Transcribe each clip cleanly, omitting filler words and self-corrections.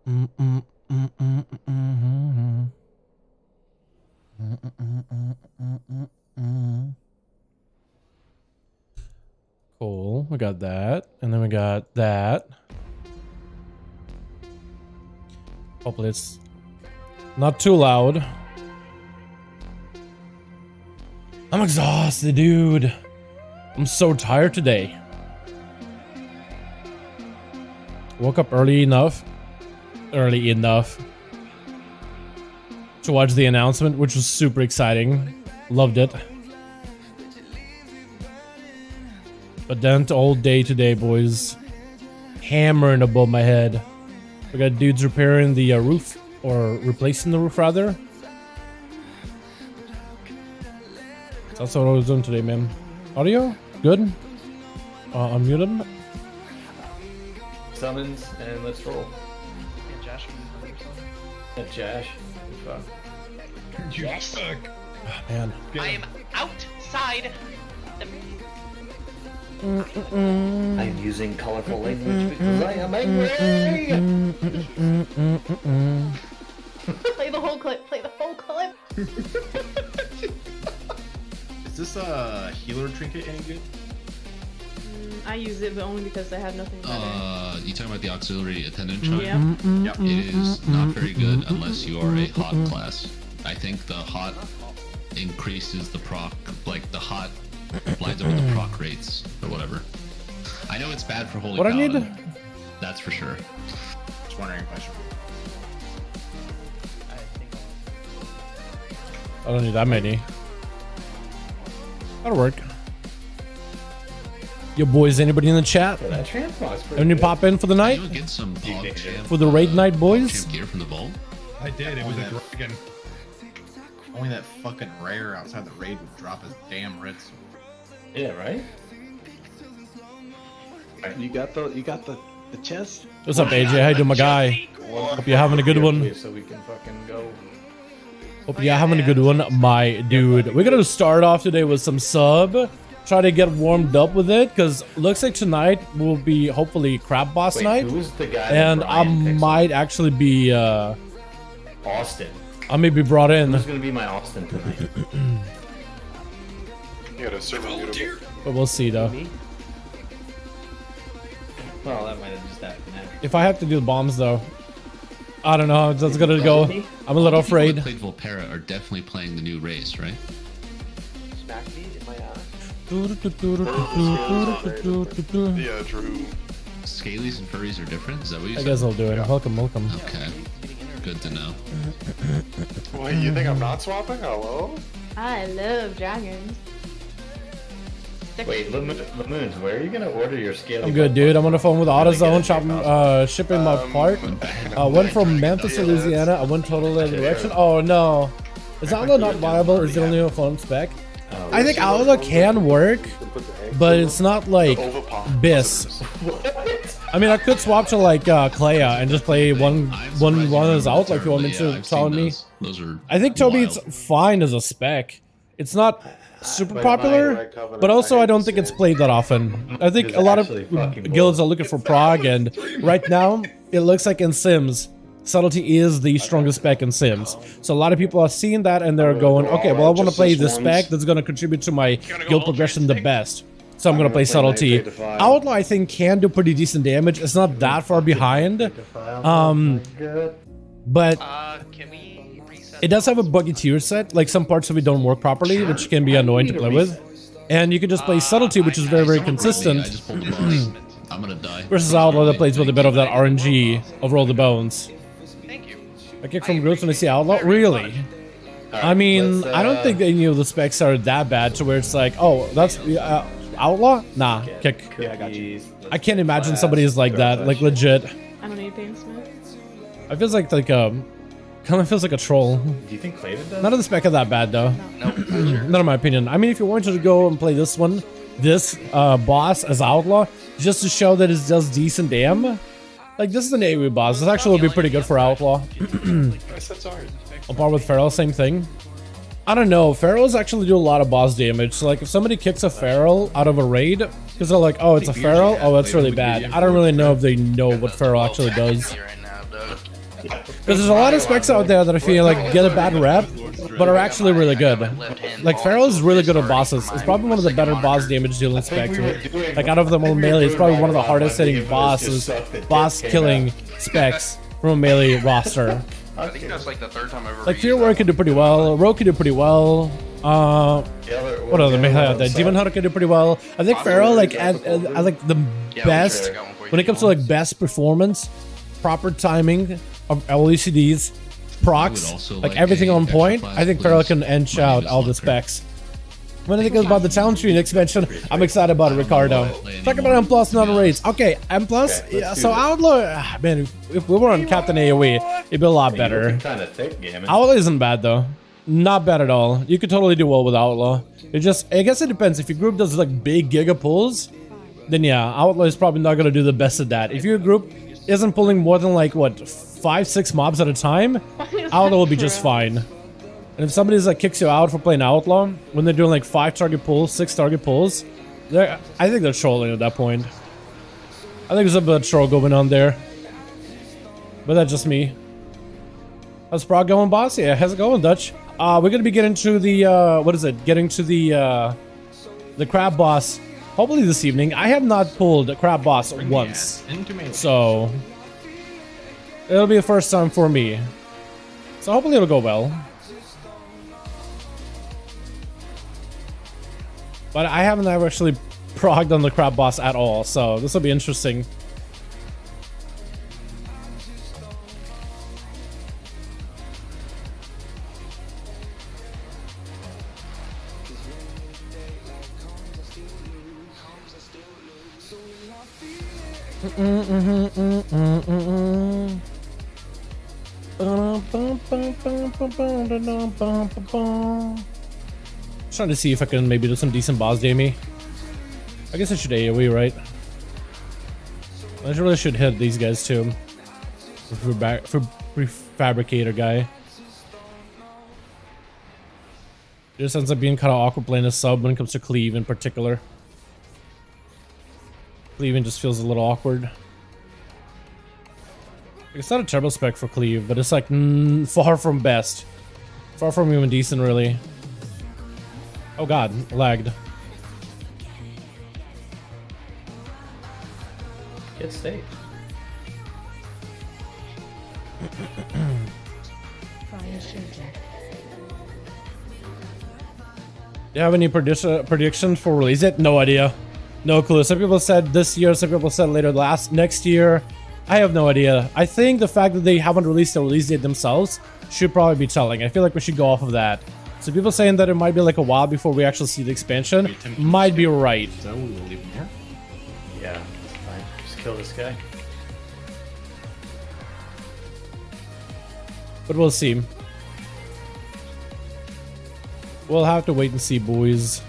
Cool. We got that, and then we got that. Hopefully it's not too loud. I'm exhausted, dude. I'm so tired today. Woke up early enough to watch the announcement, which was super exciting. Loved it. But then all day today, boys. Hammering above my head. We got dudes repairing the roof, or replacing the roof rather. That's what I was doing today, man. Audio? Good? Unmute him. Summons and let's roll. Yeah, Josh can do something. Yeah, Josh. Fuck. Oh, man. I am outside. I'm using colorful language because I am angry. Play the whole clip. Play the whole clip. Is this a healer trinket any good? I use it, but only because I have nothing better. You talking about the auxiliary attendant chart? Yep. Yep. It is not very good unless you are a hot class. I think the hot increases the proc, like the hot lines up with the proc rates or whatever. I know it's bad for holy What I paladin. need? That's for sure. Just wondering if I should. I don't need that many. That'll work. Yo, boys, anybody in the chat? Yeah, that transmog's pretty Any good. pop in for the night? You'll get some pog champ, For the raid night, boys? champ gear from the bowl. I did. It was a dragon. Only that fucking rare outside the raid would drop his damn red sword. Yeah, right? You got the chest? What's up, AJ? How you doing, my guy? Hope you're having a good one. So we can fucking go. Hope you're having a good one, my dude. We're gonna start off today with some sub. Try to get warmed up with it, because looks like tonight will be hopefully crab boss Wait, night. who's the guy? And that I Brian picks might actually be, Austin. I may be brought in. Who's gonna be my Austin tonight? You got a server mutable. But we'll see, though. Me? Well, that might have just happened. If I have to do the bombs, though, I don't know how that's gonna go. I'm a little People that afraid. played Volpera are definitely playing the new race, right? Smack me in my eye. Yeah, Drew. Scalies and furries are different? Is that what you I said? guess I'll do it. Welcome, welcome. Okay. Good to know. Wait, you think I'm not swapping? Hello? I love dragons. Wait, Lamoons, where are you gonna order your scaly? I'm good, dude. I'm on the phone with AutoZone, shipping my part. Went from Memphis to Louisiana. I went totally the direction. Oh no, is Outlaw not viable? Is it only a phone spec? I think Outlaw can work, but it's not like BIS. I mean, I could swap to like Clea and just play one as out, like you want me to tell me. Those are I think Toby, wild. it's fine as a spec. It's not super popular, but also I don't think it's played that often. I think a lot of guilds are looking for prog, and right now it looks like in Sims, subtlety is the strongest spec in Sims. So a lot of people are seeing that and they're going, okay, well I want to play this spec that's going to contribute to my guild progression the best. So I'm going to play subtlety. Outlaw I think can do pretty decent damage. It's not that far behind. But Can we reset? it does have a buggy tier set, like some parts of it don't work properly, which can be annoying to play with. And you can just play subtlety, which is very, very I consistent, just pulled the boss. I'm gonna die. versus Outlaw that plays with a bit of that RNG of Roll the Bones. Thank you. I kick from groups when I see Outlaw? Really? I mean, I don't think any of the specs are that bad to where it's like, oh, that's Outlaw? Nah, kick. Yeah, I got you. I can't imagine somebody is like that, like legit. I don't need pain smith. It feels like kind of feels like a troll. Do you think Clayton does? None of the spec are that bad though. Nope. Not in my opinion. I mean, if you wanted to go and play this one, this boss as Outlaw, just to show that it does decent damn, like this is an AoE boss. This actually will be pretty good for Outlaw. On par with Feral, same thing. I don't know. Ferals actually do a lot of boss damage. So like if somebody kicks a Feral out of a raid, because they're like, oh, it's a Feral, oh, that's really bad. I don't really know if they know what Feral actually does. Because there's a lot of specs out there that I feel like get a bad rep, but are actually really good. Like Pharaoh is really good at bosses. It's probably one of the better boss damage dealing specs. Like out of them all melee, it's probably one of the hardest hitting boss killing specs from a melee roster. I think that's like the third time I've ever. Like Fear Warrior could do pretty well. Rogue could do pretty well. What other melee out there? Demon Hunter could do pretty well. I think Pharaoh like at like the best when it comes to like best performance, proper timing of LECDs, procs, like everything on point. I think Pharaoh can inch out all the specs. When I think about the Talent Tree expansion, I'm excited about it, Ricardo. Talk about M+ not raids. Okay, M+. Yeah, so Outlaw, man, if we were on Captain AoE, it'd be a lot better. Outlaw isn't bad though. Not bad at all. You could totally do well with Outlaw. It just, I guess it depends. If your group does like big giga pulls, then yeah, Outlaw is probably not gonna do the best at that. If your group isn't pulling more than like what 5-6 mobs at a time, Outlaw will be just fine. And if somebody's like kicks you out for playing Outlaw when they're doing like 5 target pulls, 6 target pulls, I think they're trolling at that point. I think there's a bit of troll going on there. But that's just me. How's Prague going, boss? Yeah, how's it going, Dutch? We're gonna be getting to the what is it? Getting to the crab boss hopefully this evening. I have not pulled a crab boss once, so it'll be the first time for me. So hopefully it'll go well. But I haven't ever actually progged on the crab boss at all, so this will be interesting. Trying to see if I can maybe do some decent boss damage. I guess I should AoE, right? I really should hit these guys too. For Prefabricator guy. It just ends up being kind of awkward playing a sub when it comes to Cleave in particular. Cleaving just feels a little awkward. It's not a terrible spec for Cleave, but it's like far from best. Far from even decent, really. Oh god, lagged. Get state. Do you have any predictions for release date? No idea. No clue. Some people said this year, some people said later next year. I have no idea. I think the fact that they haven't released a release date themselves should probably be telling. I feel like we should go off of that. So people saying that it might be like a while before we actually see the expansion might be right. So we'll leave him here. Yeah, that's fine. Just kill this guy. But we'll see. We'll have to wait and see, boys.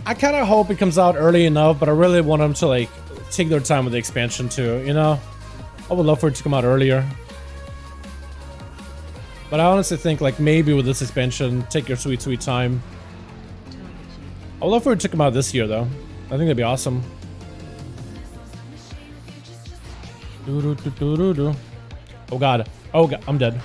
I kind of hope it comes out early enough, but I really want them to like take their time with the expansion too, you know? I would love for it to come out earlier. But I honestly think like maybe with this expansion, take your sweet, sweet time. I would love for it to come out this year though. I think that'd be awesome. Oh god. Oh god, I'm dead.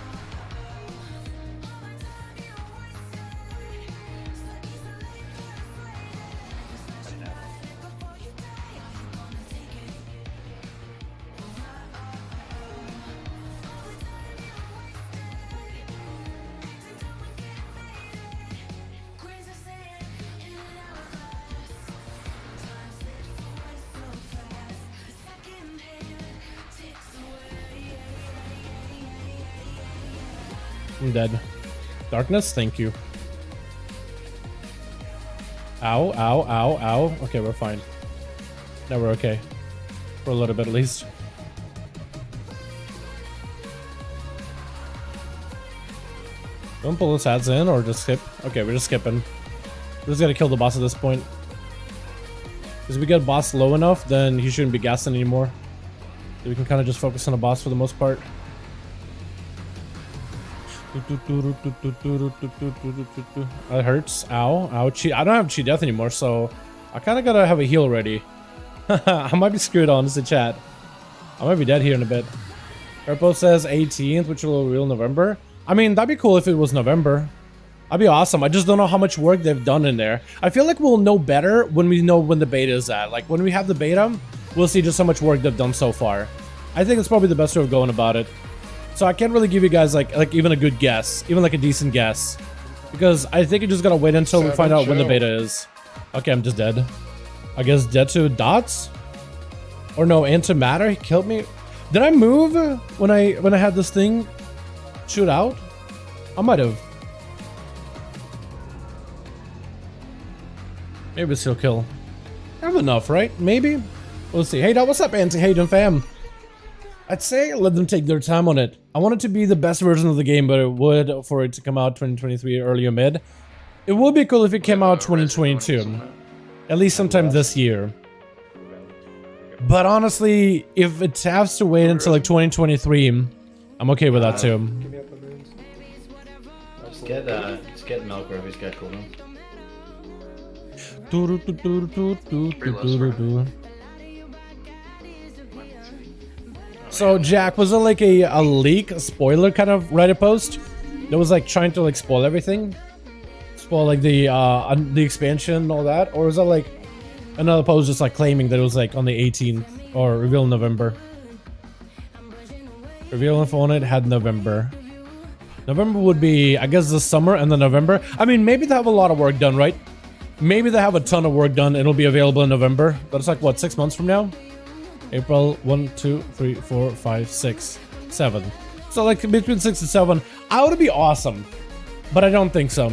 I'm dead. Darkness, thank you. Ow, ow, ow, ow. Okay, we're fine. Now we're okay. For a little bit at least. Don't pull his hats in or just skip. Okay, we're just skipping. We're just gonna kill the boss at this point. Because if we get boss low enough, then he shouldn't be gassing anymore. So we can kind of just focus on the boss for the most part. That hurts. Ow. Ow. I don't have Chi Death anymore, so I kind of gotta have a heal ready. I might be screwed, honestly, chat. I might be dead here in a bit. Repo says 18th, which will reveal November. I mean, that'd be cool if it was November. That'd be awesome. I just don't know how much work they've done in there. I feel like we'll know better when we know when the beta is at. Like, when we have the beta, we'll see just how much work they've done so far. I think it's probably the best way of going about it. So I can't really give you guys, like even a good guess. Even, like, a decent guess. Because I think you just gotta wait until we find out when the beta is. Okay, I'm just dead. I guess dead to dots? Or no, antimatter? He killed me? Did I move when I had this thing shoot out? I might have. Maybe it's still kill. I have enough, right? Maybe? We'll see. Hey, what's up, anti-Hayden fam? I'd say let them take their time on it. I want it to be the best version of the game, but it would for it to come out 2023 early or mid. It would be cool if it came out 2022. At least sometime this year. But honestly, if it has to wait until like 2023, I'm okay with that too. Just get Melker if he's got cooldown. So Jack, was it like a leak, a spoiler kind of Reddit post that was like trying to like spoil everything? Spoil like the expansion and all that? Or was that like another post just like claiming that it was like on the 18th or reveal in November? Reveal info on it had November. November would be, I guess, the summer and then November. I mean, maybe they have a lot of work done, right? Maybe they have a ton of work done and it'll be available in November. But it's like, what, 6 months from now? April 1, 2, 3, 4, 5, 6, 7. So like between 6 and 7. I would be awesome. But I don't think so.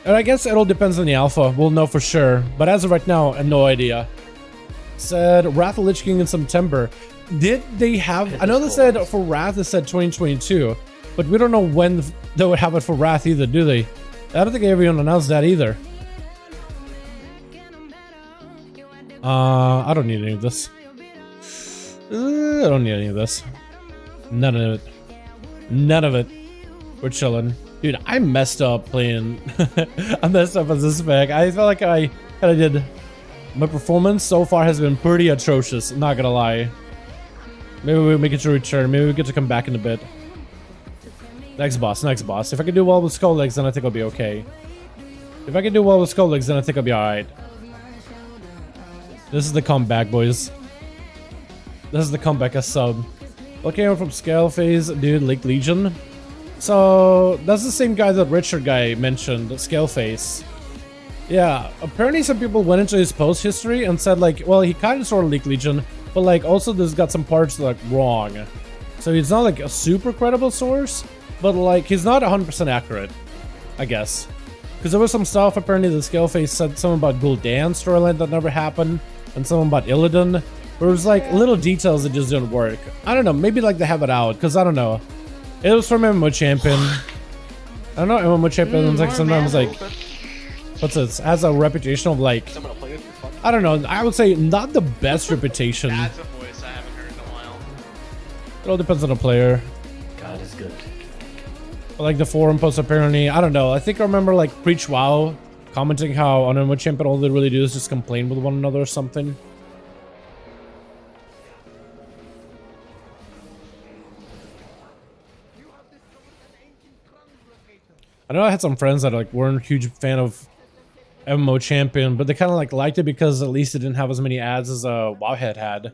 And I guess it all depends on the alpha. We'll know for sure. But as of right now, I have no idea. Said Wrath of Lich King in September. Did they have... I know they said for Wrath, they said 2022. But we don't know when they would have it for Wrath either, do they? I don't think everyone announced that either. I don't need any of this. I don't need any of this. None of it. None of it. We're chilling. Dude, I messed up playing. I messed up as this spec. I felt like I kind of did. My performance so far has been pretty atrocious, not gonna lie. Maybe we'll make it to return. Maybe we get to come back in a bit. Next boss, next boss. If I can do well with Skull Legs, then I think I'll be okay. If I can do well with Skull Legs, then I think I'll be alright. This is the comeback, boys. This is the comeback as sub. Looking out from Scale Phase, dude, Lake Legion. So, that's the same guy that Richard guy mentioned, Scale Phase. Yeah, apparently some people went into his post history and said like, well, he kind of sort of Lake Legion, but like also there's got some parts like wrong. So he's not like a super credible source, but like he's not 100% accurate, I guess. Because there was some stuff, apparently the Scale Phase said something about Gul'dan storyline that never happened, and something about Illidan. But it was like little details that just didn't work. I don't know, maybe like they have it out, because I don't know. It was from MMO Champion. I don't know, MMO Champion like sometimes like, what's this? Has a reputation of like, I don't know, I would say not the best reputation. That's a voice I haven't heard in a while. It all depends on the player. God is good. But like the forum posts apparently, I don't know. I think I remember like Preach WoW commenting how on MMO Champion all they really do is just complain with one another or something. I know I had some friends that like weren't a huge fan of MMO Champion, but they kind of like liked it because at least it didn't have as many ads as Wowhead had.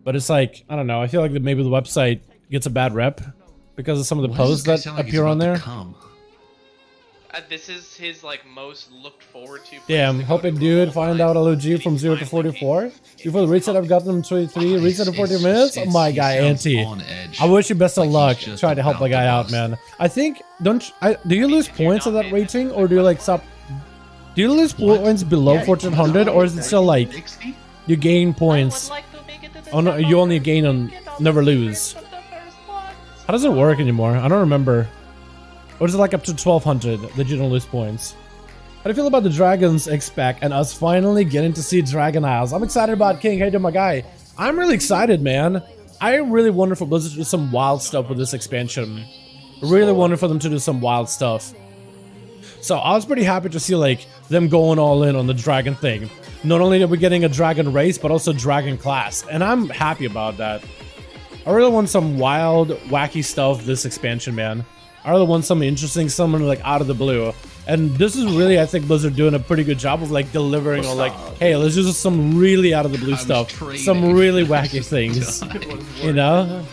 But it's like, I don't know, I feel like that maybe the website gets a bad rep because of some of the posts that appear on there. This is his like most looked forward to. Yeah, I'm hoping dude find out LOG from 0 to 44. Before the reset I've gotten him 23, reset in 40 minutes. Oh my guy, Auntie. I wish you best of luck. Try to help the guy out, man. I think, do you lose points at that rating, or do you like stop? Do you lose points below 1400, or is it still like you gain points? Oh no, you only gain and never lose. How does it work anymore? I don't remember. Or is it like up to 1200 that you don't lose points? How do you feel about the Dragons X-Pack and us finally getting to see Dragon Isles? I'm excited about King. Hey, my guy. I'm really excited, man. I really wonder for Blizzard to do some wild stuff with this expansion. Really wonder for them to do some wild stuff. So I was pretty happy to see like them going all in on the dragon thing. Not only are we getting a dragon race, but also dragon class. And I'm happy about that. I really want some wild, wacky stuff this expansion, man. I really want something interesting, something like out of the blue. And this is really, I think Blizzard doing a pretty good job of like delivering on like, hey, let's just do some really out of the blue stuff. Some really wacky things. You know?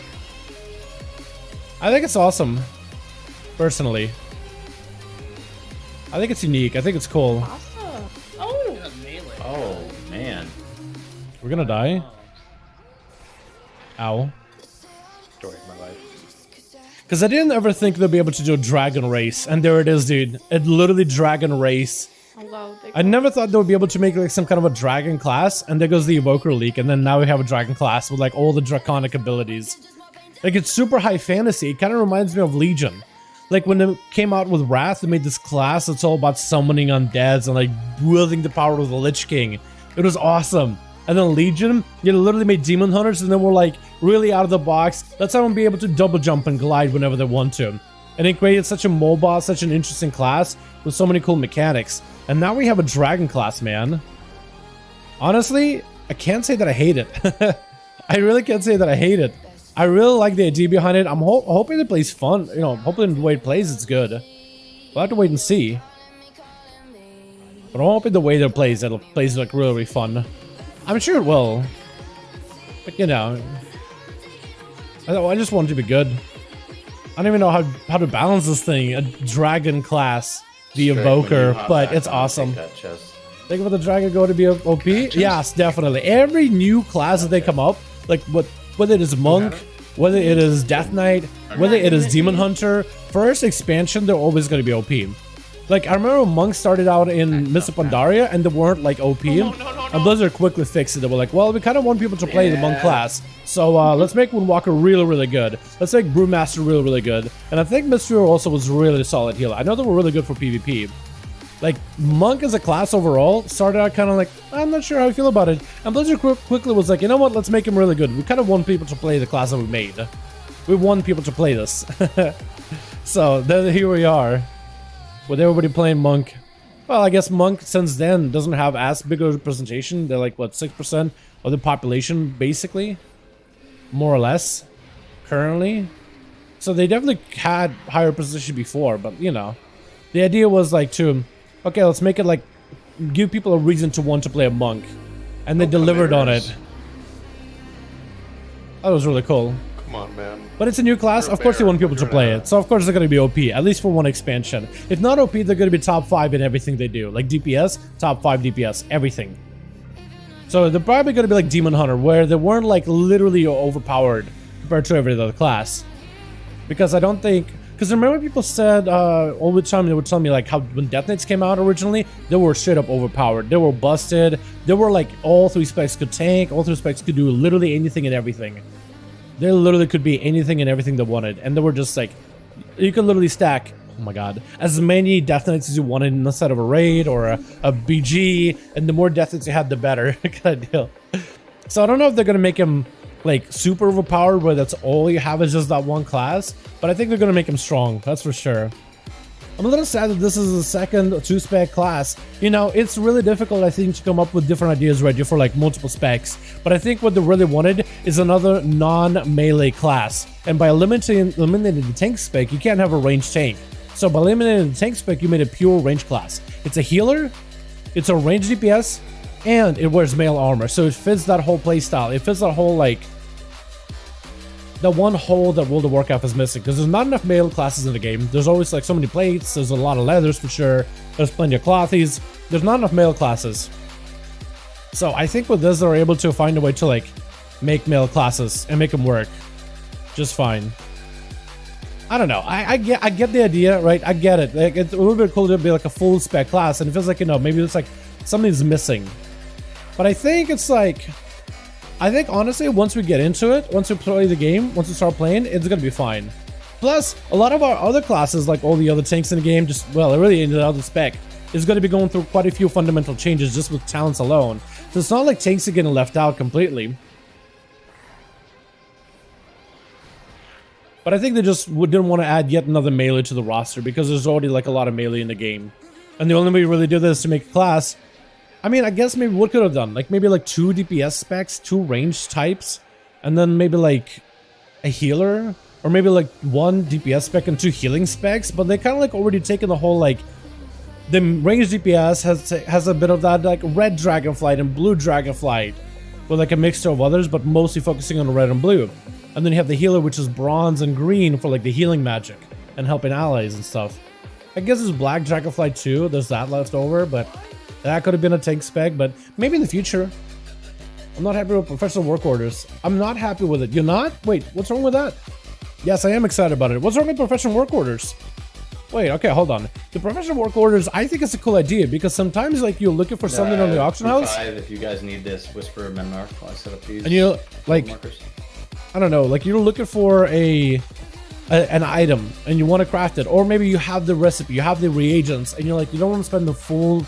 I think it's awesome. Personally. I think it's unique. I think it's cool. Pasta. Oh! Oh, man. We're gonna die. Ow. Story of my life. Because I didn't ever think they'd be able to do a dragon race. And there it is, dude. It literally dragon race. Oh, wow. I never thought they would be able to make like some kind of a dragon class. And there goes the Evoker leak. And then now we have a dragon class with like all the draconic abilities. Like it's super high fantasy. It kind of reminds me of Legion. Like when they came out with Wrath, they made this class that's all about summoning undeads and like wielding the power of the Lich King. It was awesome. And then Legion, you literally made Demon Hunters and then we're like really out of the box. Let's have them be able to double jump and glide whenever they want to. And it created such a mobile, such an interesting class with so many cool mechanics. And now we have a dragon class, man. Honestly, I can't say that I hate it. I really can't say that I hate it. I really like the idea behind it. I'm hoping it plays fun. You know, hoping the way it plays, it's good. We'll have to wait and see. But I'm hoping the way it plays like really fun. I'm sure it will. But you know, I just want it to be good. I don't even know how to balance this thing. A dragon class, the Evoker, but it's awesome. Think about the dragon going to be OP? Yes, definitely. Every new class that they come up, like whether it is Monk, whether it is Death Knight, whether it is Demon Hunter, first expansion, they're always going to be OP. Like, I remember Monk started out in Mists of Pandaria, and they weren't, like, OP. And Blizzard quickly fixed it. They were like, well, we kind of want people to play the Monk class. So, let's make Windwalker really, really good. Let's make Brewmaster really, really good. And I think Mystery also was really solid healer. I know they were really good for PvP. Like, Monk as a class overall started out kind of like, I'm not sure how I feel about it. And Blizzard quickly was like, you know what, let's make him really good. We kind of want people to play the class that we made. We want people to play this. So, then here we are. With everybody playing Monk. Well, I guess Monk since then doesn't have as big a representation. They're like, what, 6% of the population, basically? More or less, currently. So they definitely had higher representation before, but, you know. The idea was like to, okay, let's make it like, give people a reason to want to play a Monk. And they delivered on it. That was really cool. Come on, man. But it's a new class, of course they want people to play it. So of course they're going to be OP, at least for one expansion. If not OP, they're going to be top 5 in everything they do. Like DPS, top 5 DPS, everything. So they're probably going to be like Demon Hunter, where they weren't like literally overpowered compared to every other class. Because I don't think... Because remember people said all the time, they would tell me like how when Death Knights came out originally, they were straight up overpowered. They were busted. They were like all 3 specs could tank, all 3 specs could do literally anything and everything. They literally could be anything and everything they wanted. And they were just like, you could literally stack, oh my god, as many Death Knights as you wanted inside of a raid or a BG. And the more Death Knights you had, the better kind of deal. So I don't know if they're going to make him like super overpowered where that's all you have is just that one class. But I think they're going to make him strong, that's for sure. I'm a little sad that this is the second 2-spec class. You know, it's really difficult, I think, to come up with different ideas ready for like multiple specs. But I think what they really wanted is another non-melee class. And by eliminating the tank spec, you can't have a ranged tank. So by eliminating the tank spec, you made a pure range class. It's a healer, it's a ranged DPS, and it wears mail armor. So it fits that whole playstyle. It fits that whole like... the one hole that World of Warcraft is missing, because there's not enough melee classes in the game. There's always like so many plates, there's a lot of leathers for sure, there's plenty of clothies, there's not enough melee classes. So I think with this they're able to find a way to like make melee classes and make them work just fine. I don't know, I get the idea, right? I get it. Like, it's a little bit cool to be like a full spec class, and it feels like, you know, maybe it's like something's missing. But I think it's like, I think honestly, once we get into it, once we play the game, once we start playing, it's gonna be fine. Plus, a lot of our other classes, like all the other tanks in the game, just, well, really in the other spec, is gonna be going through quite a few fundamental changes just with talents alone. So it's not like tanks are getting left out completely. But I think they just didn't want to add yet another melee to the roster because there's already like a lot of melee in the game. And the only way you really do this is to make a class. I mean, I guess maybe what could have done? Like maybe like 2 DPS specs, 2 range types, and then maybe like a healer, or maybe like 1 DPS spec and 2 healing specs, but they kind of like already taken the whole like the range DPS has a bit of that like red dragonflight and blue dragonflight with like a mixture of others, but mostly focusing on red and blue. And then you have the healer, which is bronze and green for like the healing magic and helping allies and stuff. I guess there's black dragonflight too. There's that left over, but that could have been a tank spec, but maybe in the future. I'm not happy with professional work orders. I'm not happy with it. You're not? Wait, what's wrong with that? Yes, I am excited about it. What's wrong with professional work orders? Wait, okay, hold on. The professional work orders, I think it's a cool idea because sometimes like you're looking for something on the auction house. If you guys need this, whisper Menarch while I set up these. And you like, I don't know, like you're looking for an item and you want to craft it, or maybe you have the recipe, you have the reagents, and you're like, you don't want to spend the full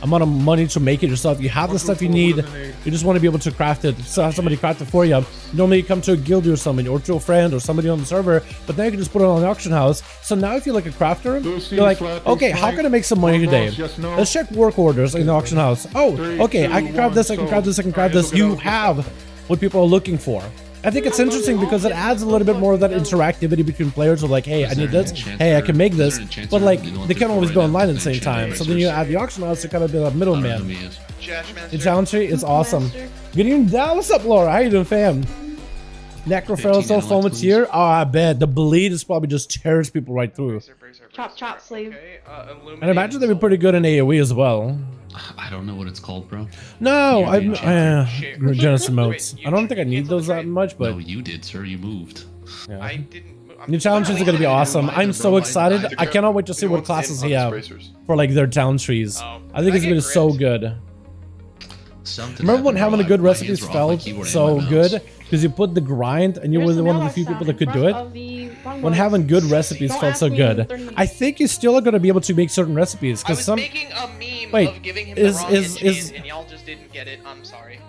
amount of money to make it yourself. You have the stuff you need, you just want to be able to craft it, so have somebody craft it for you. Normally you come to a guild or something, or to a friend or somebody on the server, but now you can just put it on the auction house. So now if you're like a crafter, you're like, okay, how can I make some money today? Let's check work orders in the auction house. Oh, okay, I can craft this, I can craft this, I can craft this. You have what people are looking for. I think it's interesting because it adds a little bit more of that interactivity between players of like, hey, I need this, hey, I can make this, but like, they can't always be online at the same time. So then you add the auction house to kind of be a middleman. The challenge tree is awesome. Good evening, Dal. What's up, Laura? How you doing, fam? Necrophil so fun with here. Oh, I bet. The bleed is probably just tears people right through. Chop, chop, slave. And imagine they'd be pretty good in AoE as well. I don't know what it's called, bro. No, I'm generous emotes. I don't think I need those that much, but no, you did, sir. You moved. Yeah. I didn't. New challenges are gonna be awesome. I'm so excited. I cannot wait to see what classes he have for like their town trees. I think it's gonna be so good. Remember when having a good recipes felt so good because you put the grind and you were one of the few people that could do it. When having good recipes felt so good. I think you still are gonna be able to make certain recipes because some. Making a meme Wait, of giving him the wrong engine, and y'all just didn't get it. I'm sorry.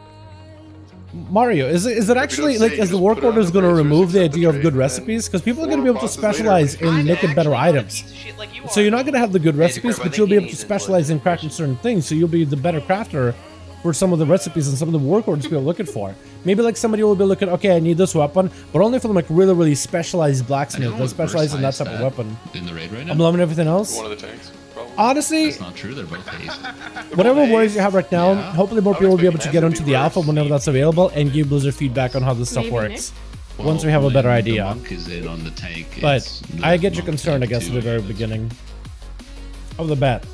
Mario, is it actually like, is the work orders going to remove the idea of good recipes? Because people are going to be able to specialize in making better items. So you're not going to have the good recipes, but you'll be able to specialize in crafting certain things. So you'll be the better crafter for some of the recipes and some of the work orders people are looking for. Maybe like somebody will be looking, okay, I need this weapon, but only for like really, really specialized blacksmith that specialize in that type of weapon. In the raid right now? I'm loving everything else. One of the tanks. Honestly, that's not true. They're both haste. Whatever worries you have right now, hopefully more people will be able to get into the alpha whenever that's available and give Blizzard feedback on how this stuff works. Well, once we have a better idea. The monk is in on the tank. But I get your concern, I guess, at the very beginning of the bat.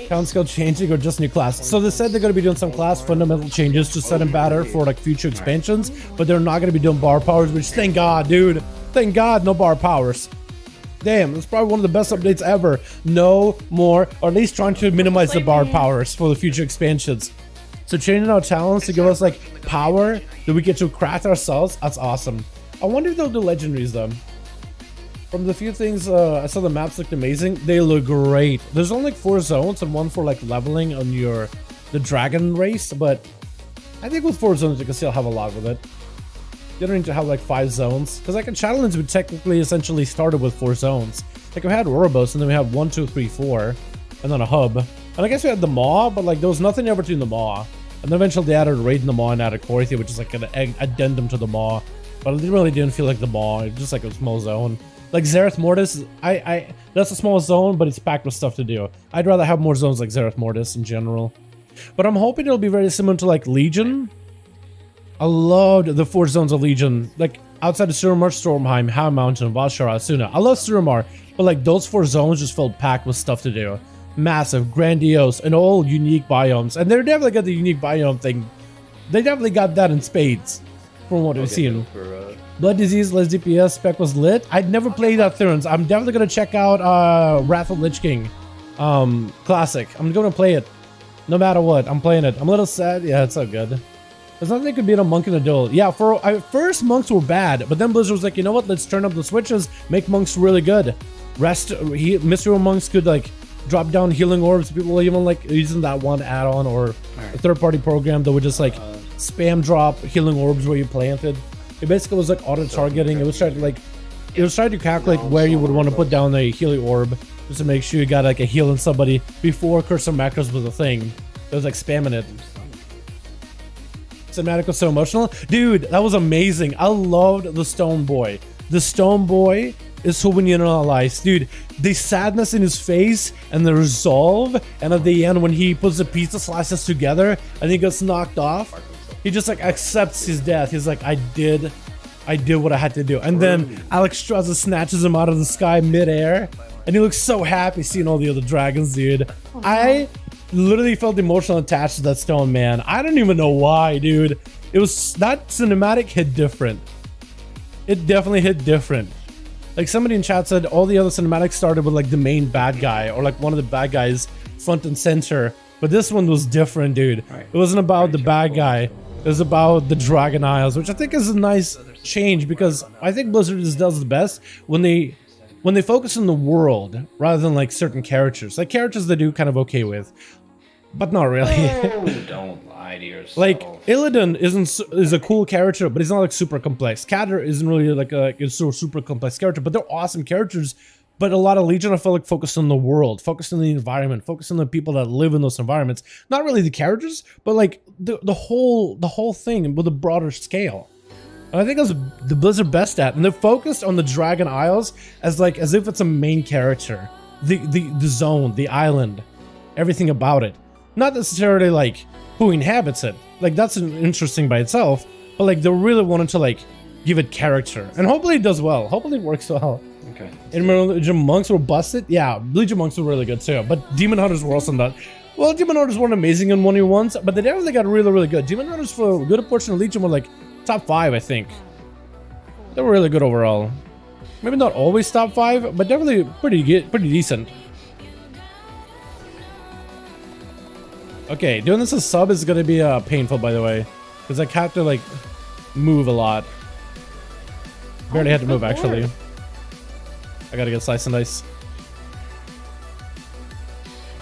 Count skill changing or just new class? So they said they're going to be doing some class fundamental changes to set and batter for like future expansions, but they're not going to be doing bar powers, which thank God, dude. Thank God, no bar powers. Damn, that's probably one of the best updates ever. No more, or at least trying to minimize the bar powers for the future expansions. So changing our talents to give us like power that we get to craft ourselves, that's awesome. I wonder if they'll do legendaries though. From the few things I saw, the maps looked amazing. They look great. There's only like 4 zones and one for like leveling on the dragon race, but I think with 4 zones you can still have a lot with it. You don't need to have like 5 zones, because like in Shadowlands we technically essentially started with 4 zones. Like we had Ouroboros and then we have 1, 2, 3, 4, and then a hub. And I guess we had the Maw, but like there was nothing ever to the Maw. And then eventually they added Raid in the Maw and added Korthia, which is like an addendum to the Maw. But it really didn't feel like the Maw, it's just like a small zone. Like Zereth Mortis, that's a small zone, but it's packed with stuff to do. I'd rather have more zones like Zereth Mortis in general. But I'm hoping it'll be very similar to like Legion. I loved the 4 zones of Legion, like outside of Suramar, Stormheim, Hound Mountain, Valshara, Asuna. I love Suramar, but like those 4 zones just felt packed with stuff to do. Massive, grandiose, and all unique biomes. And they're definitely got the unique biome thing. They definitely got that in spades, from what we've seen. Blood Disease, less DPS, spec was lit. I'd never played Thurns. I'm definitely going to check out Wrath of Lich King Classic. I'm going to play it. No matter what, I'm playing it. I'm a little sad. Yeah, it's so good. There's nothing that could beat a monk in a duel. Yeah, first monks were bad, but then Blizzard was like, you know what? Let's turn up the switches, make monks really good. Mystery monks could like drop down healing orbs. People were even like using that one add-on or a third-party program that would just like spam drop healing orbs where you planted. It basically was like auto-targeting. It was trying to calculate where you would want to put down a healing orb just to make sure you got like a heal in somebody before Curse of Macros was a thing. It was like spamming it. Cinematic was so emotional. Dude, that was amazing. I loved the Stone Boy. The Stone Boy is who we need in our lives. Dude, the sadness in his face and the resolve, and at the end when he puts the pizza slices together and he gets knocked off, he just like accepts his death. He's like, I did what I had to do. And then Alex Strasza snatches him out of the sky midair, and he looks so happy seeing all the other dragons, dude. I literally felt emotional attached to that stone, man. I don't even know why, dude. It was, that cinematic hit different. It definitely hit different. Like somebody in chat said all the other cinematics started with like the main bad guy or like one of the bad guys front and center, but this one was different, dude. It wasn't about the bad guy. It was about the Dragon Isles, which I think is a nice change, because I think Blizzard just does the best when they focus on the world rather than like certain characters. Like characters they do kind of okay with, but not really. Oh, don't lie to yourself. Like Illidan is a cool character, but he's not like super complex. Kadir isn't really like a super complex character, but they're awesome characters. But a lot of Legion, I feel like, focused on the world, focused on the environment, focused on the people that live in those environments. Not really the characters, but like the whole thing with a broader scale. And I think that's the Blizzard best at. And they're focused on the Dragon Isles as if it's a main character. The zone, the island, everything about it. Not necessarily like who inhabits it. Like that's interesting by itself, but like they really wanted to like give it character. And hopefully it does well. Hopefully it works well. Okay. And Legion Monks were busted? Yeah, Legion Monks were really good too. But Demon Hunters were also not. Well, Demon Hunters weren't amazing in 1v1s, but they definitely got really, really good. Demon Hunters for a good portion of Legion were like top 5, I think. They were really good overall. Maybe not always top 5, but definitely pretty decent. Okay, doing this as sub is gonna be painful, by the way, because I have to like move a lot. Barely had to move actually. I gotta get slice and dice.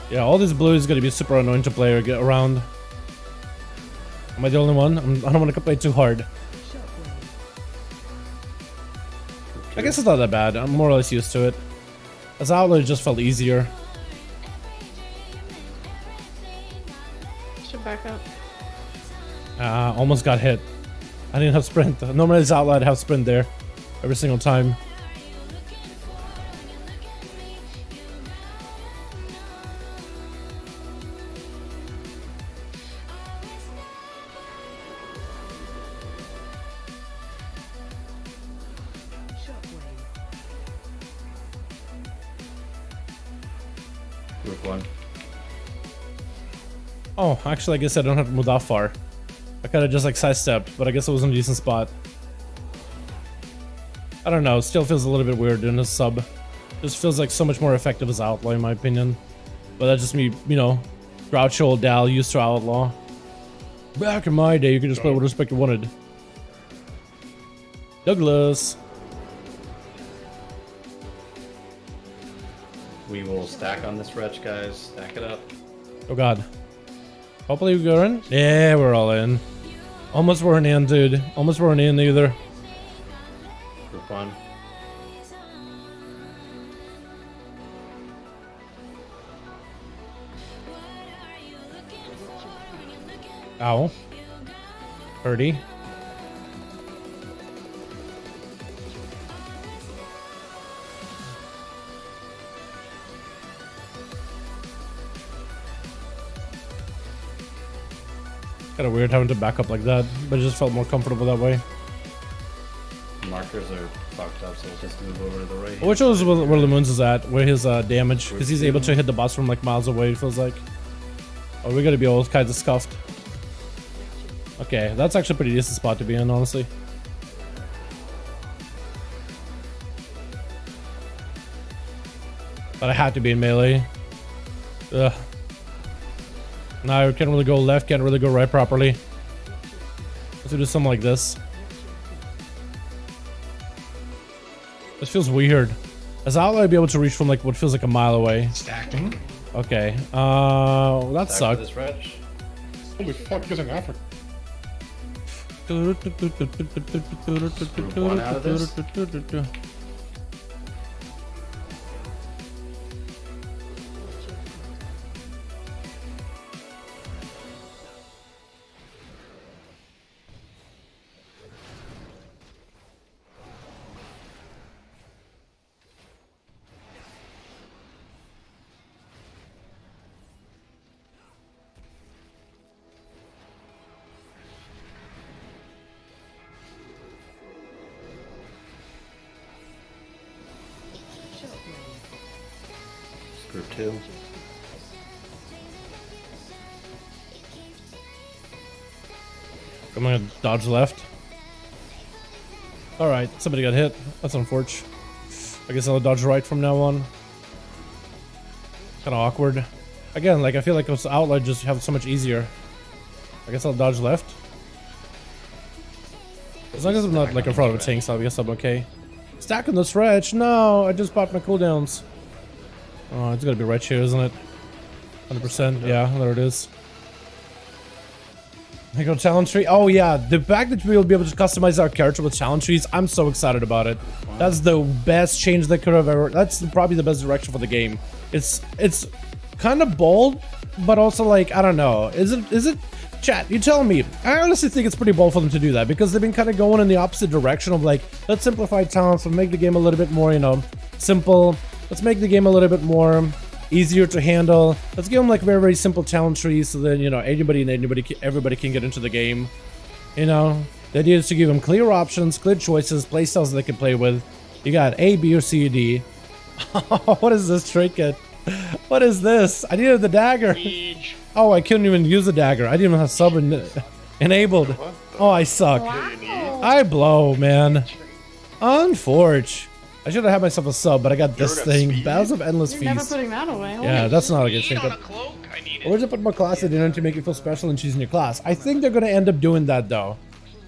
Yeah, all this blue is gonna be super annoying to play or get around. Am I the only one? I don't want to play too hard. I guess it's not that bad. I'm more or less used to it. As Outlaw, it just felt easier. Should back up. Almost got hit. I didn't have sprint. Normally as Outlaw, I'd have sprint there every single time. Group 1. Oh, actually, I guess I don't have to move that far. I could have just like sidestepped, but I guess it was in a decent spot. I don't know, it still feels a little bit weird doing this sub. Just feels like so much more effective as Outlaw in my opinion. But that's just me, you know, grouchy old Dal used to Outlaw. Back in my day, you could just play what respect you wanted. Douglas. We will stack on this wretch, guys. Stack it up. Oh god. Hopefully we go in. Yeah, we're all in. Almost weren't in, dude. Almost weren't in either. Group 1. Ow. 30. Kind of weird having to back up like that, but it just felt more comfortable that way. Markers are fucked up, so we'll just move over to the right. Which was where the Moons is at, where his damage, because he's able to hit the boss from like miles away, it feels like. Oh, we're gonna be all kinds of scuffed. Okay, that's actually a pretty decent spot to be in, honestly. But I had to be in melee. Ugh. Now I can't really go left, can't really go right properly. Let's do something like this. This feels weird. As Outlaw, I'd be able to reach from like what feels like a mile away. Stacking. Okay. That Stack sucked. this wretch. Holy fuck, you guys are in Africa. Group 1 out of this. Group 2. I'm gonna dodge left. Alright, somebody got hit. That's unfortunate. I guess I'll dodge right from now on. Kinda awkward. Again, like I feel like it's outlaw just have so much easier. I guess I'll dodge left. As long as I'm not like in front of a tank, so I guess I'm okay. Stacking the stretch. No, I just popped my cooldowns. Oh, it's gotta be right here, isn't it? 100%. Yeah, there it is. I go talent tree. Oh yeah, the fact that we'll be able to customize our character with talent trees, I'm so excited about it. That's the best change that could have ever. That's probably the best direction for the game. It's kind of bold, but also like I don't know. Is it? Chat, you tell me. I honestly think it's pretty bold for them to do that because they've been kind of going in the opposite direction of like, let's simplify talents and make the game a little bit more, you know, simple. Let's make the game a little bit more easier to handle. Let's give them like very, very simple talent trees so then, you know, everybody can get into the game. You know, the idea is to give them clear options, clear choices, playstyles they can play with. You got A, B, or C, or D. What is this trait kit? What is this? I needed the dagger. Oh, I couldn't even use the dagger. I didn't even have sub enabled. Oh, I suck. Wow. I blow, man. Unforge. I should have had myself a sub, but I got this thing. Battles of Endless You're never Feast. putting that away. Yeah, that's not a good thing. On a But cloak? I need or it. to put more class identity to make you feel special and choosing your class. I think they're going to end up doing that, though,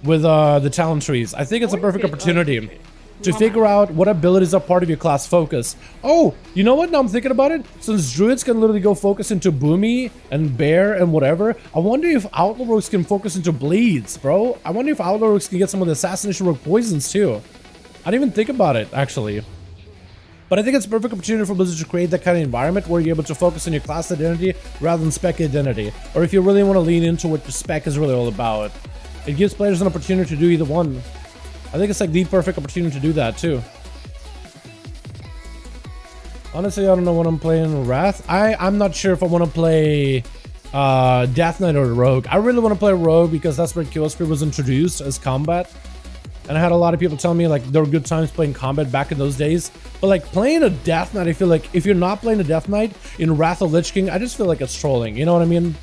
with the talent trees. I think it's a perfect opportunity to figure out what abilities are part of your class focus. Oh, you know what? Now I'm thinking about it. Since druids can literally go focus into boomy and bear and whatever, I wonder if outlaw rogues can focus into bleeds, bro. I wonder if outlaw rogues can get some of the assassination rogue poisons too. I didn't even think about it, actually. But I think it's a perfect opportunity for Blizzard to create that kind of environment where you're able to focus on your class identity rather than spec identity. Or if you really want to lean into what your spec is really all about. It gives players an opportunity to do either one. I think it's like the perfect opportunity to do that too. Honestly, I don't know what I'm playing Wrath. I'm not sure if I want to play Death Knight or Rogue. I really want to play Rogue because that's where Kill Spree was introduced as combat. And I had a lot of people tell me like there were good times playing combat back in those days. But like playing a Death Knight, I feel like if you're not playing a Death Knight in Wrath of Lich King, I just feel like it's trolling. You know what I mean?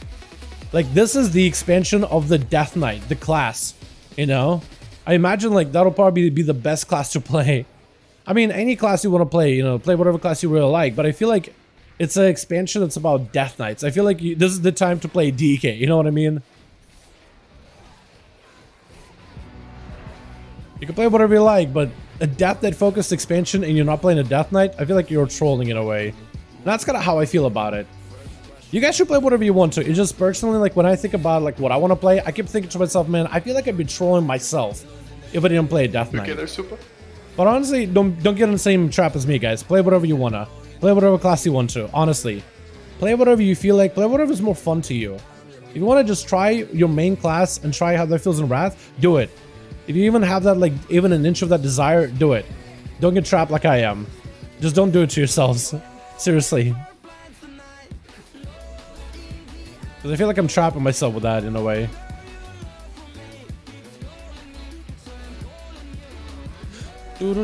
Like this is the expansion of the Death Knight, the class, you know? I imagine like that'll probably be the best class to play. I mean, any class you want to play, you know, play whatever class you really like. But I feel like it's an expansion that's about Death Knights. I feel like this is the time to play DK. You know what I mean? You can play whatever you like, but a Death Knight focused expansion and you're not playing a Death Knight, I feel like you're trolling in a way. And that's kind of how I feel about it. You guys should play whatever you want to. It's just personally, like when I think about like what I want to play, I keep thinking to myself, man, I feel like I'd be trolling myself if I didn't play a Death Knight. Okay, there's super. But honestly, don't get in the same trap as me, guys. Play whatever you wanna. Play whatever class you want to. Honestly, play whatever you feel like. Play whatever is more fun to you. If you want to just try your main class and try how that feels in Wrath, do it. If you even have that, like even an inch of that desire, do it. Don't get trapped like I am. Just don't do it to yourselves. Seriously. Because I feel like I'm trapping myself with that in a way. Play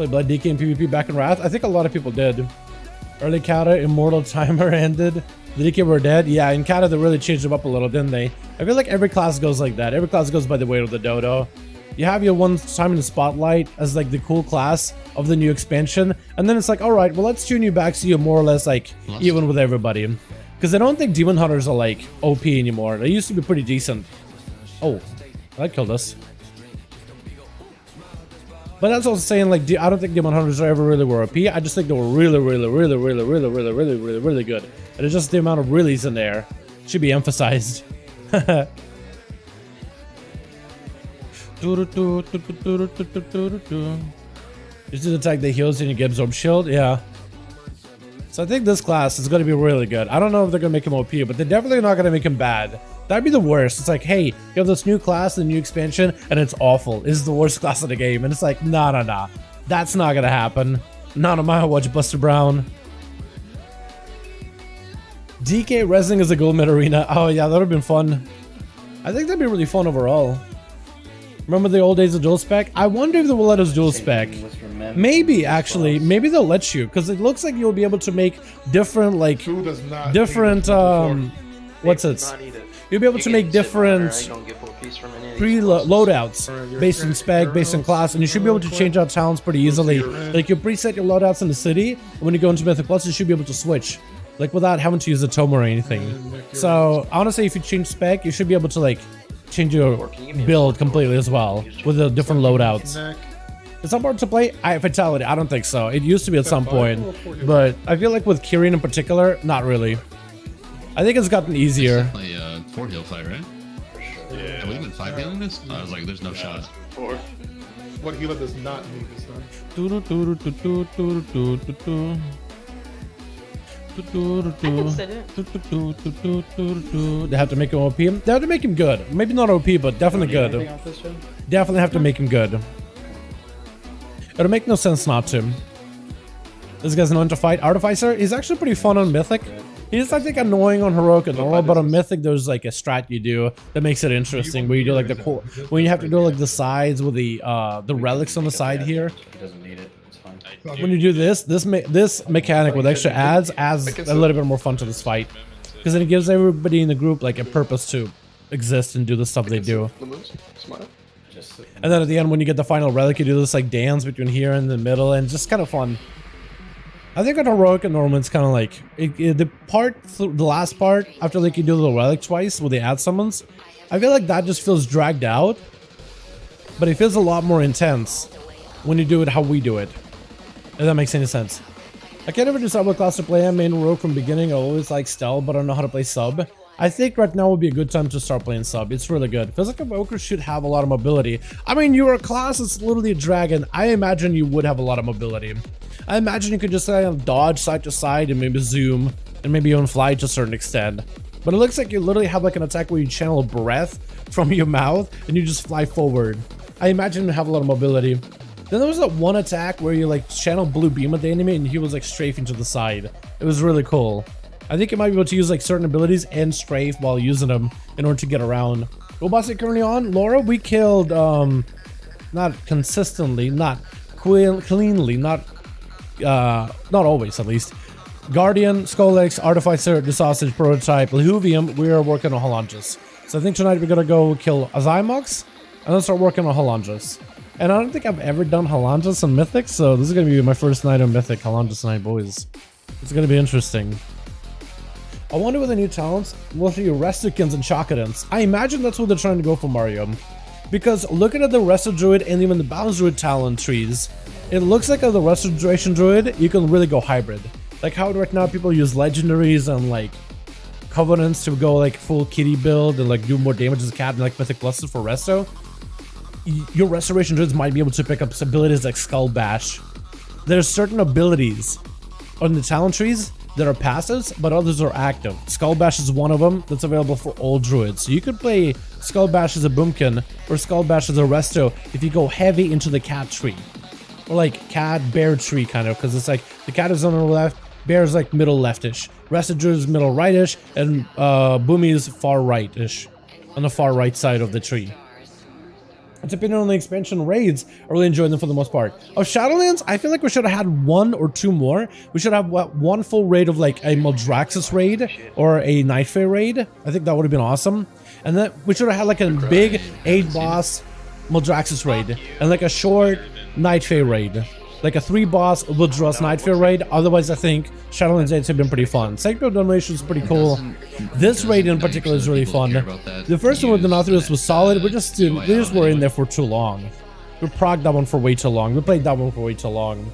Blood DK and PvP back in Wrath? I think a lot of people did. Early Kata, Immortal Timer ended. The DK were dead? Yeah, in Kata they really changed them up a little, didn't they? I feel like every class goes like that. Every class goes by the weight of the dodo. You have your one time in the spotlight as like the cool class of the new expansion, and then it's like, alright, well let's tune you back so you're more or less like even with everybody. Because I don't think Demon Hunters are like OP anymore. They used to be pretty decent. Oh, that killed us. But that's also saying like I don't think Demon Hunters ever really were OP. I just think they were really good. And it's just the amount of reallys in there should be emphasized. Just do the attack that heals and you get absorb shield, yeah. So I think this class is going to be really good. I don't know if they're going to make him OP, but they're definitely not going to make him bad. That'd be the worst. It's like, hey, you have this new class, the new expansion, and it's awful. This is the worst class of the game. And it's like, nah. That's not going to happen. Not on my watch, Buster Brown. DK Resing as a gold mid arena. Oh, yeah, that would have been fun. I think that'd be really fun overall. Remember the old days of dual spec? I wonder if they will let us dual spec. Maybe, actually. Maybe they'll let you, because it looks like you'll be able to make different, like, different, what's it? You'll be able to make different loadouts based on spec, based on class, and you should be able to change out talents pretty easily. Like, you preset your loadouts in the city, and when you go into Mythic Plus, you should be able to switch. Like, without having to use a tome or anything. So, honestly, if you change spec, you should be able to, like, change your build completely as well, with the different loadouts. Is that hard to play? Fatality, I don't think so. It used to be at some point, but I feel like with Kyrian in particular, not really. I think it's gotten easier. It's definitely 4 heal fight, right? Yeah. Have we been 5 healing this? I was like, there's no shot. 4. What healer does not need this time? They have to make him OP. They have to make him good. Maybe not OP, but definitely good. Definitely have to make him good. It'll make no sense not to. This guy's known to fight. Artificer, he's actually pretty fun on Mythic. He's, I think, annoying on Heroic and normal, but on Mythic, there's like a strat you do that makes it interesting, where you do like the core, when you have to do like the sides with the relics on the side here. When you do this mechanic with extra adds adds a little bit more fun to this fight, because then it gives everybody in the group like a purpose to exist and do the stuff they do. And then at the end, when you get the final relic, you do this like dance between here and the middle, and just kind of fun. I think on Heroic and Normal, it's kind of like the last part after like you do the relic twice with the add summons. I feel like that just feels dragged out, but it feels a lot more intense when you do it how we do it. If that makes any sense. I can't ever decide what class to play. I main Rogue from beginning. I always like stealth, but I don't know how to play sub. I think right now would be a good time to start playing sub. It's really good. Feels like Evoker should have a lot of mobility. I mean, your class is literally a dragon. I imagine you would have a lot of mobility. I imagine you could just dodge side to side and maybe zoom and maybe even fly to a certain extent. But it looks like you literally have like an attack where you channel breath from your mouth and you just fly forward. I imagine you have a lot of mobility. Then there was that one attack where you like channel blue beam at the enemy and he was like strafing to the side. It was really cool. I think you might be able to use like certain abilities and strafe while using them in order to get around. What boss are you currently on? Laura, we killed not consistently, not cleanly, not always at least. Guardian, Skolex, Artificer, the Sausage Prototype, Lehuvium, we are working on Halanges. So I think tonight we're gonna go kill Azymox and then start working on Halanges. And I don't think I've ever done Halanges on Mythic, so this is gonna be my first night on Mythic, Halanges night, boys. It's gonna be interesting. I wonder with the new talents, we'll see Restukins and Chakadins. I imagine that's what they're trying to go for, Mario. Because looking at the Resto Druid and even the Balance Druid talent trees, it looks like as the Restoration Druid, you can really go hybrid. Like how right now people use legendaries and like covenants to go like full kitty build and like do more damage as a cat and like Mythic Pluses for Resto. Your Restoration Druids might be able to pick up abilities like Skull Bash. There's certain abilities on the talent trees that are passives, but others are active. Skull Bash is one of them that's available for all druids. So you could play Skull Bash as a Boomkin or Skull Bash as a Resto if you go heavy into the cat tree. Or like cat bear tree kind of, because it's like the cat is on the left, bear is like middle leftish, Resto Druid is middle rightish, and Boomy is far rightish, on the far right side of the tree. Depending on the expansion raids, I really enjoyed them for the most part. Of Shadowlands, I feel like we should have had one or two more. We should have one full raid of like a Maldraxxus raid or a Night Fae raid. I think that would have been awesome. And then we should have had like a big 8-boss Maldraxxus raid and like a short Night Fae raid. Like a 3-boss Woodruss Night Fae raid. Otherwise, I think Shadowlands raids have been pretty fun. Sanctuary Donation is pretty cool. This raid in particular is really fun. The first one with the Nautilus was solid. We just were in there for too long. We progged that one for way too long. We played that one for way too long.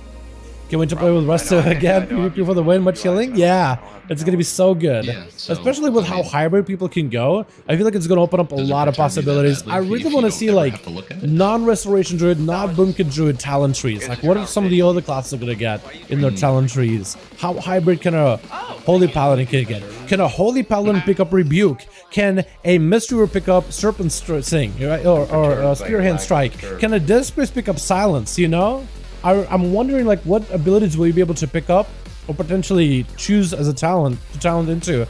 Can't wait to play with Resto again. PvP for the win. Much healing? Yeah, it's gonna be so good. Especially with how hybrid people can go. I feel like it's gonna open up a lot of possibilities. I really want to see like non-Restoration Druid, non-Boomkin Druid talent trees. Like what if some of the other classes are gonna get in their talent trees? How hybrid can a Holy Paladin get? Can a Holy Paladin pick up Rebuke? Can a Mystery pick up Serpent Sing? Or Spearhand Strike? Can a Disgrace pick up Silence, you know? I'm wondering like what abilities will you be able to pick up or potentially choose as a talent to talent into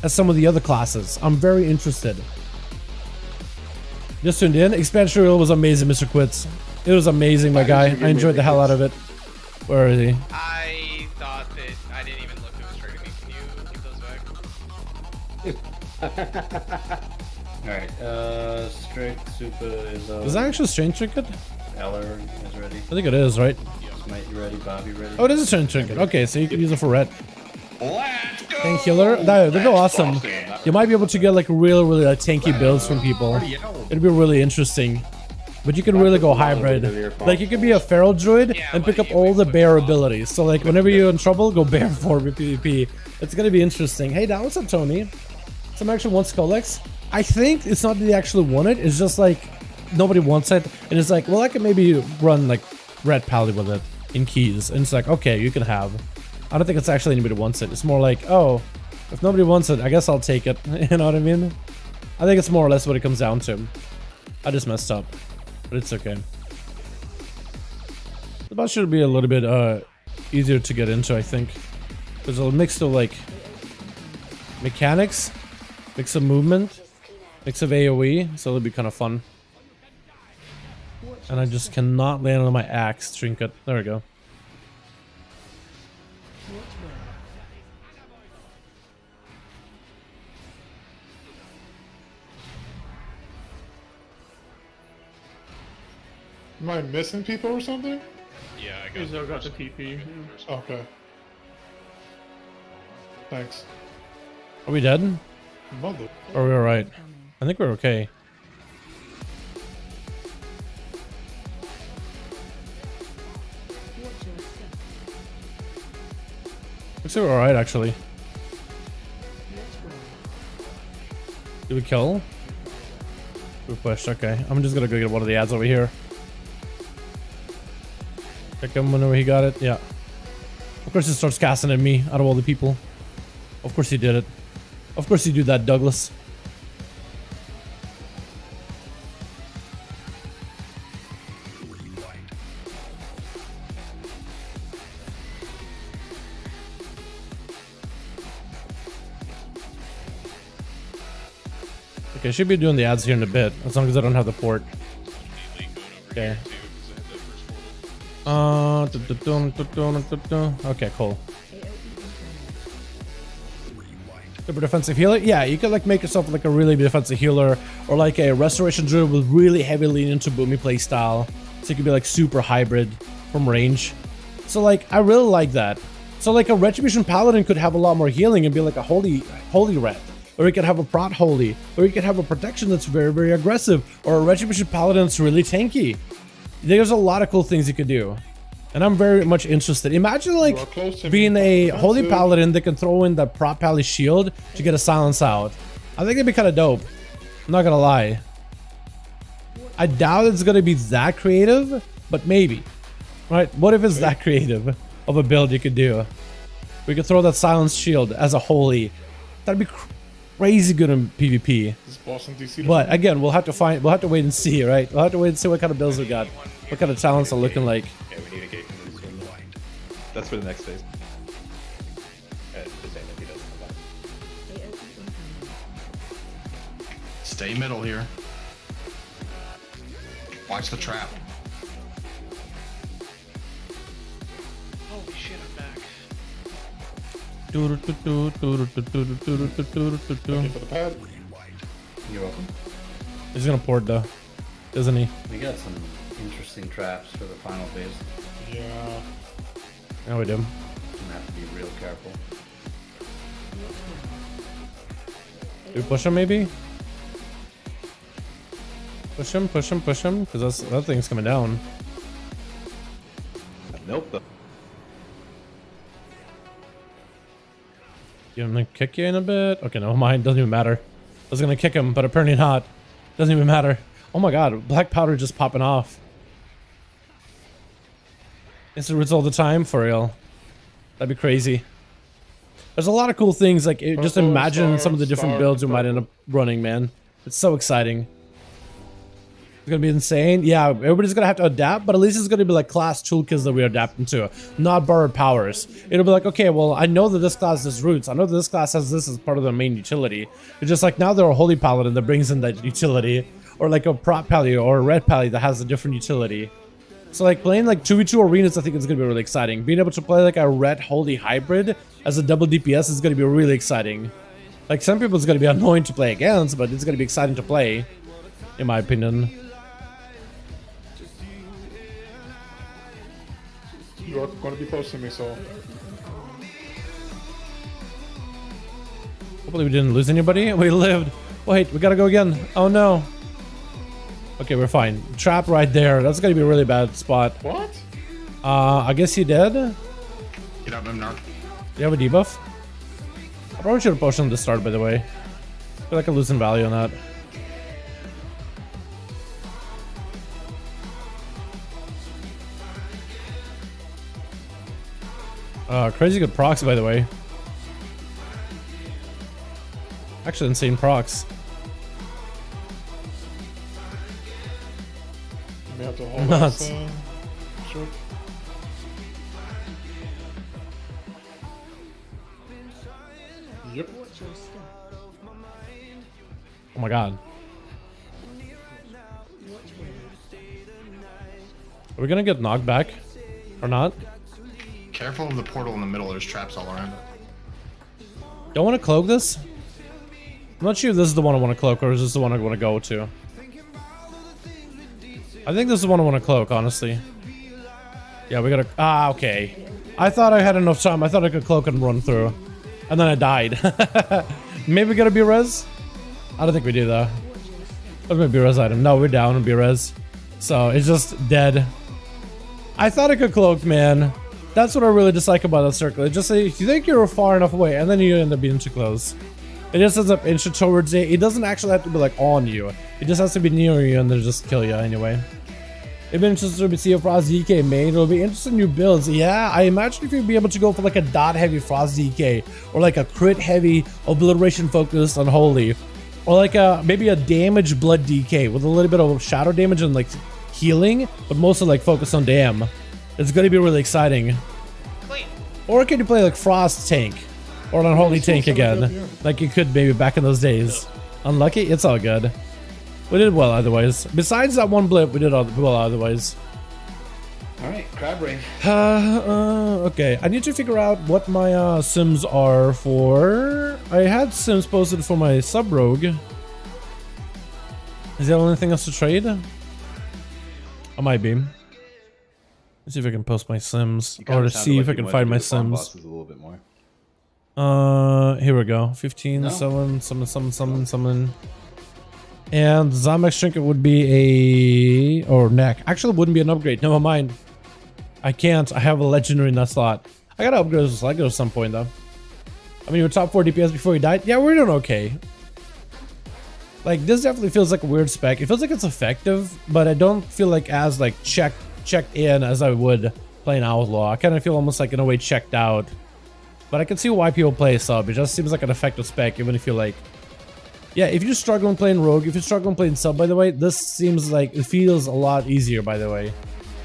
as some of the other classes. I'm very interested. Just tuned in. Expansion reel was amazing, Mr. Quits. It was amazing, my guy. I enjoyed the hell out of it. Where is he? I thought that I didn't even look. It was straight at me. Can you keep those back? Alright, strict super is Is that actually Strange Trinket? Eller is ready. I think it is, right? Smite, you ready? Bobby ready? Oh, it is a Strange Trinket. Okay, so you can use it for red. Tank healer. That'd be awesome. You might be able to get like really like tanky builds from people. It'd be really interesting. But you can really go hybrid. Like you could be a feral druid and pick up all the bear abilities. So like whenever you're in trouble, go bear form with PvP. It's gonna be interesting. Hey, that was up, Tony. Some actually wants Colex. I think it's not that they actually want it. It's just like nobody wants it, and it's like, well, I can maybe run like red pally with it in keys, and it's like, okay, you can have. I don't think it's actually anybody wants it. It's more like, oh, if nobody wants it, I guess I'll take it. You know what I mean? I think it's more or less what it comes down to. I just messed up, but it's okay. The boss should be a little bit easier to get into, I think. There's a mix of like mechanics, mix of movement, mix of AoE, so it'll be kind of fun. And I just cannot land on my axe trinket. There we go. Am I missing people or something? Yeah, I He's got the TP. Okay. Thanks. Are we dead? Mother. Or are we alright? I think we're okay. Looks like we're alright, actually. Did we kill? We pushed, okay. I'm just gonna go get one of the ads over here. Check him whenever he got it, yeah. Of course he starts casting at me out of all the people. Of course he did it. Of course you do that, Douglas. Okay, should be doing the ads here in a bit, as long as I don't have the port. Okay. Okay, cool. Super defensive healer? Yeah, you could like make yourself like a really defensive healer, or like a restoration druid with really heavy lean into boomy playstyle. So you could be like super hybrid from range. So like, I really like that. So like a retribution paladin could have a lot more healing and be like a holy ret. Or you could have a prot holy, or you could have a protection that's very aggressive, or a retribution paladin that's really tanky. There's a lot of cool things you could do, and I'm very much interested. Imagine like being a holy paladin that can throw in the prot pally shield to get a silence out. I think it'd be kind of dope. I'm not gonna lie. I doubt it's gonna be that creative, but maybe. Right? What if it's that creative of a build you could do? We could throw that silence shield as a holy. That'd be crazy good in PvP. But again, we'll have to wait and see, right? We'll have to wait and see what kind of builds we got, what kind of talents are looking like. Yeah, we need a gate. That's for the next phase. Stay middle here. Watch the trap. Holy shit, I'm back. Looking for the pad. You're welcome. He's gonna port though, isn't he? We got some interesting traps for the final phase. Yeah. Yeah, we do. I'm gonna have to be real careful. Do we push him maybe? Push him, because that thing's coming down. Nope. You gonna kick you in a bit? Okay, never mind. Doesn't even matter. I was gonna kick him, but apparently not. Doesn't even matter. Oh my god, black powder just popping off. Instant roots all the time, for real. That'd be crazy. There's a lot of cool things, like, just imagine some of the different builds we might end up running, man. It's so exciting. It's gonna be insane. Yeah, everybody's gonna have to adapt, but at least it's gonna be like class toolkits that we're adapting to, not borrowed powers. It'll be like, okay, well, I know that this class has roots. I know that this class has this as part of the main utility. It's just like now they're a holy paladin that brings in that utility. or like a prop pally or a red pally that has a different utility. So like playing like 2v2 arenas, I think it's gonna be really exciting. Being able to play like a red holy hybrid as a double DPS is gonna be really exciting. Like some people it's gonna be annoying to play against, but it's gonna be exciting to play, in my opinion. You are gonna be posting me, so. Hopefully we didn't lose anybody. We lived. Wait, we gotta go again. Oh no. Okay, we're fine. Trap right there. That's gonna be a really bad spot. What? I guess he did. Get up, Mimnar. Do you have a debuff? I probably should have pushed him to start, by the way. I feel like I'm losing value on that. Crazy good procs, by the way. Actually, insane procs. You may have to hold Nuts. us, short. Yep. Oh my god. Are we gonna get knocked back? Or not? Careful of the portal in the middle. There's traps all around it. Don't want to cloak this? I'm not sure if this is the one I want to cloak or is this the one I want to go to. I think this is the one I want to cloak, honestly. Yeah, we gotta... Ah, okay. I thought I had enough time. I thought I could cloak and run through. And then I died. Maybe we gotta be res? I don't think we do, though. What's my B-res item? No, we're down on B-res. So, it's just dead. I thought I could cloak, man. That's what I really dislike about that circle. It just say, you think you're far enough away, and then you end up being too close. It just ends up inching towards it. It doesn't actually have to be like on you. It just has to be near you and then just kill you anyway. It'd be interesting to see if Frost DK made. It'll be interesting new builds. Yeah, I imagine if you'd be able to go for like a dot heavy Frost DK or like a crit heavy obliteration focused on holy, or like a maybe a damage blood DK with a little bit of shadow damage and like healing, but mostly like focus on dam. It's gonna be really exciting. Clean. Or can you play like Frost tank or an unholy tank again, like you could maybe back in those days? Unlucky, it's all good. We did well otherwise. Besides that one blip, we did well otherwise. Alright, crab rave. Okay, I need to figure out what my sims are for. I had sims posted for my sub rogue. Is there anything else to trade? I might be. Let's see if I can post my sims or to see if I can find my sims. A little bit more. Here we go. 15, No. summon. And Zamex Trinket would be a... or neck. Actually, it wouldn't be an upgrade. Never mind. I can't. I have a legendary in that slot. I gotta upgrade this Lego at some point, though. I mean, you were top 4 DPS before you died? Yeah, we're doing okay. Like, this definitely feels like a weird spec. It feels like it's effective, but I don't feel like as, like, checked in as I would play an Outlaw. I kind of feel almost like, in a way, checked out. But I can see why people play sub. It just seems like an effective spec, even if you're like... Yeah, if you're struggling playing rogue, if you're struggling playing sub, by the way, this seems like it feels a lot easier, by the way.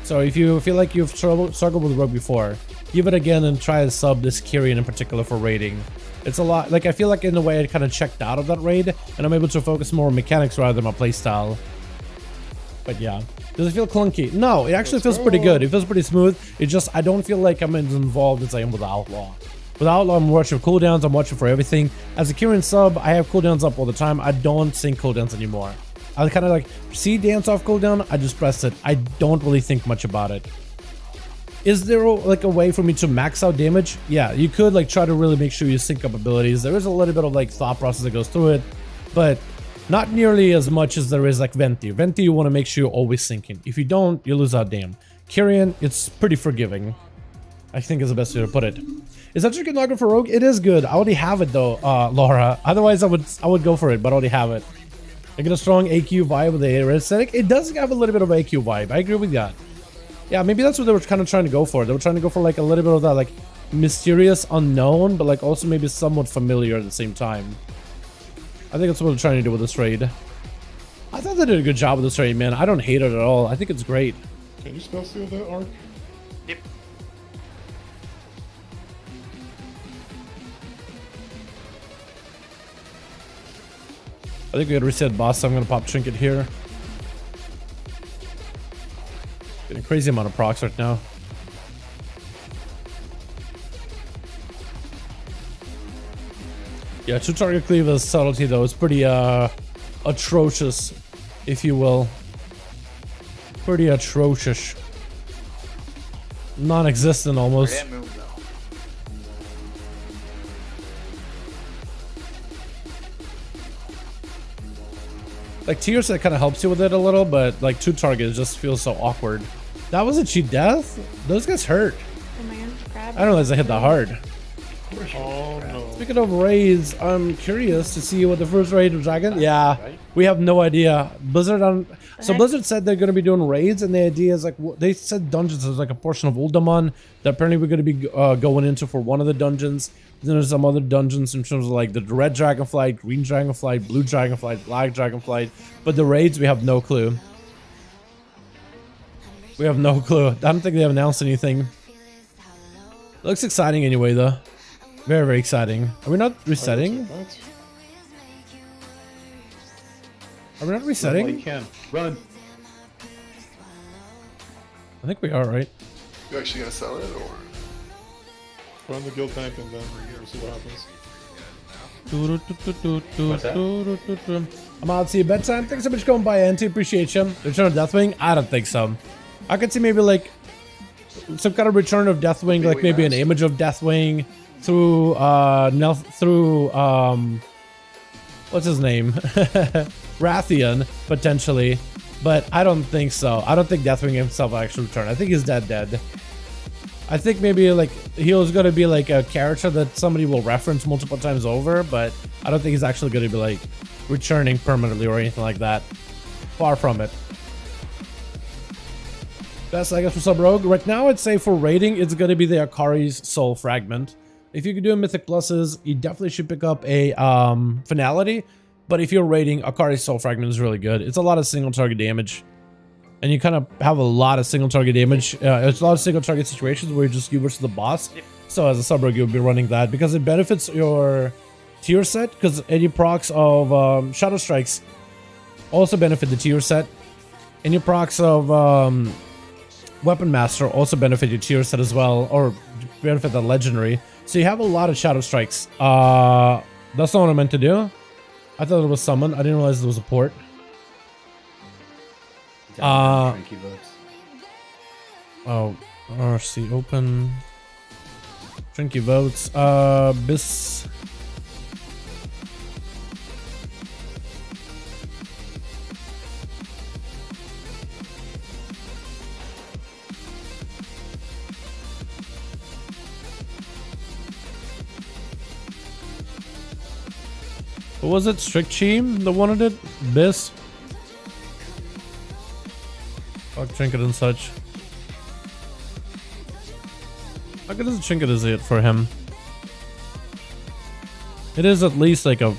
So if you feel like you've struggled with rogue before, give it again and try to sub this Kyrian in particular for raiding. It's a lot, like I feel like in a way I kind of checked out of that raid, and I'm able to focus more on mechanics rather than my playstyle. But yeah, does it feel clunky? No, it actually feels pretty good. It feels pretty smooth. It just, I don't feel like I'm as involved as I am with Outlaw. With Outlaw, I'm watching for cooldowns, I'm watching for everything. As a Kyrian sub, I have cooldowns up all the time. I don't sync cooldowns anymore. I kind of like, see dance off cooldown, I just press it. I don't really think much about it. Is there like a way for me to max out damage? Yeah, you could like try to really make sure you sync up abilities. There is a little bit of like thought process that goes through it, but not nearly as much as there is like Venti. Venti, you want to make sure you're always syncing. If you don't, you lose out damn. Kyrian, it's pretty forgiving, I think is the best way to put it. Is that chicken nugget for rogue? It is good. I already have it though, Laura. Otherwise, I would go for it, but I already have it. I get a strong AQ vibe with the red aesthetic. It does have a little bit of AQ vibe. I agree with that. Yeah, maybe that's what they were kind of trying to go for. They were trying to go for like a little bit of that like mysterious unknown, but like also maybe somewhat familiar at the same time. I think that's what they're trying to do with this raid. I thought they did a good job with this raid, man. I don't hate it at all. I think it's great. Can you spell steal that arc? Yep. I think we gotta reset boss, so I'm gonna pop Trinket here. Getting a crazy amount of procs right now. Yeah, 2-target cleaver's subtlety though is pretty atrocious, if you will. Pretty atrocious. Non-existent almost. Like tier set kind of helps you with it a little, but like 2-target just feels so awkward. That was a cheat death? Those guys hurt. Oh my God, grab I don't realize I hit that hard. Oh no. Speaking of raids, I'm curious to see what the first raid of Dragon. Yeah, we have no idea. Blizzard on. So Blizzard said they're going to be doing raids, and the idea is like they said dungeons is like a portion of Uldaman that apparently we're going to be going into for one of the dungeons. Then there's some other dungeons in terms of like the red dragonflight, green dragonflight, blue dragonflight, black dragonflight. But the raids, we have no clue. We have no clue. I don't think they have announced anything. Looks exciting anyway, though. Very, very exciting. Are we not resetting? Are we not resetting? You can. Run. I think we are, right? You actually gonna sell it or? Run the guild tank and then we'll see what happens. I'm out. See you bedtime. Thanks so much for going by, Anti. Appreciate you. Return of Deathwing? I don't think so. I could see maybe like some kind of Return of Deathwing, like maybe an image of Deathwing through what's his name? Rathian, potentially. But I don't think so. I don't think Deathwing himself will actually return. I think he's dead. I think maybe like he was gonna be like a character that somebody will reference multiple times over, but I don't think he's actually gonna be like returning permanently or anything like that. Far from it. Best, I guess, for Sub Rogue. Right now, I'd say for rating, it's gonna be the Akari's Soul Fragment. If you could do a Mythic Pluses, you definitely should pick up a Finality. But if you're rating, Akari's Soul Fragment is really good. It's a lot of single target damage. And you kind of have a lot of single target damage. It's a lot of single target situations where you just you versus the boss. So as a sub rogue, you'll be running that because it benefits your tier set. Because any procs of Shadow Strikes also benefit the tier set. Any procs of Weapon Master also benefit your tier set as well, or benefit the legendary. So you have a lot of Shadow Strikes. That's not what I meant to do. I thought it was summon. I didn't realize it was a port. Oh, RC open. Trinky votes. Bis. What was it? Strict Cheam that wanted it? Bis. Fuck Trinket and such. How good is a Trinket is it for him? It is at least like a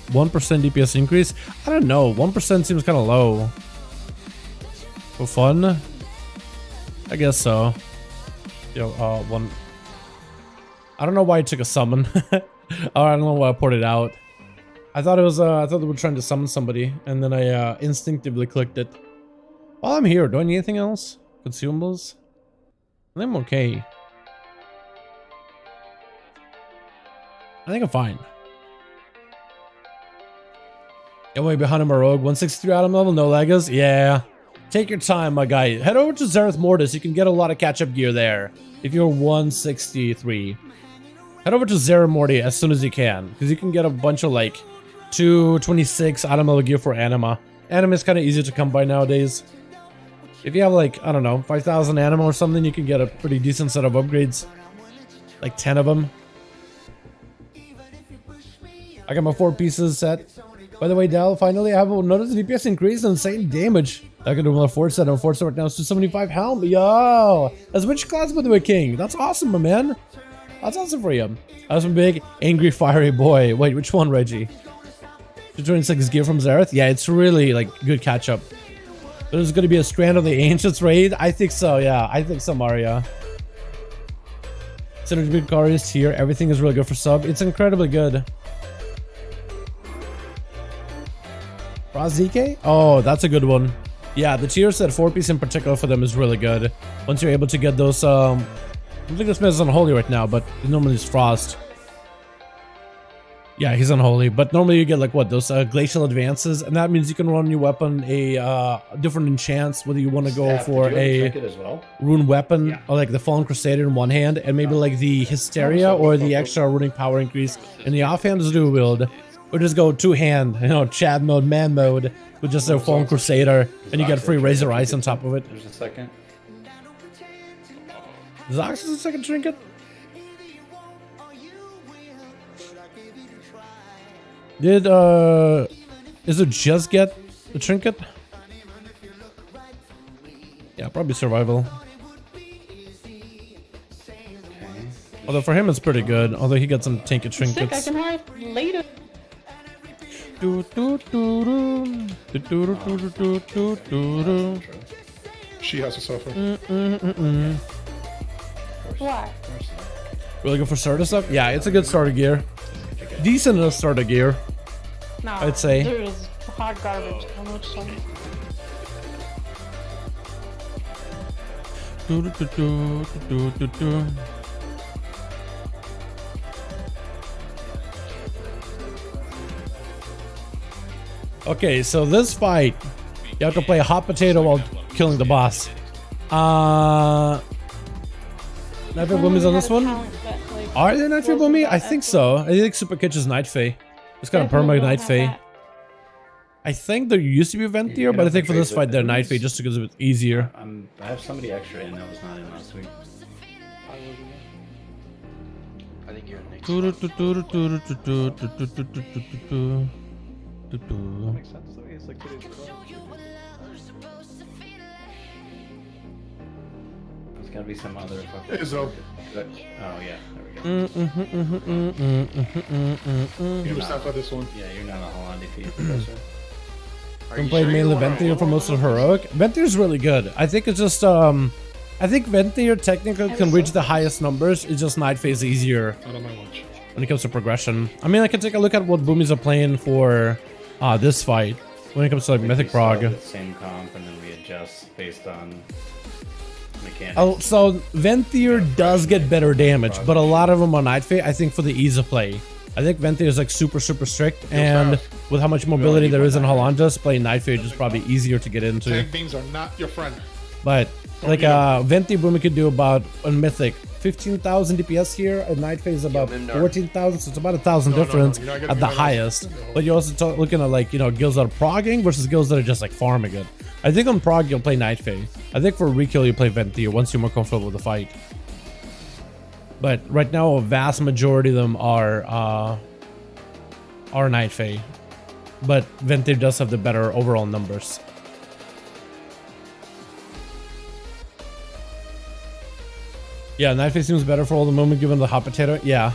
1% DPS increase. I don't know. 1% seems kind of low. For fun? I guess so. Yo, one. I don't know why I took a summon. I don't know why I ported out. I thought it was. I thought they were trying to summon somebody, and then I instinctively clicked it. While I'm here, do I need anything else? Consumables? I think I'm okay. I think I'm fine. Get way behind him, a rogue. 163 item level, no legas. Yeah. Take your time, my guy. Head over to Zereth Mortis. You can get a lot of catch-up gear there. If you're 163. Head over to Zereth Morty as soon as you can. Because you can get a bunch of like 226 item level gear for Anima. Anima is kind of easy to come by nowadays. If you have like, I don't know, 5,000 Anima or something, you can get a pretty decent set of upgrades. Like 10 of them. I got my 4 pieces set. By the way, Dal, finally I have noticed the DPS increase and insane damage. I can do another 4 set on 4 set right now. It's 275 helm. Yo! That's which class, by the way, King? That's awesome, my man. That's awesome for you. I was a big, angry, fiery boy. Wait, which one, Reggie? 226 gear from Zereth? Yeah, it's really like good catch up. There's going to be a Strand of the Ancients raid? I think so, yeah. I think so, Maria. Synergy Big is here. Everything is really good for sub. It's incredibly good. Razike? Oh, that's a good one. Yeah, the tier set 4-piece in particular for them is really good. Once you're able to get those, I think this man's unholy right now, but normally it's Frost. Yeah, he's unholy, but normally you get like what, those glacial advances, and that means you can run your weapon a different enchants, whether you want to go for a rune weapon or like the Fallen Crusader in one hand, and maybe like the Hysteria or the extra runic power increase in the offhand is dual wield, or just go two-hand, you know, Chad mode, man mode, with just a Fallen Crusader, and you get free Razor Ice on top of it. There's a second. Zox is a second trinket? Did, is it just get the trinket? Yeah, probably survival. Although for him it's pretty good, although he got some tinket trinkets. Sick, I can hide later. She has to suffer. Why? Really good for starter stuff? Yeah, it's a good starter gear. Decent enough starter gear, No, I'd say. There's hot garbage. I don't know what you're talking about. Okay, so this fight, you have to play a hot potato while killing the boss. Nightfay Boomies on this one? Are there Nightfay Boomy? I think so. I think Super Kitch is Nightfay. It's kind of perma Nightfay. I think there used to be a Ventier, but I think for this fight they're Nightfay just because it's easier. I have somebody extra in that was not in last week. I think you're next. Makes sense though. It's like 2 days ago. There's gotta be some other fucking... Izzo. Oh yeah, there we go. You just have for this one. Yeah, you're not a Holland defeat, Professor. Been playing mainly Ventier for most of Heroic. Ventier's really good. I think it's just I think Ventier technically can reach the highest numbers. It's just Nightfay's easier Not on my watch. when it comes to progression. I mean, I can take a look at what Boomies are playing for this fight when it comes to like Mythic Prog. Same comp, and then we adjust based on mechanics. Oh, so Ventier does get better damage, but a lot of them are Nightfay, I think, for the ease of play. I think Ventier is like super strict, and with how much mobility there is in Hollandas, playing Nightfay is probably easier to get into. Tank beams are not your friend. But like Venti Boomy could do about on Mythic 15,000 DPS here, and Nightfay is about 14,000, so it's about 1,000 difference at the highest. But you're also looking at like, you know, guilds that are progging versus guilds that are just like farming it. I think on prog you'll play Nightfay. I think for rekill you play Ventier once you're more comfortable with the fight. But right now a vast majority of them are Nightfay. But Ventier does have the better overall numbers. Yeah, Nightfay seems better for all the moment given the hot potato. Yeah.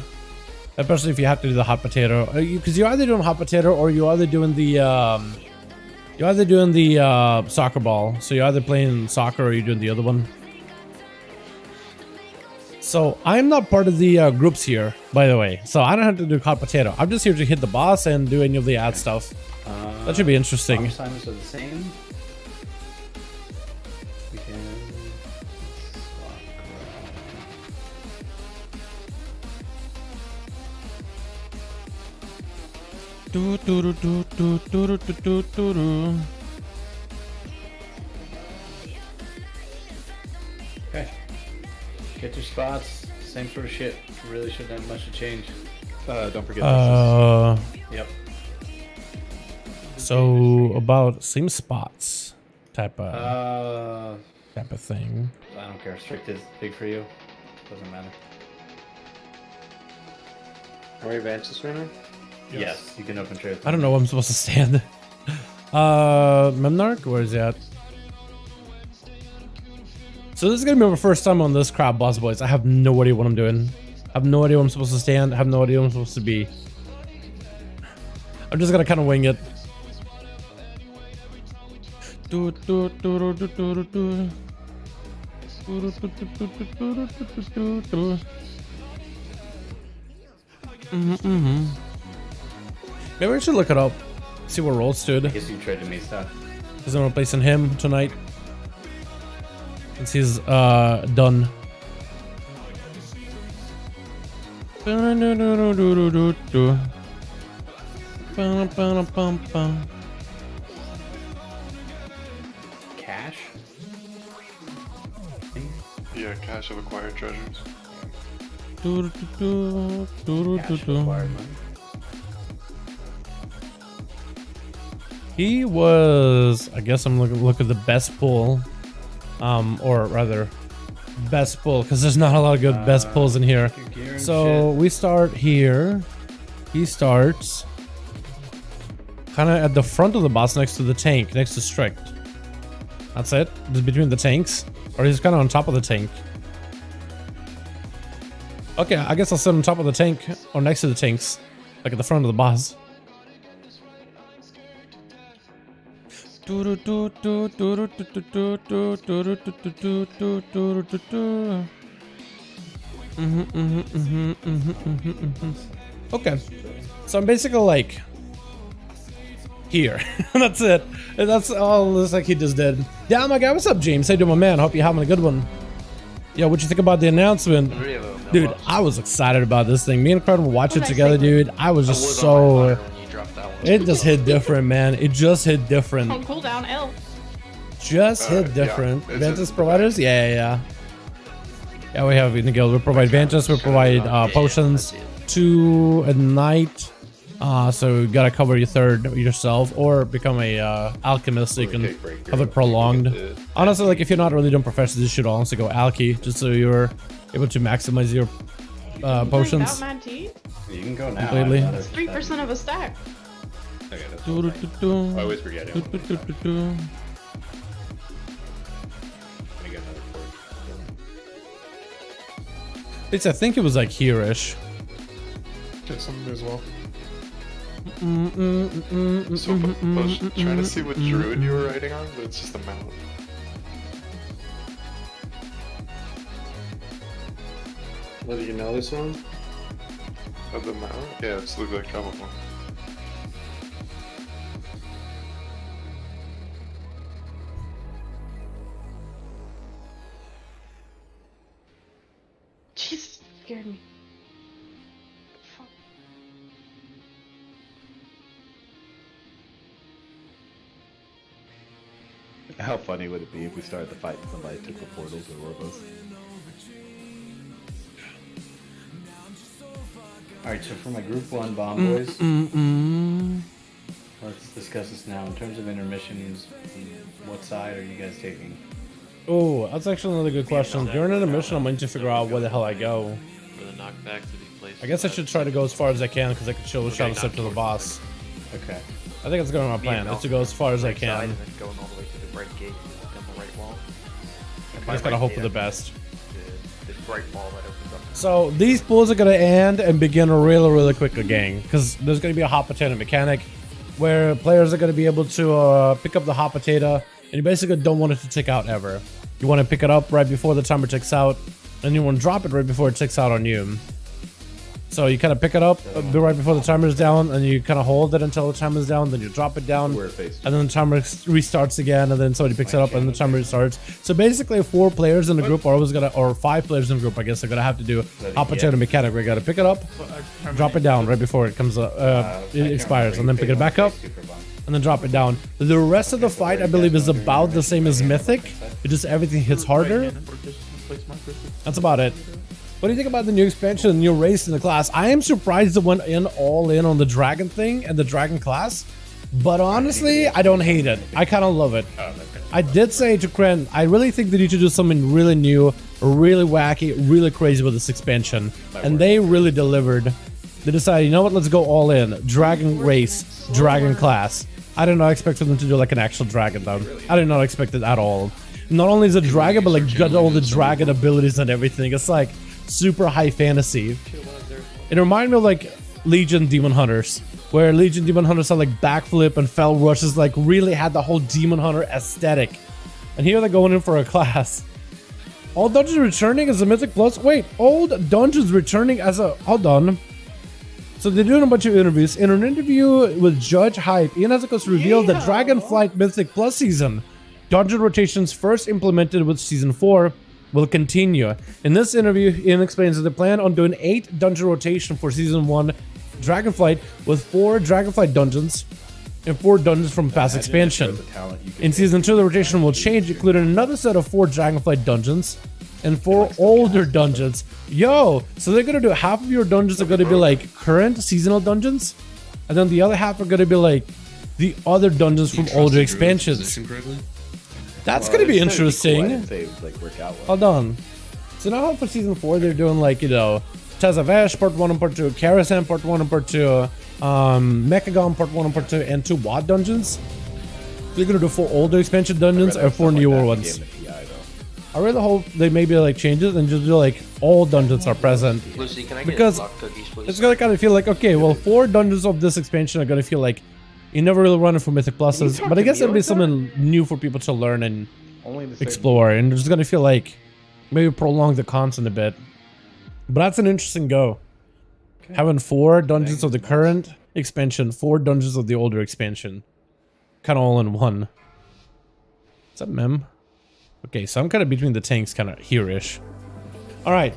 Especially if you have to do the hot potato. Because you're either doing hot potato or you're either doing the soccer ball. So you're either playing soccer or you're doing the other one. So I'm not part of the groups here, by the way. So I don't have to do hot potato. I'm just here to hit the boss and do any of the ad stuff. That should be interesting. Times are the same. We can swap Okay. Get your spots. Same sort of shit. Really shouldn't have much to change. Don't forget. Yep. So about same spots type of thing. I don't care. Strict is big for you. Doesn't matter. Are we advanced right now? Yes, you can open trade. I don't know where I'm supposed to stand. Memnarch, where is he at? So this is gonna be my first time on this crap, boss boys. I have no idea what I'm doing. I have no idea where I'm supposed to stand. I have no idea where I'm supposed to be. I'm just gonna kind of wing it. Mm-hmm. Maybe we should look it up. See what rolls stood. I guess you traded me stuff. Because I'm replacing him tonight. Since he's done. Cash? Yeah, cache of acquired treasures. Cash required money. He was, I guess I'm look at the best pull, or rather, best pull, because there's not a lot of good best pulls in here. So we start here. He starts kind of at the front of the boss, next to the tank, next to Strict. That's it. Just between the tanks, or he's kind of on top of the tank. Okay, I guess I'll sit on top of the tank or next to the tanks, like at the front of the boss. Okay, so I'm basically like here. That's it. That's all. Looks like he just did. Yeah, my guy. What's up, James? How you doing, my man? Hope you're having a good one. Yo, what you think about the announcement? Dude, I was excited about this thing. Me and Cardin watched it together, dude. I was just so... It just hit different, man. It just hit different. On cooldown, L. Just hit different. Ventus providers? Yeah. Yeah, we have in the guild. We provide Ventus, we provide potions 2 at night. So you gotta cover your third yourself, or become a alchemist so you can have it prolonged. Honestly, like if you're not really doing professionals, you should also go alky, just so you're able to maximize your potions. You can go now. Completely. It's 3% of a stack. Okay, that's I always forget it. I think it was like here-ish. Get some as well. So, I was trying to see what druid you were riding on, but it's just a mount. What, do you know this one? Of the mount? Yeah, it's look like common one. Jesus, scared me. Fuck. How funny would it be if we started the fight and somebody took the portals or Orbos? Alright, so for my group 1 bomb boys, let's discuss this now. In terms of intermissions, what side are you guys taking? Oh, that's actually another good question. During an intermission, I'm going to figure out where the hell I go. For the knockback to these places. I guess I should try to go as far as I can, because I can show Shadow Step to the boss. Okay. I think that's going to be my plan, is to go as far as I can. And then going all the way to the right gate down the right wall. I just gotta hope for the best. The right wall that opens up. So these pulls are gonna end and begin really quickly, gang, because there's gonna be a hot potato mechanic where players are gonna be able to pick up the hot potato, and you basically don't want it to tick out ever. You want to pick it up right before the timer ticks out, and you want to drop it right before it ticks out on you. So you kind of pick it up right before the timer is down, and you kind of hold it until the timer is down, then you drop it down, and then the timer restarts again, and then somebody picks it up, and the timer restarts. So basically 4 players in the group are always gonna, or 5 players in the group, I guess, are gonna have to do hot potato mechanic where you gotta pick it up, drop it down right before it comes it expires, and then pick it back up, and then drop it down. The rest of the fight, I believe, is about the same as Mythic. It just everything hits harder. That's about it. What do you think about the new expansion and new race in the class? I am surprised it went all in on the dragon thing and the dragon class, but honestly, I don't hate it. I kind of love it. I did say to Kren, I really think they need to do something really new, really wacky, really crazy with this expansion, and they really delivered. They decided, you know what, let's go all in. Dragon race, dragon class. I did not expect them to do like an actual dragon though. I did not expect it at all. Not only is it dragon, but like got all the dragon abilities and everything. It's like super high fantasy. It reminded me of like Legion Demon Hunters, where Legion Demon Hunters had like backflip and fell rushes, like really had the whole Demon Hunter aesthetic. And here they're going in for a class. All dungeons returning as a Mythic Plus. Wait, old dungeons returning as a... Hold on. So they're doing a bunch of interviews. In an interview with Judge Hype, Ian Hazacos revealed that Dragonflight Mythic Plus season, dungeon rotations first implemented with Season 4, will continue. In this interview, Ian explains that they plan on doing 8 dungeon rotation for Season 1 Dragonflight, with 4 Dragonflight dungeons and 4 dungeons from past expansion. In Season 2, the rotation will change, including another set of 4 Dragonflight dungeons and 4 older dungeons. Yo, so they're gonna do half of your dungeons are gonna be like current seasonal dungeons, and then the other half are gonna be like the other dungeons from older expansions. That's gonna be interesting. Hold on. So now for Season 4, they're doing like, you know, Tazavesh Part 1 and Part 2, Karasan Part 1 and Part 2, Mechagon Part 1 and Part 2, and 2 WAD dungeons. They're gonna do 4 older expansion dungeons or 4 newer ones. I really hope they maybe like change it and just do like all dungeons are present. Lucy, can I Because get cookies, please? it's gonna kind of feel like, okay, well, 4 dungeons of this expansion are gonna feel like you never really run it for Mythic Pluses, but I guess it'll be something new for people to learn and explore, and it's gonna feel like maybe prolong the content a bit. But that's an interesting go. Having 4 dungeons of the current expansion, 4 dungeons of the older expansion, kind of all in one. Is that Mem? Okay, so I'm kind of between the tanks, kind of here-ish. All right.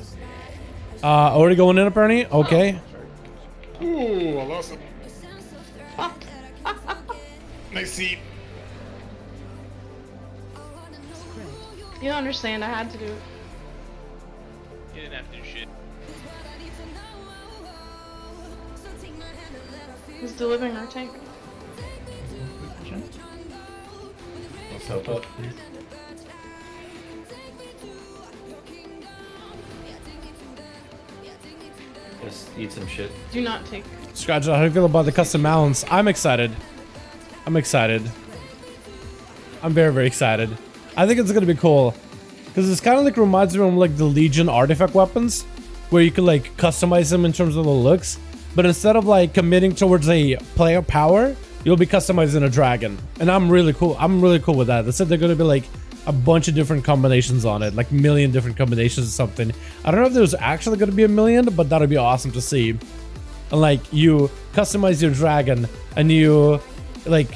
Already going in, Bernie? Okay. Ooh, I lost it. Nice seat. You don't understand, I had to do it. You didn't have to do shit. Who's delivering our tank? Just eat some shit. Do not take. Scratch, how do you feel about the custom mounts? I'm excited. I'm excited. I'm very, very excited. I think it's gonna be cool. Because it's kind of like reminds me of like the Legion artifact weapons, where you could like customize them in terms of the looks. But instead of like committing towards a player power, you'll be customizing a dragon. And I'm really cool. I'm really cool with that. They said they're gonna be like a bunch of different combinations on it, like 1,000,000 different combinations or something. I don't know if there's actually gonna be 1,000,000, but that'd be awesome to see. And like you customize your dragon and you like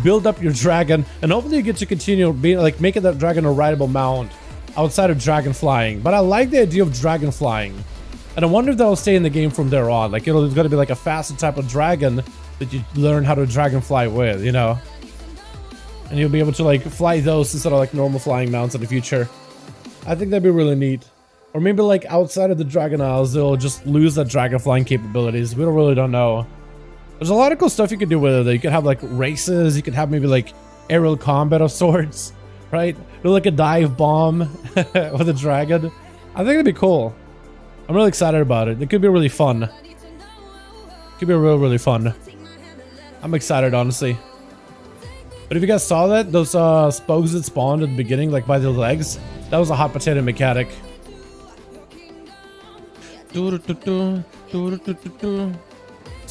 build up your dragon, and hopefully you get to continue being like making that dragon a rideable mount outside of dragon flying. But I like the idea of dragon flying, and I wonder if that'll stay in the game from there on. Like it's gonna be like a faster type of dragon that you learn how to dragon fly with, you know, and you'll be able to like fly those instead of like normal flying mounts in the future. I think that'd be really neat. Or maybe like outside of the Dragon Isles, they'll just lose that dragon flying capabilities. We don't know. There's a lot of cool stuff you could do with it. You could have like races. You could have maybe like aerial combat of sorts, right? Do like a dive bomb with a dragon. I think it'd be cool. I'm really excited about it. It could be really fun. It could be really fun. I'm excited, honestly. But if you guys saw that, those spokes that spawned at the beginning, like by the legs, that was a hot potato mechanic. So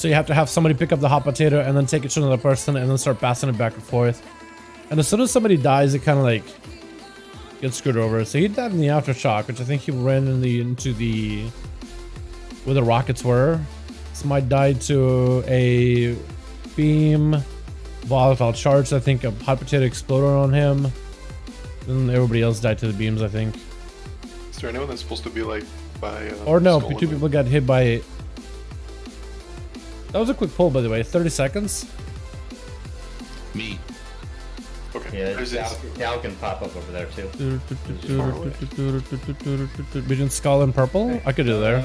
you have to have somebody pick up the hot potato and then take it to another person and then start passing it back and forth. And as soon as somebody dies, it kind of like gets screwed over. So he died in the aftershock, which I think he ran into the where the rockets were. Smite died to a beam, volatile charge. I think a hot potato exploded on him. Then everybody else died to the beams, I think. Is there anyone that's supposed to be like by? Or no, 2 people got hit by. That was a quick pull, by the way. 30 seconds. Me. Okay. Yeah, There's Gal can pop up over there too. Between skull and purple? I could do there.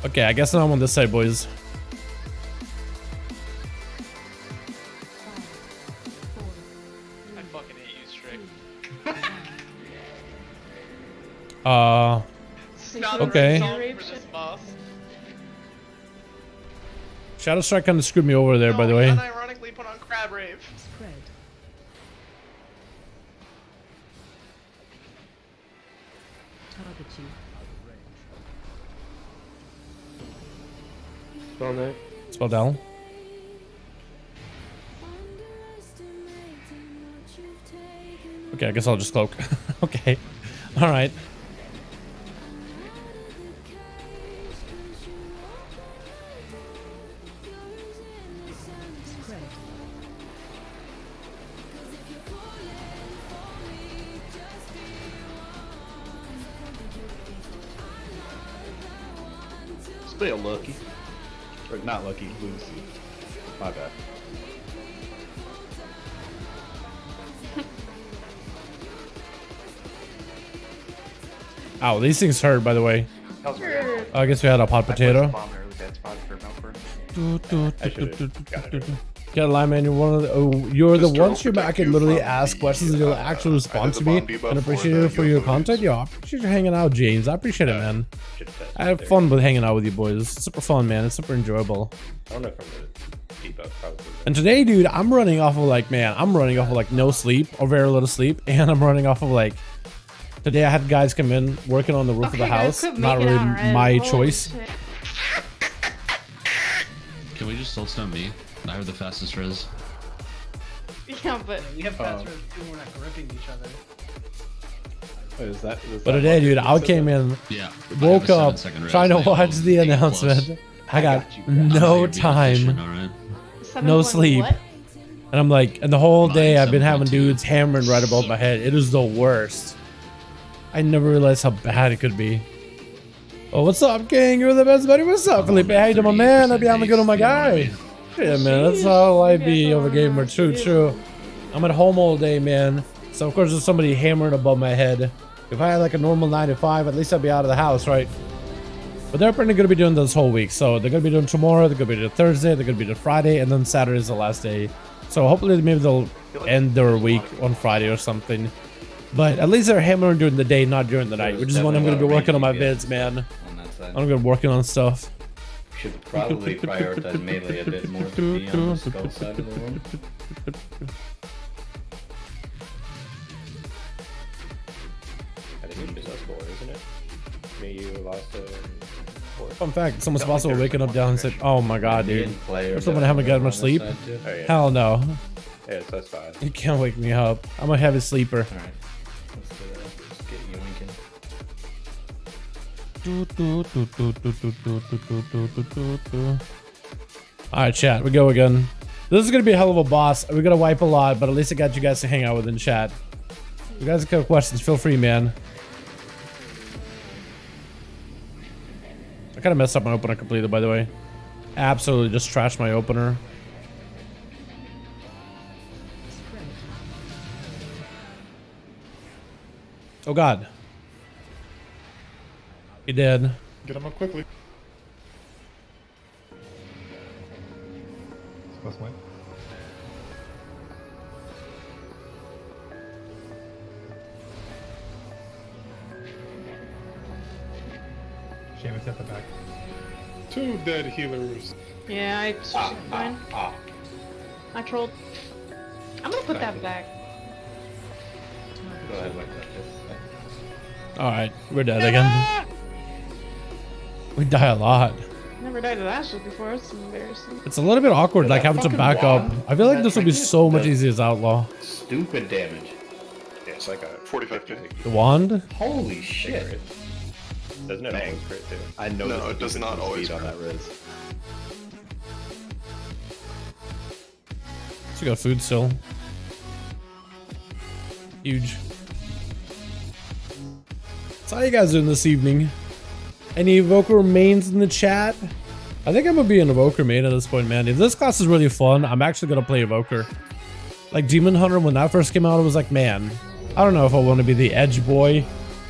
Okay, I guess now I'm on this side, boys. I fucking hate you, Strick. Not Okay. a song for this boss. Shadow Strike kind of screwed me over there, by the way. Unironically put on Crab Rave. Spell down. Okay, I guess I'll just cloak. Okay. All right. Still lucky. Or not lucky, lose. My bad. Ow, these things hurt, by the way. That was weird. I guess we had a hot potato. Bomb there with that spot for Melbourne. Yeah, Lyman, you're one of the, you're the one streamer I can literally ask questions and you'll actually respond to me, and appreciate it for your content. Yo, I appreciate you hanging out, James. I appreciate it, man. I have fun with hanging out with you boys. It's super fun, man. It's super enjoyable. I don't know if I'm gonna debuff probably. And today, dude, I'm running off of like, man, I'm running off of like no sleep or very little sleep, and I'm running off of like, today I had guys come in working on the roof of the house. Not really my choice. Shit. Can we just soulstone me? I have the fastest res. Yeah, but We have fast res too, we're not gripping each other. Wait, is that But today, dude, I came in, Yeah. woke up, trying to watch the announcement. I got no time, no sleep. And I'm like, and the whole day I've been having dudes hammering right above my head. It is the worst. I never realized how bad it could be. Oh, what's up, King? You're the best buddy. What's up, Felipe? How you doing, my man? I be having good on my guy. Yeah, man, that's how I be over gamer. True. I'm at home all day, man. So of course there's somebody hammering above my head. If I had like a normal 9 to 5, at least I'd be out of the house, right? But they're probably gonna be doing this whole week. So they're gonna be doing tomorrow, they're gonna be doing Thursday, they're gonna be doing Friday, and then Saturday is the last day. So hopefully maybe they'll end their week on Friday or something. But at least they're hammering during the day, not during the night, which is when I'm gonna be working on my vids, man. I'm gonna be working on stuff. Should probably prioritize melee a bit more to be on the skull side of the room. I think it's us four, isn't it? Me, you, Lasta, and four. Fun fact, someone's also waking up down and said, oh my god, dude. Or someone haven't got much sleep? Oh, yeah. Hell no. Yeah, so that's fine. You can't wake me up. I'm a heavy sleeper. Alright. Let's do that. Let's get you winking. Alright, chat, we go again. This is gonna be a hell of a boss. We're gonna wipe a lot, but at least I got you guys to hang out with in chat. If you guys have questions, feel free, man. I kind of messed up my opener completely, by the way. Absolutely just trashed my opener. Oh god. He did. Get him up quickly. Plus one. Seamus at the back. 2 dead healers. yeah, I fine. I trolled. I'm gonna put that back. Go ahead, like that. Alright, we're dead again. We die a lot. Never died of ASUS before. It's embarrassing. It's a little bit awkward, like having to back up. I feel like this would be so much easier as Outlaw. Stupid damage. Yeah, it's like a 45k. The wand? Holy shit. Doesn't it always crit too? I know No, there's a it does difference not in always speed on crit. that res. So we got food still. Huge. So how you guys doing this evening? Any Evoker mains in the chat? I think I'm gonna be an Evoker main at this point, man. If this class is really fun, I'm actually gonna play Evoker. Like Demon Hunter, when that first came out, I was like, man, I don't know if I want to be the edge boy.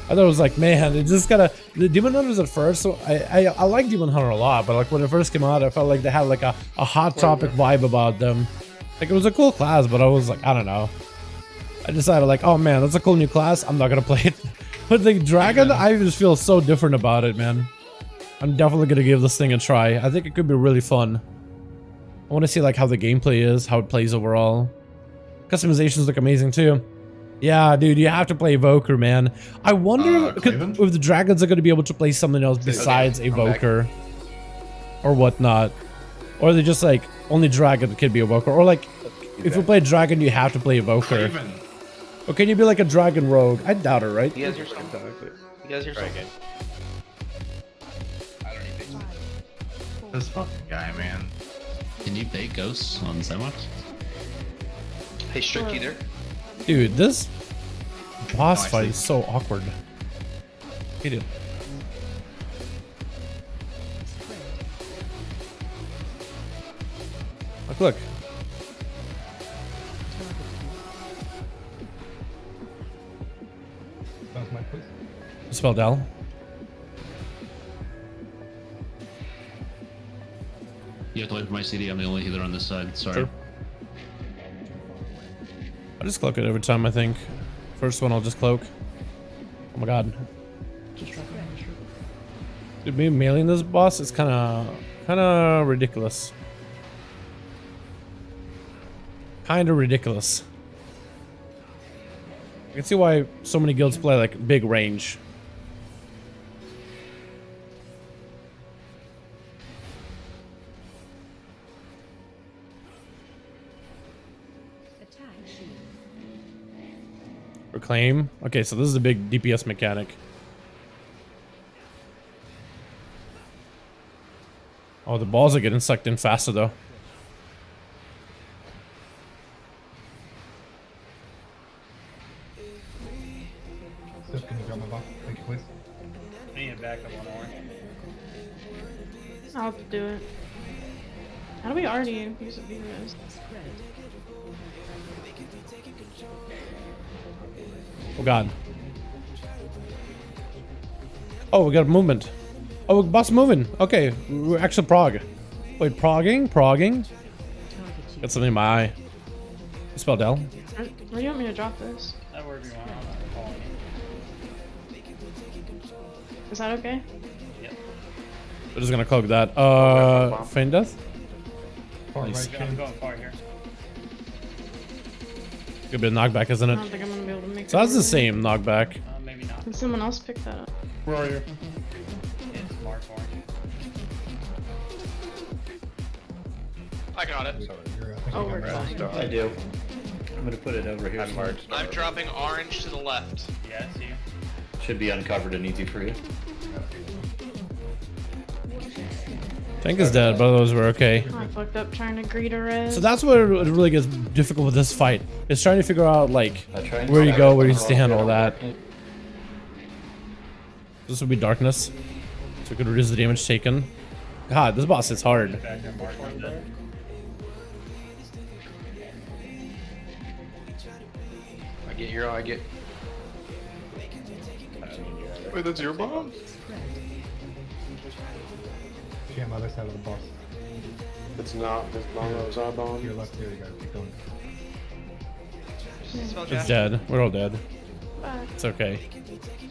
I thought it was like, man, it just gotta. The Demon Hunters at first, so I like Demon Hunter a lot, but like when it first came out, I felt like they had like a hot topic vibe about them. Like it was a cool class, but I was like, I don't know. I decided like, oh man, that's a cool new class. I'm not gonna play it. But the dragon, I just feel so different about it, man. I'm definitely gonna give this thing a try. I think it could be really fun. I want to see like how the gameplay is, how it plays overall. Customizations look amazing too. Yeah, dude, you have to play Evoker, man. I wonder if the dragons are gonna be able to play something else besides Evoker or whatnot, or they just like only dragon can be Evoker, or like if you play dragon, you have to play Evoker. Or can you be like a dragon rogue? I doubt it, right? You guys hear something? You guys hear something? This fucking guy, man. Can you bait ghosts on Zymox? Hey, Strict, you there? Dude, this boss Oh, I fight see. is so awkward. Hey, dude. Look. Spell Dal. You have to wait for my CD. I'm the only healer on this side. Sorry. Sure. I'll just cloak it every time, I think. First one, I'll just cloak. Oh my god. Dude, me mailing this boss is kind of ridiculous. Kind of ridiculous. I can see why so many guilds play like big range. Reclaim. Okay, so this is a big DPS mechanic. Oh, the balls are getting sucked in faster though. Can you drop my box? Thank you, please. I need a backup on orange. I'll have to do it. How do we already use it videos? Oh god. Oh, we got movement. Oh, boss moving. Okay, we're actually prog. Wait, progging? Got something in my eye. Spell Del. Where do you want me to drop this? Wherever you want. I'm not calling you. Is that okay? We're just gonna cloak that. Feign Death? Nice. I'm going far here. Good bit of knockback, isn't I it? don't think I'm gonna be able to make So it. that's the same knockback. Maybe not. Can someone else pick that up? Where are you? It's mark orange. I got it. Oh, we're fine. I do. I'm gonna put it over here. I'm marked. I'm dropping orange to the left. Yeah, I see you. Should be uncovered and easy for you. Tank is dead, but those were okay. I fucked up trying to greet a red. So that's where it really gets difficult with this fight. It's trying to figure out like where you go, where you stand, all that. This would be darkness, so we could reduce the damage taken. God, this boss is hard. I get. Wait, that's your bomb? Yeah, on the other side of the boss. It's not. It's not those our To bomb. your left, here you go. Keep going. It's dead. We're all dead. Bye. It's okay.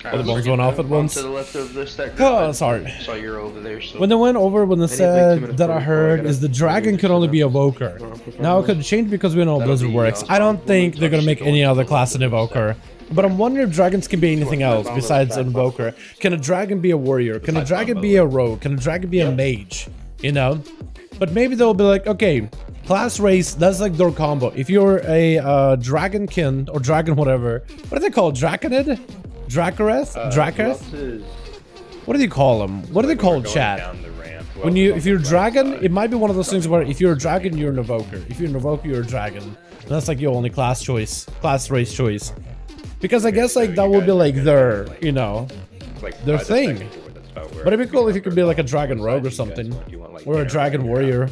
All the bones went off at once. To the left of this stack. Oh, it's hard. Saw you're over there. So. When they went over, when they said that I heard is the dragon could only be Evoker. Now it could change because we know how Blizzard works. I don't think they're gonna make any other class an Evoker. But I'm wondering if dragons can be anything else besides an Invoker. Can a dragon be a warrior? Can a dragon be a rogue? Can a dragon be a mage? You know? But maybe they'll be like, okay, class race, that's like their combo. If you're a dragonkin or dragon whatever, what do they call it? Draconid? Dracareth? Dracareth? What do they call them? What do they call chat? When if you're a dragon, it might be one of those things where if you're a dragon, you're an Evoker. If you're an Evoker, you're a dragon. And that's like your only class choice, class race choice. Because I guess like that would be like their, you know, their thing. But it'd be cool if you could be like a dragon rogue or something, or a dragon warrior.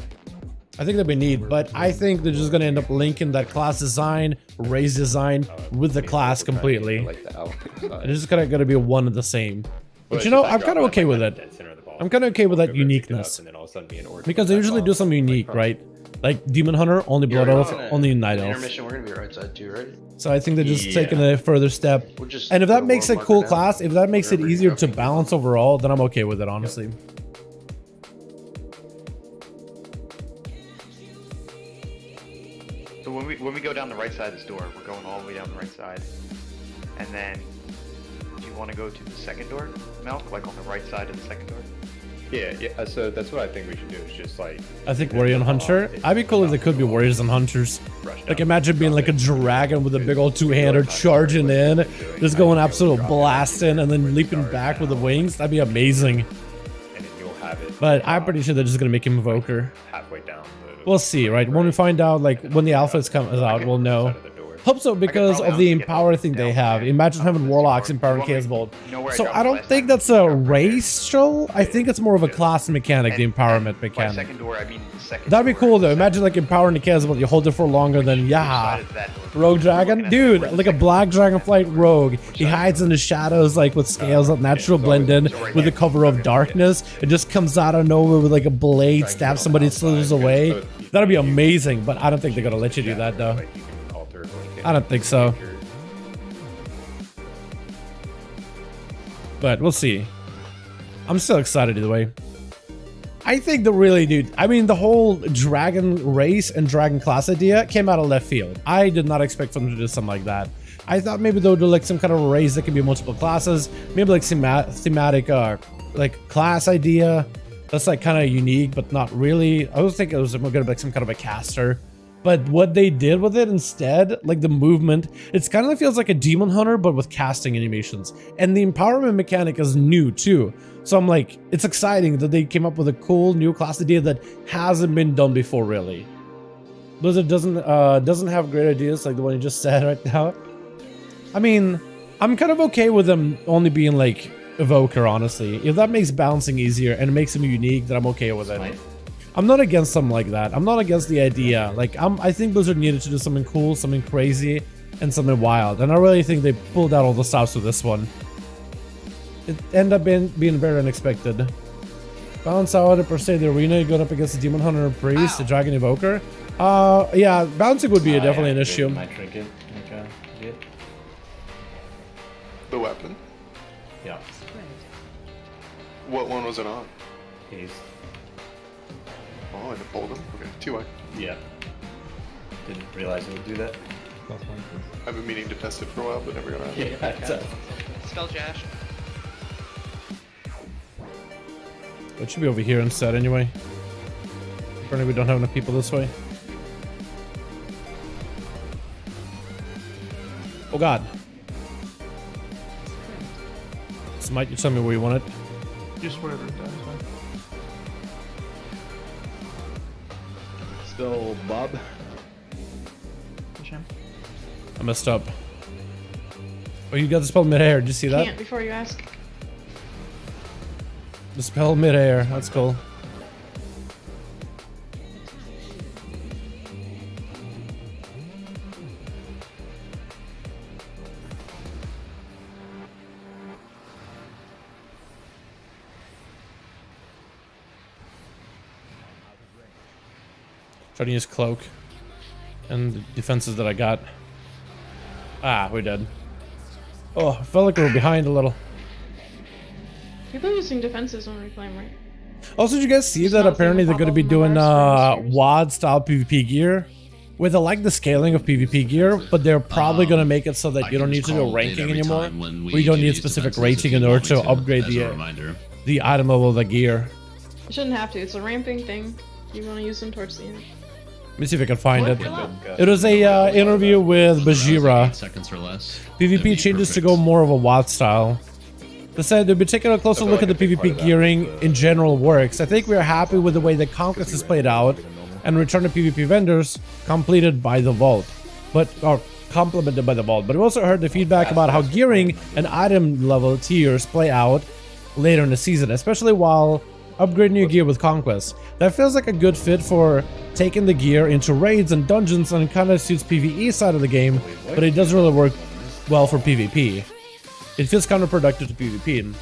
I think that'd be neat, but I think they're just gonna end up linking that class design, race design with the class completely. And it's just gonna be one and the same. But you know, I'm kind of okay with it. I'm kind of okay with that uniqueness. Because they usually do something unique, right? Like Demon Hunter, only Blood Elf, only Night Elf. Intermission, we're gonna be right side too, right? So I think they're just taking a further step. And if that makes a cool class, if that makes it easier to balance overall, then I'm okay with it, honestly. So when we go down the right side of this door, we're going all the way down the right side. And then, do you want to go to the second door, Melk? Like on the right side of the second door? Yeah. So that's what I think we should do. Is just like. I think warrior and hunter. I'd be cool if they could be warriors and hunters. Like imagine being like a dragon with a big old two-hander charging in, just going absolute blasting and then leaping back with the wings. That'd be amazing. And then you'll have it. But I'm pretty sure they're just gonna make him evoker. Halfway down. We'll see, right? When we find out, like when the alphas comes out, we'll know. Hope so, because of the empower thing they have. Imagine having warlocks empowering Chaos Bolt. So I don't think that's a racial. I think it's more of a class mechanic, the empowerment mechanic. Second door, I mean second That'd be door. cool though. Imagine like empowering the Chaos Bolt, you hold it for longer than Rogue Dragon, dude, like a black dragonflight rogue. He hides in the shadows, like with scales that natural blend in with the cover of darkness. It just comes out of nowhere with like a blade, stabs somebody, slithers away. That'd be amazing, but I don't think they're gonna let you do that though. I don't think so. But we'll see. I'm still excited either way. I think the really, dude, I mean, the whole dragon race and dragon class idea came out of left field. I did not expect them to do something like that. I thought maybe they'll do like some kind of race that could be multiple classes, maybe like thematic like class idea. That's like kind of unique, but not really. I was thinking it was gonna be like some kind of a caster. But what they did with it instead, like the movement, it's kind of feels like a demon hunter, but with casting animations. And the empowerment mechanic is new too. So I'm like, it's exciting that they came up with a cool new class idea that hasn't been done before, really. Blizzard doesn't have great ideas like the one you just said right now. I mean, I'm kind of okay with them only being like evoker, honestly. If that makes bouncing easier and it makes them unique, then I'm okay with it. I'm not against something like that. I'm not against the idea. Like, I think Blizzard needed to do something cool, something crazy, and something wild. And I really think they pulled out all the stops with this one. It ended up being very unexpected. Balance out per se the arena, going up against the Demon Hunter Priest, the Dragon Evoker. Yeah, bouncing would be definitely an issue. My trinket. Okay. Yeah. The weapon? Yeah. What one was it on? He's. Oh, and it pulled him? Okay, 2-way. Yeah. Didn't realize it would do that. I've been meaning to test it for a while, but never got around to it. Yeah. Spell Jash. It should be over here instead anyway. Apparently we don't have enough people this way. Oh god. Smite, you tell me where you want it. Just wherever it does, man. Still Bob. I messed up. Oh, you got the spell mid-air. Did you see that? Can't before you ask. The spell mid-air. That's cool. Try to use cloak and the defenses that I got. Ah, we're dead. Oh, I felt like we were behind a little. People are using defenses when reclaim, right? Also, did you guys see that apparently they're going to be doing WoD style PvP gear? Where they like the scaling of PvP gear, but they're probably going to make it so that you don't need to do ranking anymore. Where you don't need specific rating in order to upgrade the item level of the gear. You shouldn't have to. It's a ramping thing. You want to use them towards the end. Let me see if I can find it. It was a interview with Bajira. Seconds or less. PvP changes to go more of a WoD style. They said they'll be taking a closer look at the PvP gearing in general works. I think we're happy with the way the Conquest is played out and Return to PvP vendors completed by the Vault. Or complemented by the Vault. But we also heard the feedback about how gearing and item level tiers play out later in the season, especially while upgrading your gear with Conquest. That feels like a good fit for taking the gear into raids and dungeons and kind of suits PvE side of the game, but it doesn't really work well for PvP. It feels counterproductive to PvP.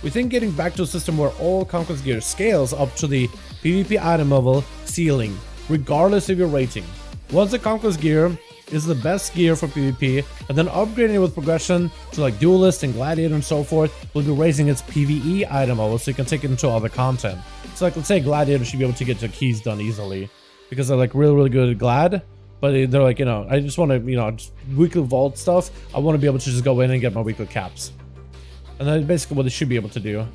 We think getting back to a system where all Conquest gear scales up to the PvP item level ceiling, regardless of your rating. Once the Conquest gear is the best gear for PvP, and then upgrading it with progression to like Duelist and Gladiator and so forth, will be raising its PvE item level so you can take it into other content. So like, let's say Gladiator should be able to get the keys done easily, because they're like really good at Glad, but they're like, you know, I just want to, you know, just weekly vault stuff, I want to be able to just go in and get my weekly caps. And that's basically what they should be able to do.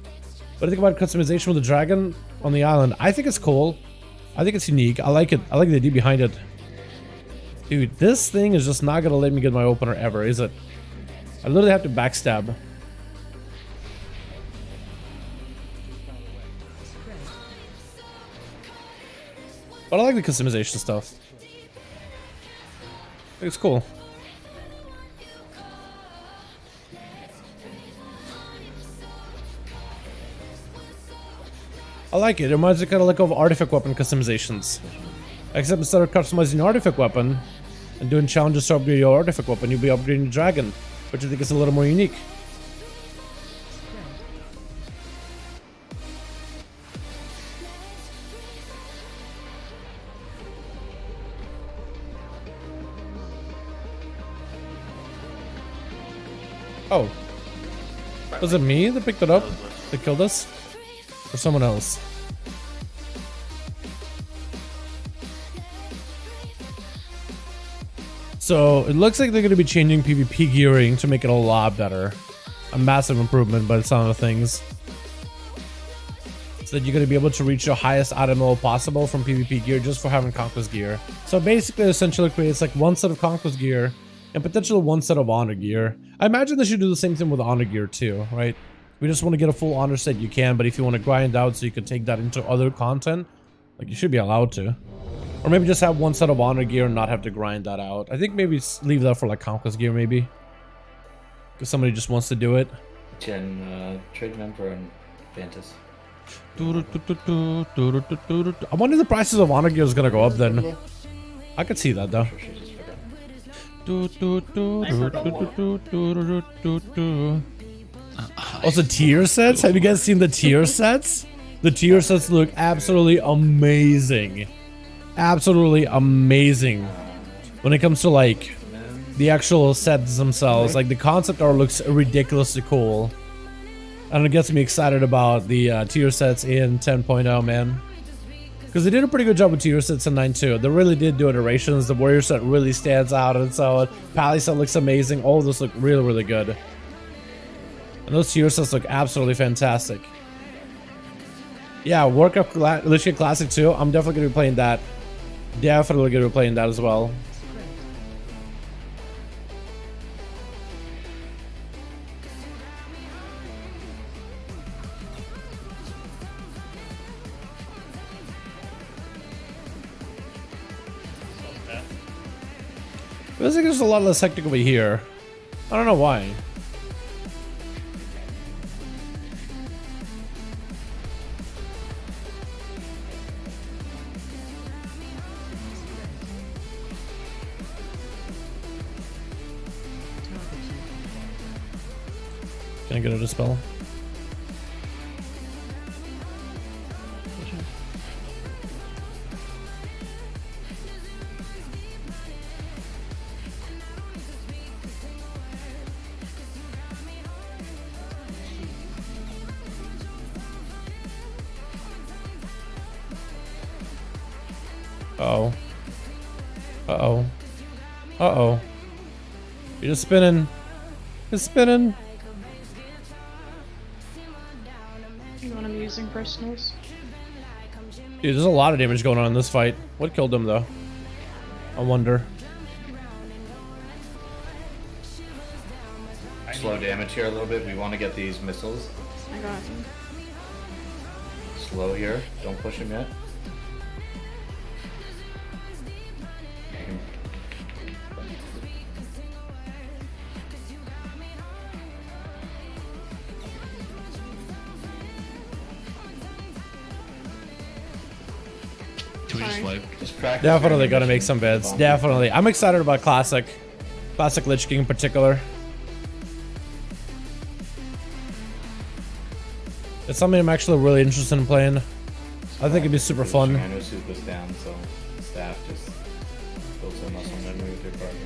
What do you think about customization with the dragon on the island? I think it's cool. I think it's unique. I like it. I like the idea behind it. Dude, this thing is just not gonna let me get my opener ever, is it? I literally have to backstab. But I like the customization stuff. I think it's cool. I like it. It reminds me kind of like of artifact weapon customizations. Except instead of customizing your artifact weapon and doing challenges to upgrade your artifact weapon, you'll be upgrading the dragon, which I think is a little more unique. Oh. Was it me that picked it up? That killed us? Or someone else? So it looks like they're going to be changing PvP gearing to make it a lot better. A massive improvement by the sound of things. So that you're going to be able to reach your highest item level possible from PvP gear just for having Conquest gear. So basically essentially creates like one set of Conquest gear and potentially one set of Honor gear. I imagine they should do the same thing with Honor gear too, right? If you just want to get a full Honor set, you can, but if you want to grind out so you can take that into other content, like you should be allowed to. Or maybe just have one set of Honor gear and not have to grind that out. I think maybe leave that for like Conquest gear maybe. If somebody just wants to do it. Trade member and Vantis. I wonder if the prices of Honor gear is gonna go up then. I could see that though. Also tier sets? Have you guys seen the tier sets? The tier sets look absolutely amazing. Absolutely amazing. When it comes to like the actual sets themselves, like the concept art looks ridiculously cool. And it gets me excited about the tier sets in 10.0, man. Because they did a pretty good job with tier sets in 9.2. They really did do iterations. The warrior set really stands out, and so Pally set looks amazing. All of those look really, really good. And those tier sets look absolutely fantastic. Yeah, Warcraft Lich King Classic 2. I'm definitely going to be playing that. Definitely going to be playing that as well. Feels like there's a lot less hectic over here. I don't know why. Can I get a dispel? Uh-oh. Uh-oh. Uh-oh. You're just spinning. It's spinning. You know what I'm using personals? Dude, there's a lot of damage going on in this fight. What killed him, though? I wonder. Slow damage here a little bit. We want to get these missiles. I got him. Slow here. Don't push him yet. Definitely gotta make some bids. Definitely. I'm excited about Classic Lich King in particular. It's something I'm actually really interested in playing. I think it'd be super fun. I know Soup was down, so staff just built some muscle memory with their partner.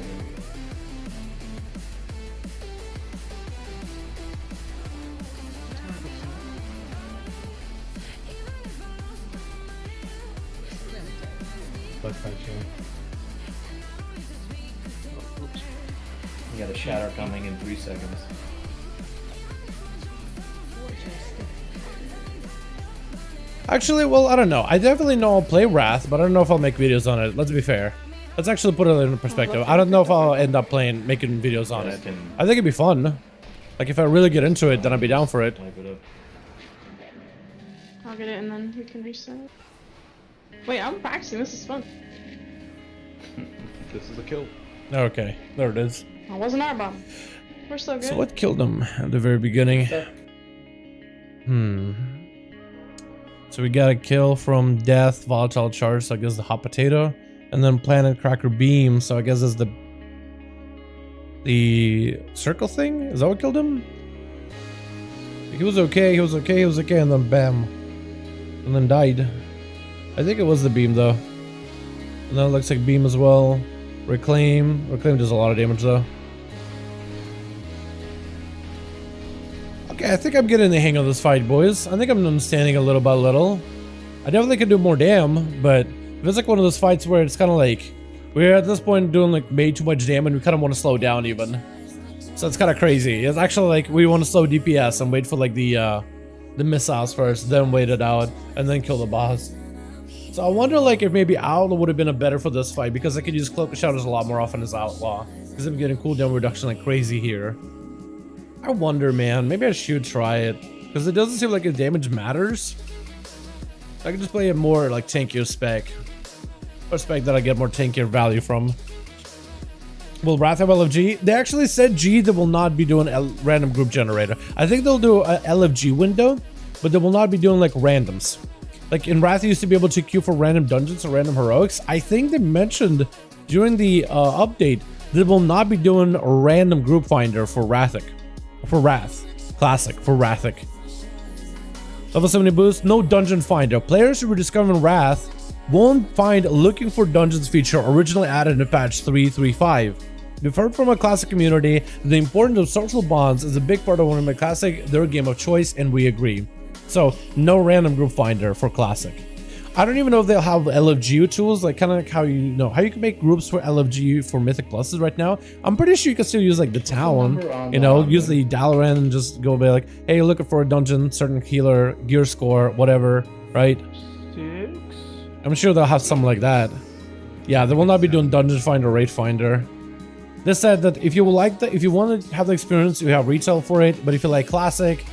You got a shatter coming in 3 seconds. Actually, well, I don't know. I definitely know I'll play Wrath, but I don't know if I'll make videos on it. Let's be fair. Let's actually put it in perspective. I don't know if I'll end up making videos on it. I think it'd be fun. Like, if I really get into it, then I'd be down for it. I'll get it and then we can reset. Wait, I'm practicing. This is fun. This is a kill. Okay, there it is. I wasn't our bomb. We're so good. So what killed him at the very beginning? So we got a kill from Death, Volatile Charge, so I guess the Hot Potato, and then Planet Cracker Beam, so I guess it's the circle thing? Is that what killed him? He was okay, he was okay, he was okay, and then bam. And then died. I think it was the beam though. And then it looks like beam as well. Reclaim. Reclaim does a lot of damage though. Okay, I think I'm getting the hang of this fight, boys. I think I'm understanding a little by little. I definitely can do more damn, but if it's like one of those fights where it's kind of like we're at this point doing like way too much damage, we kind of want to slow down even. So it's kind of crazy. It's actually like we want to slow DPS and wait for like the missiles first, then wait it out, and then kill the boss. So I wonder like if maybe Outlaw would have been a better for this fight because I could use Cloak of Shadows a lot more often as Outlaw. Because I'm getting cooldown reduction like crazy here. I wonder, man. Maybe I should try it. Because it doesn't seem like the damage matters. I can just play a more like tankier spec. Or spec that I get more tankier value from. Will Wrath have LFG? They actually said G that will not be doing a random group generator. I think they'll do a LFG window, but they will not be doing like randoms. Like in Wrath, you used to be able to queue for random dungeons or random heroics. I think they mentioned during the update they will not be doing a random group finder for Wrathic. For Wrath. Classic. For Wrathic. Level 70 boost. No dungeon finder. Players who were discovering Wrath won't find looking for dungeons feature originally added in patch 3.3.5. We've heard from a Classic community the importance of social bonds is a big part of one of my Classic, their game of choice, and we agree. So, no random group finder for Classic. I don't even know if they'll have LFG tools, like kind of like how you know how you can make groups for LFG for Mythic Pluses right now. I'm pretty sure you can still use like the town, you know, use the Dalaran and just go by like, hey, looking for a dungeon, certain healer, gear score, whatever, right? 6. I'm sure they'll have something like that. Yeah, they will not be doing dungeon finder or raid finder. They said that if you like that, if you want to have the experience, you have retail for it. But if you like Classic,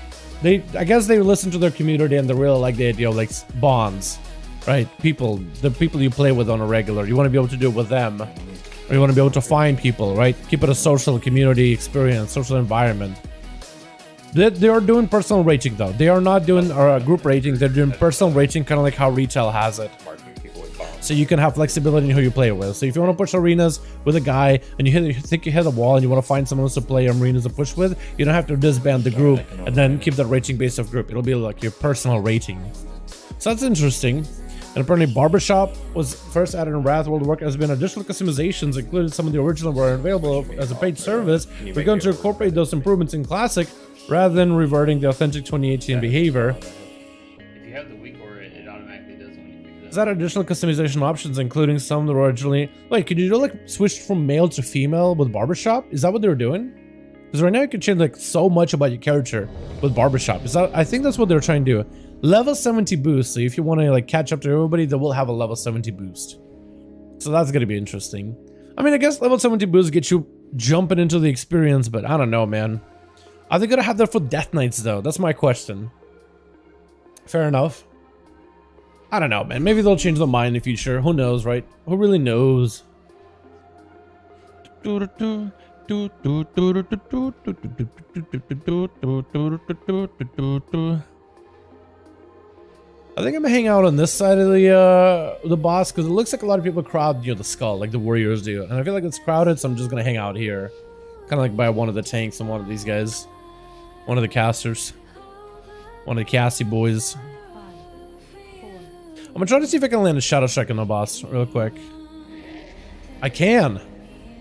I guess they listen to their community and they really like the idea of like bonds, right? The people you play with on a regular, you want to be able to do it with them, or you want to be able to find people, right? Keep it a social community experience, social environment. They are doing personal rating though. They are not doing group rating. They're doing personal rating, kind of like how retail has it. So you can have flexibility in who you play with. So if you want to push arenas with a guy and you think you hit a wall and you want to find someone else to play arenas to push with, you don't have to disband the group and then keep that rating based off group. It'll be like your personal rating. So that's interesting. And apparently Barbershop was first added in Wrath World of Warcraft. Has been additional customizations, including some of the original were available as a paid service. We're going to incorporate those improvements in Classic rather than reverting the authentic 2018 behavior. If you have the weak aura, it automatically does when you pick it up. Is that additional customization options, including some that were originally... Wait, could you do like switch from male to female with Barbershop? Is that what they were doing? Because right now you can change like so much about your character with Barbershop. I think that's what they're trying to do. Level 70 boost. So if you want to like catch up to everybody, they will have a level 70 boost. So that's going to be interesting. I mean, I guess level 70 boost gets you jumping into the experience, but I don't know, man. Are they going to have that for Death Knights though? That's my question. Fair enough. I don't know, man. Maybe they'll change their mind in the future. Who knows, right? Who really knows? I think I'm gonna hang out on this side of the boss because it looks like a lot of people crowd the skull like the warriors do, and I feel like it's crowded, so I'm just gonna hang out here, kind of like by one of the tanks and one of these guys, one of the casters, one of the Cassie boys. I'm gonna try to see if I can land a Shadow Strike on the boss real quick. I can.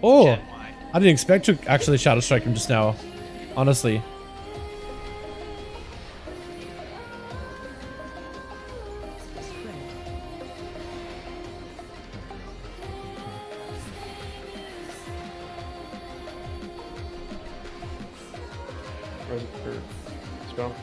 Oh, I didn't expect to actually Shadow Strike him just now, honestly. Spell.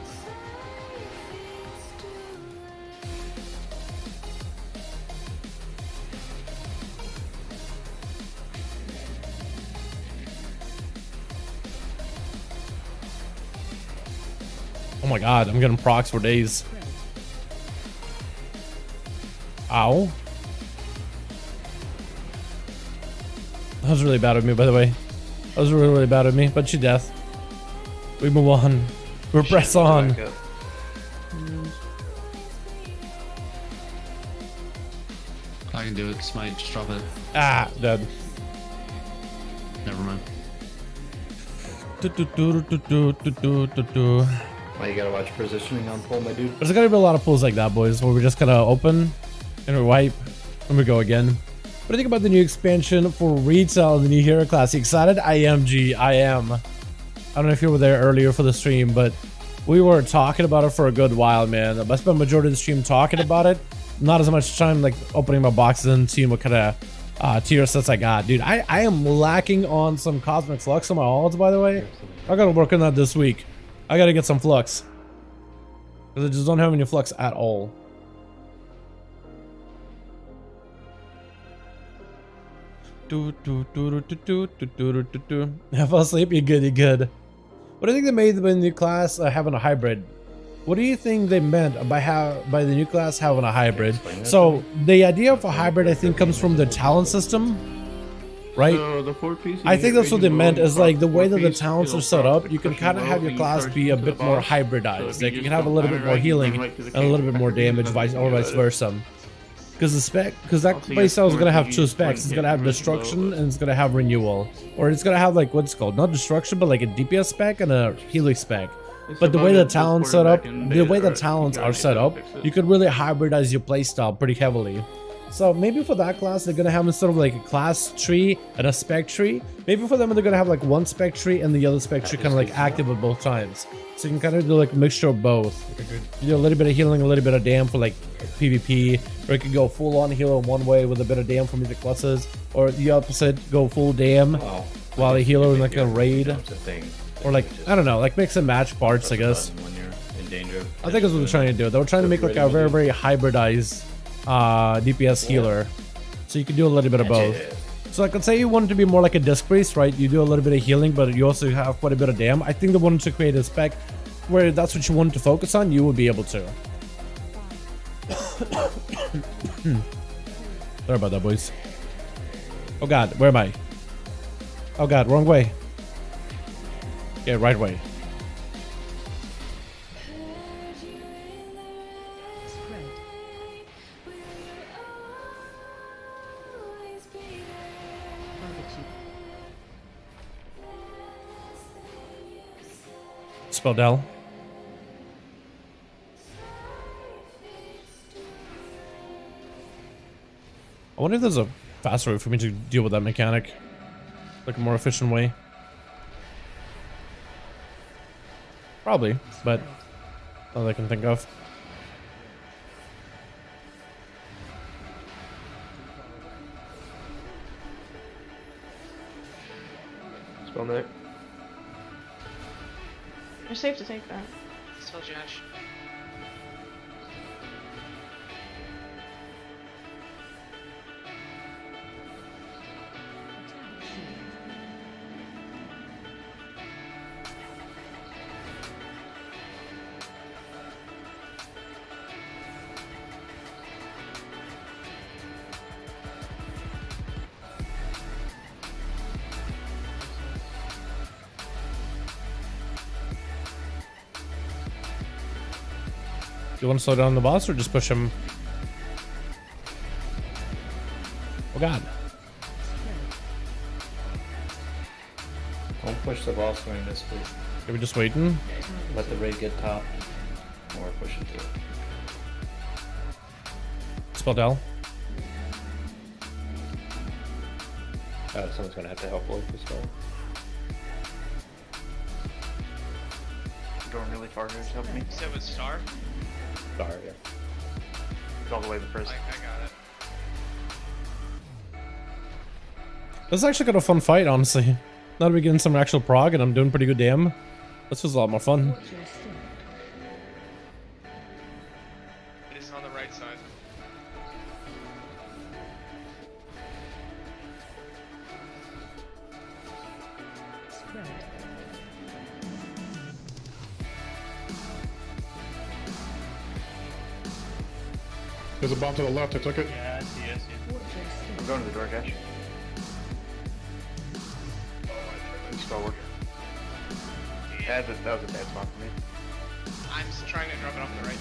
Oh my god, I'm getting procs for days. Ow. That was really bad of me, by the way. That was really, really bad of me, but she death. We move on. We press on. I can do it. Smite, just drop it. Ah, dead. Never mind. Well, you gotta watch positioning on pull, my dude. There's gonna be a lot of pulls like that, boys, where we're just gonna open and we wipe and we go again. What do you think about the new expansion for retail in the new hero class? You excited? I am, G. I am. I don't know if you were there earlier for the stream, but we were talking about it for a good while, man. I spent majority of the stream talking about it. Not as much time like opening my boxes and seeing what kind of tier sets I got. Dude, I am lacking on some Cosmic Flux on my alts, by the way. I gotta work on that this week. I gotta get some Flux. Because I just don't have any Flux at all. I fell asleep, you're good, you're good. What do you think they made by the new class having a hybrid? What do you think they meant by the new class having a hybrid? So the idea of a hybrid, I think, comes from the talent system, right? I think that's what they meant, is like the way that the talents are set up, you can kind of have your class be a bit more hybridized. Like you can have a little bit more healing and a little bit more damage, or vice versa. Because that playstyle is gonna have two specs. It's gonna have destruction and it's gonna have renewal, or it's gonna have like what's called not destruction, but like a DPS spec and a healing spec. But the way the talents set up, the way the talents are set up, you could really hybridize your playstyle pretty heavily. So maybe for that class, they're gonna have instead of like a class tree and a spec tree, maybe for them they're gonna have like one spec tree and the other spec tree kind of like active at both times. So you can kind of do like a mixture of both. You do a little bit of healing, a little bit of dam for like PvP, or you could go full on healer one way with a bit of dam for music classes, or the opposite, go full dam while a healer in like a raid. Or like, I don't know, like mix and match parts, I guess. I think that's what they're trying to do. They were trying to make like a very, very hybridized DPS healer. So you can do a little bit of both. So like, let's say you wanted to be more like a disc priest, right? You do a little bit of healing, but you also have quite a bit of dam. I think they wanted to create a spec where that's what you wanted to focus on, you would be able to. Sorry about that, boys. Oh god, where am I? Oh god, wrong way. Yeah, right way. Spell Del. I wonder if there's a faster way for me to deal with that mechanic. Like a more efficient way. Probably, but all I can think of. Spell Nick. You're safe to take that. Spell Josh. You want to slow down the boss or just push him? Oh god. Don't push the boss during this, please. Are we just waiting? Let the raid get top. Or push it through. Spell Del. Someone's gonna have to help Lloyd this one. Going really far here to help me. You said with Star? Star, yeah. It's all the way to the first. I got it. This is actually kind of a fun fight, honestly. Now that we're getting some actual prog and I'm doing pretty good dam, this was a lot more fun. It is on the right side. There's a bomb to the left. I took it. Yeah, I see. I'm going to the door, Cash. Spell work. That was a bad spot for me. I'm still trying to drop it off to the right.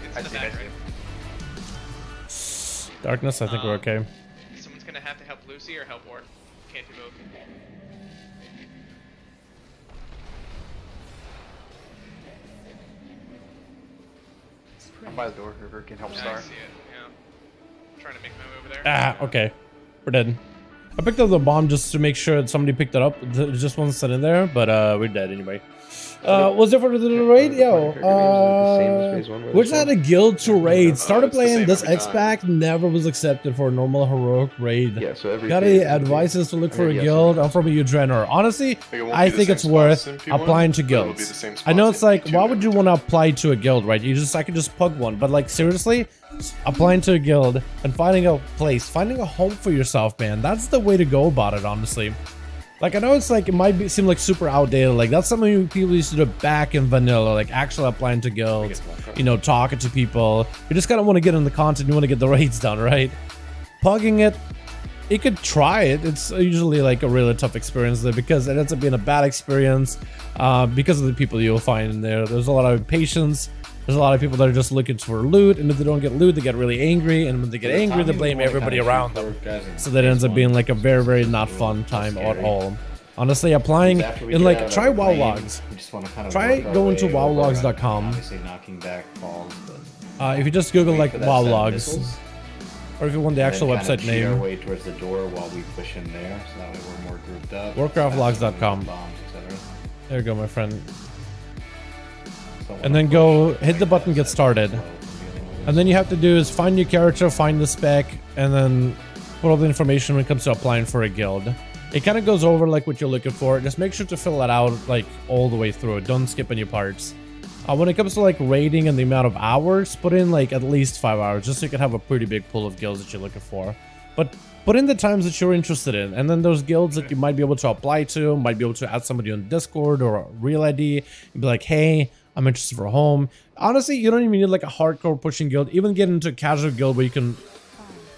It's in the back, right? Darkness, I think we're okay. Someone's gonna have to help Lucy or help Ward. Can't do both. I'm by the door. Whoever can help I Star. see it, yeah. I'm trying to make my way over there. Ah, okay. We're dead. I picked up the bomb just to make sure that somebody picked it up. It just wasn't sitting there, but we're dead anyway. Was there for the raid? Yo, which had a guild to raid. Started playing this X-Pack, never was accepted for a normal heroic raid. Yeah, so every Got any advices to look for a guild? I'm from a Udrenor. Honestly, I think it's worth applying to guilds. I know it's like, why would you want to apply to a guild, right? I could just plug one, but like seriously, applying to a guild and finding a place, finding a home for yourself, man. That's the way to go about it, honestly. Like, I know it's like, it might seem like super outdated. Like, that's something people used to do back in vanilla, like actually applying to guilds, you know, talking to people. You just kind of want to get in the content, you want to get the raids done, right? Pugging it, you could try it. It's usually like a really tough experience there because it ends up being a bad experience because of the people you'll find in there. There's a lot of impatience. There's a lot of people that are just looking for loot, and if they don't get loot, they get really angry, and when they get angry, they blame everybody around them. So that ends up being like a very, very not fun time at all. Honestly, applying in like, try WoW logs. Try going to wowlogs.com. If you just Google like WoW logs, or if you want the actual website name, our way towards the door while we push in there, so that way we're more grouped up. Warcraftlogs.com. There you go, my friend. And then go hit the button, get started. And then you have to do is find your character, find the spec, and then put all the information when it comes to applying for a guild. It kind of goes over like what you're looking for. Just make sure to fill that out like all the way through. Don't skip any parts. When it comes to like rating and the amount of hours, put in like at least 5 hours just so you can have a pretty big pool of guilds that you're looking for. But put in the times that you're interested in, and then those guilds that you might be able to apply to, might be able to add somebody on Discord or a real ID and be like, hey, I'm interested for a home. Honestly, you don't even need like a hardcore pushing guild. Even get into a casual guild where you can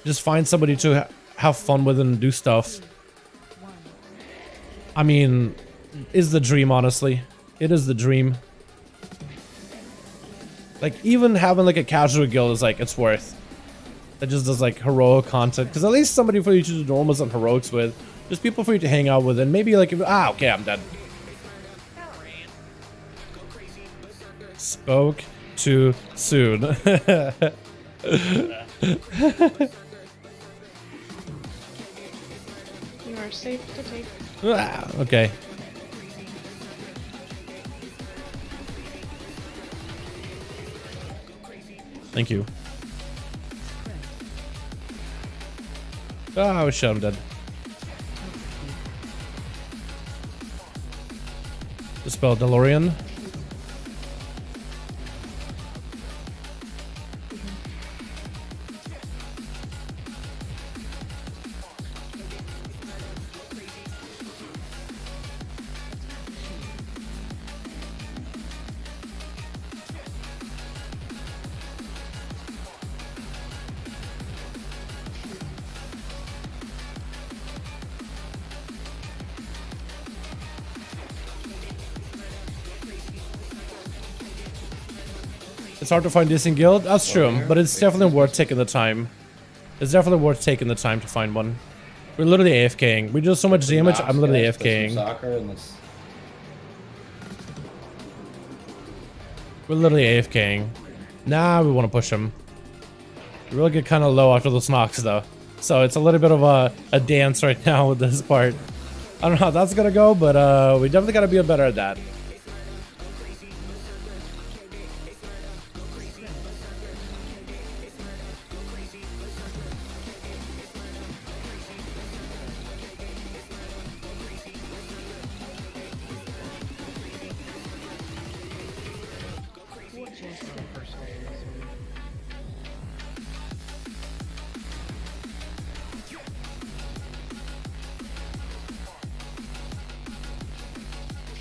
just find somebody to have fun with and do stuff. I mean, is the dream, honestly. It is the dream. Like, even having like a casual guild is like, it's worth. That just does like heroic content. Because at least somebody for you to do normals and heroics with. Just people for you to hang out with. And maybe like, okay, I'm dead. Spoke too soon. You are safe to take. Okay. Thank you. Oh, shit, I'm dead. Dispel Dalaran. It's hard to find decent guild. That's true, but it's definitely worth taking the time. It's definitely worth taking the time to find one. We're literally AFKing. We do so much damage, I'm literally AFKing. We're literally AFKing. Nah, we want to push him. We really get kind of low after those knocks, though. So it's a little bit of a dance right now with this part. I don't know how that's gonna go, but we definitely gotta be better at that.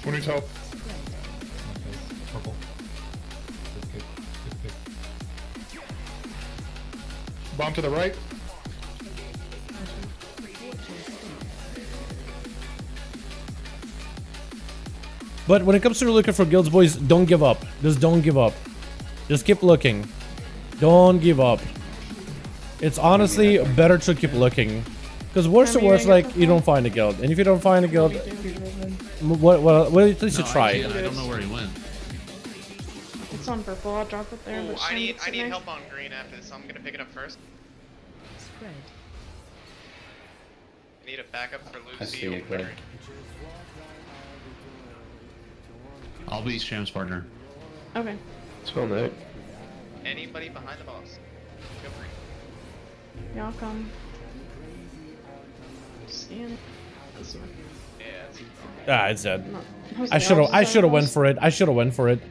Who needs help? Purple. Bomb to the right. But when it comes to looking for guilds, boys, don't give up. Just don't give up. Just keep looking. Don't give up. It's honestly better to keep looking. Because worse to worse, like, you don't find a guild. And if you don't find a guild, well, at least you try. I don't know where he went. It's on purple. I'll drop it there. Ooh, but I need there. help on green after this, so I'm gonna pick it up first. I need a backup for I see Lucy. it, Greg. I'll be Sham's partner. Okay. Spell Nick. Anybody behind the boss? Feel free. Yeah, I'll come. Stand. This one. Yeah, it's Ah, it's dead. No. I should have went for it. I should have went for it.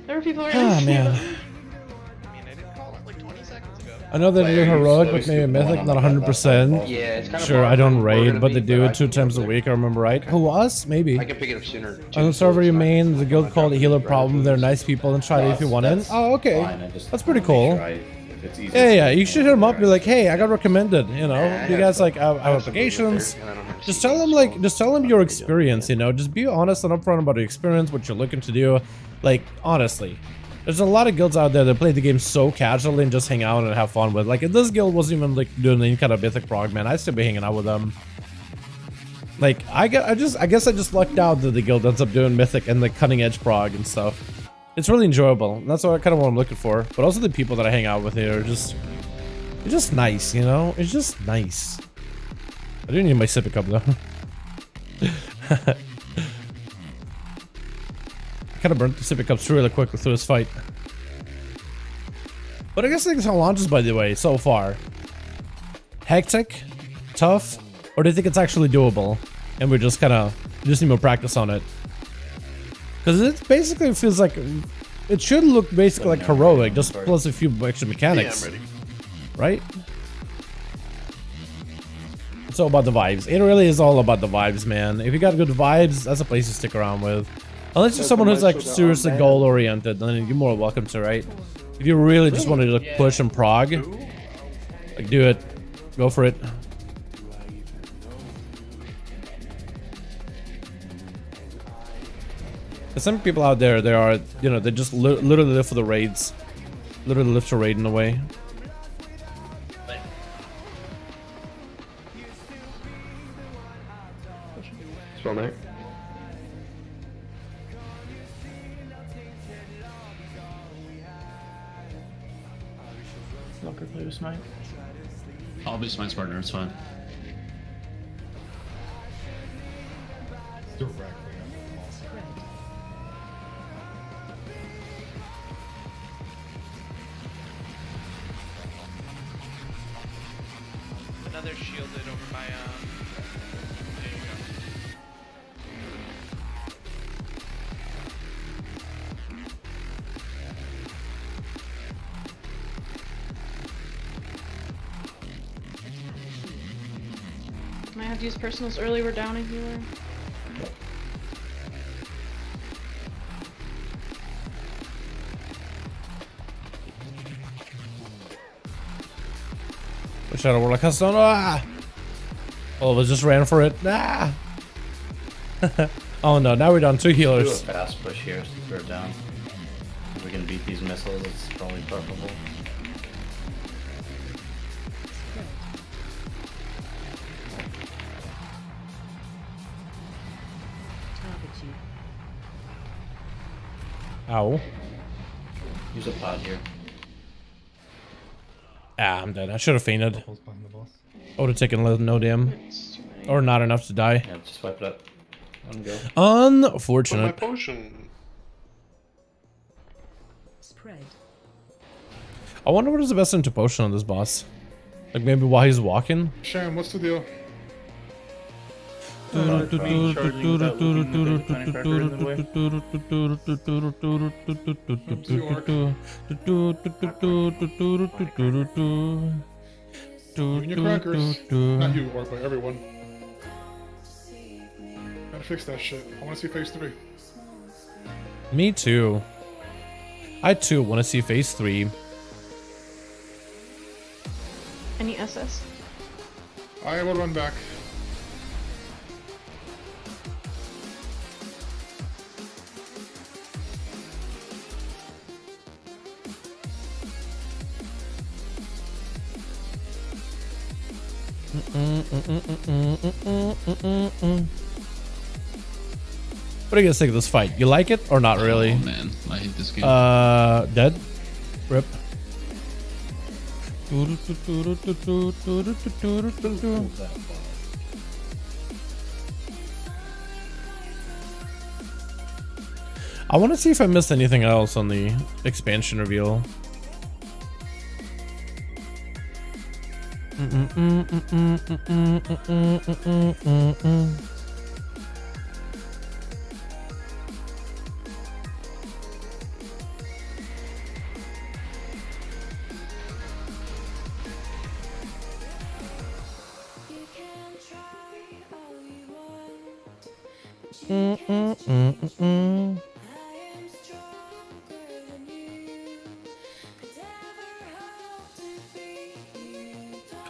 There were people right Ah, next to man. you. I mean, I didn't call it like 20 seconds ago. I know they do heroic, but maybe mythic, not 100%. Yeah, it's kind of Sure, hard I don't for where we're raid, gonna but be, they do I it 2 can times a go week. I remember right. Who us? Maybe. I can pick it up sooner. On the server you main, the guild called Healer Problem. They're nice people and try it if you want in. Oh, okay. That's pretty cool. Yeah, you should hit them up. Be like, hey, I got recommended. You know, you guys like have applications. Just tell them your experience. You know, just be honest and upfront about the experience, what you're looking to do. Like, honestly, there's a lot of guilds out there that play the game so casually and just hang out and have fun with. Like, if this guild wasn't even like doing any kind of mythic prog, man, I'd still be hanging out with them. Like, I guess I just lucked out that the guild ends up doing mythic and like cutting edge prog and stuff. It's really enjoyable. That's what kind of what I'm looking for. But also the people that I hang out with here are just, it's just nice, you know. It's just nice. I do need my sippy cup though. Kind of burnt the sippy cups really quickly through this fight. But I guess things how launches, by the way, so far. Hectic, tough, or do you think it's actually doable? And we're just need more practice on it. Because it basically feels like, it should look basically like heroic, just plus a few extra mechanics. Yeah, I'm ready. Right? It's all about the vibes. It really is all about the vibes, man. If you got good vibes, that's a place to stick around with. Unless you're someone who's like seriously goal oriented, then you're more welcome to, right? If you really just want to like, push and prog, like do it. Go for it. There's some people out there, they are, you know, they just literally live for the raids. Literally live to raid in a way. Spell Nick. Locker play with Smite. I'll be Smite's partner, it's fine. Directly under the boss. Another shielded over by, there you go. Might have to use personals early. We're down a healer. Shadow Warlock has done. Ah! All of us just ran for it. Ah! Oh no, now we're down 2 Do a healers. fast push here, throw it down. If we can beat these missiles, it's probably preferable. Ow. Use a pod here. Ah, I'm dead. I should have fainted. Pulls behind the boss. I would have taken no damn. Or not enough to die. Yeah, just wipe it up. Let him go. Put my Unfortunate. potion. I wonder what is the best into potion on this boss. Like maybe while he's walking. Sham, what's the deal? You and your crackers. Not you, or but everyone. Gotta fix that shit. I wanna see phase 3. Me too. I too want to see phase 3. SS. I will run back. What do you guys think of this fight? You like it or not really? Oh man, I hate this game. Dead? Rip. I want to see if I missed anything else on the expansion reveal.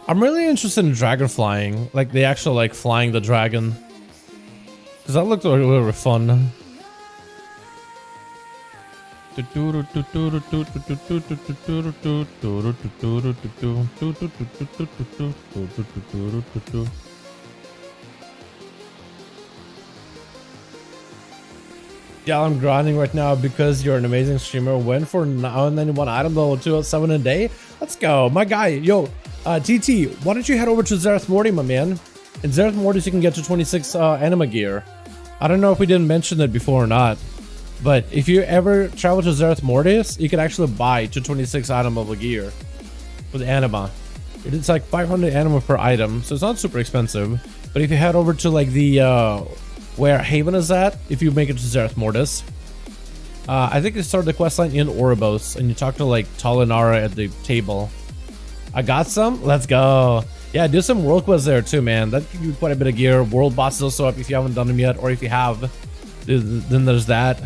I'm really interested in dragon flying, like the actual like flying the dragon, because that looked really fun. Yeah, I'm grinding right now because you're an amazing streamer. Went for 991 item level 207 a day. Let's go, my guy. Yo, TT, why don't you head over to Zereth Morty, my man? In Zereth Mortis, you can get to 26 anima gear. I don't know if we didn't mention that before or not, but if you ever travel to Zereth Mortis, you can actually buy to 26 item level gear with anima. It's like 500 anima per item, so it's not super expensive. But if you head over to like the where Haven is at, if you make it to Zereth Mortis, I think you start the questline in Oribos and you talk to like Talinara at the table. I got some. Let's go. Yeah, do some world quests there too, man. That gives you quite a bit of gear. World bosses also up if you haven't done them yet, or if you have, then there's that.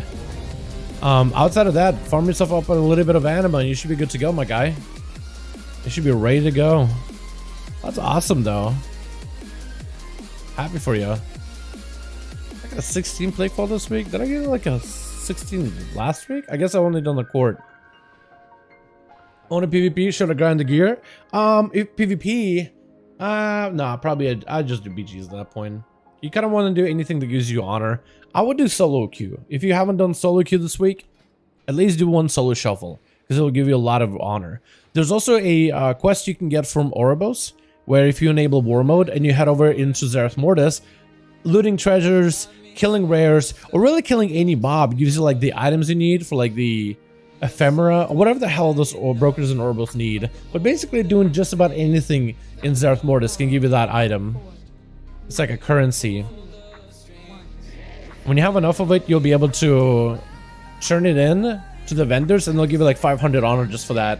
Outside of that, farm yourself up with a little bit of anima and you should be good to go, my guy. You should be ready to go. That's awesome though. Happy for you. I got a 16 play fall this week. Did I get like a 16 last week? I guess I only done the court. On a PvP, should I grind the gear? If PvP, nah, probably I'd just do BGs at that point. You kind of want to do anything that gives you honor. I would do solo queue. If you haven't done solo queue this week, at least do one solo shuffle, because it will give you a lot of honor. There's also a quest you can get from Oribos, where if you enable war mode and you head over into Zereth Mortis, looting treasures, killing rares, or really killing any mob gives you like the items you need for like the ephemera or whatever the hell those brokers and Oribos need. But basically doing just about anything in Zereth Mortis can give you that item. It's like a currency. When you have enough of it, you'll be able to turn it in to the vendors and they'll give you like 500 honor just for that.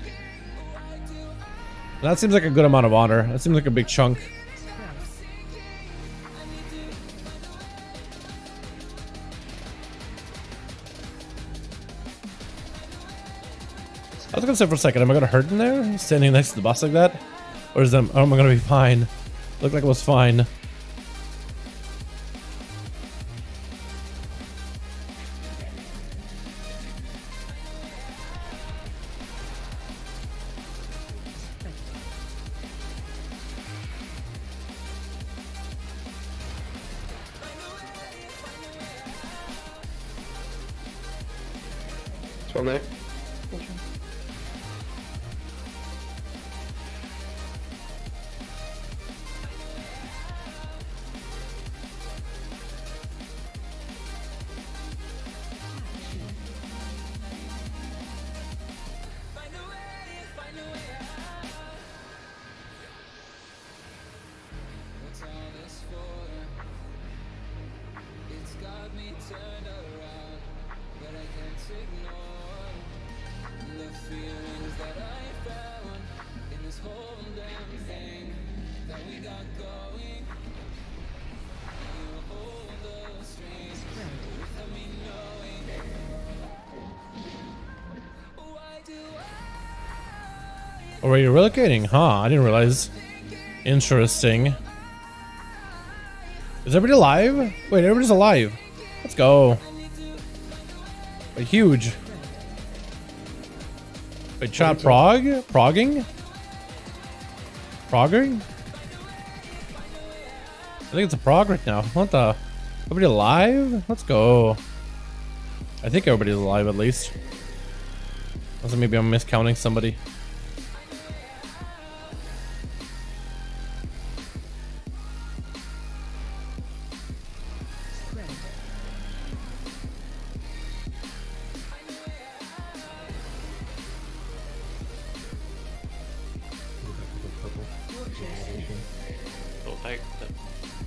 That seems like a good amount of honor. That seems like a big chunk. I was gonna say for a second, am I gonna hurt in there? Standing next to the boss like that? Or is am I gonna be fine? Looked like it was fine. It's one there. Oh, are you relocating? Huh, I didn't realize. Interesting. Is everybody alive? Wait, everybody's alive. Let's go. Wait, huge. Wait, chat prog? Progging? Progging? I think it's a prog right now. What the? Everybody alive? Let's go. I think everybody's alive at least. Unless maybe I'm miscounting somebody.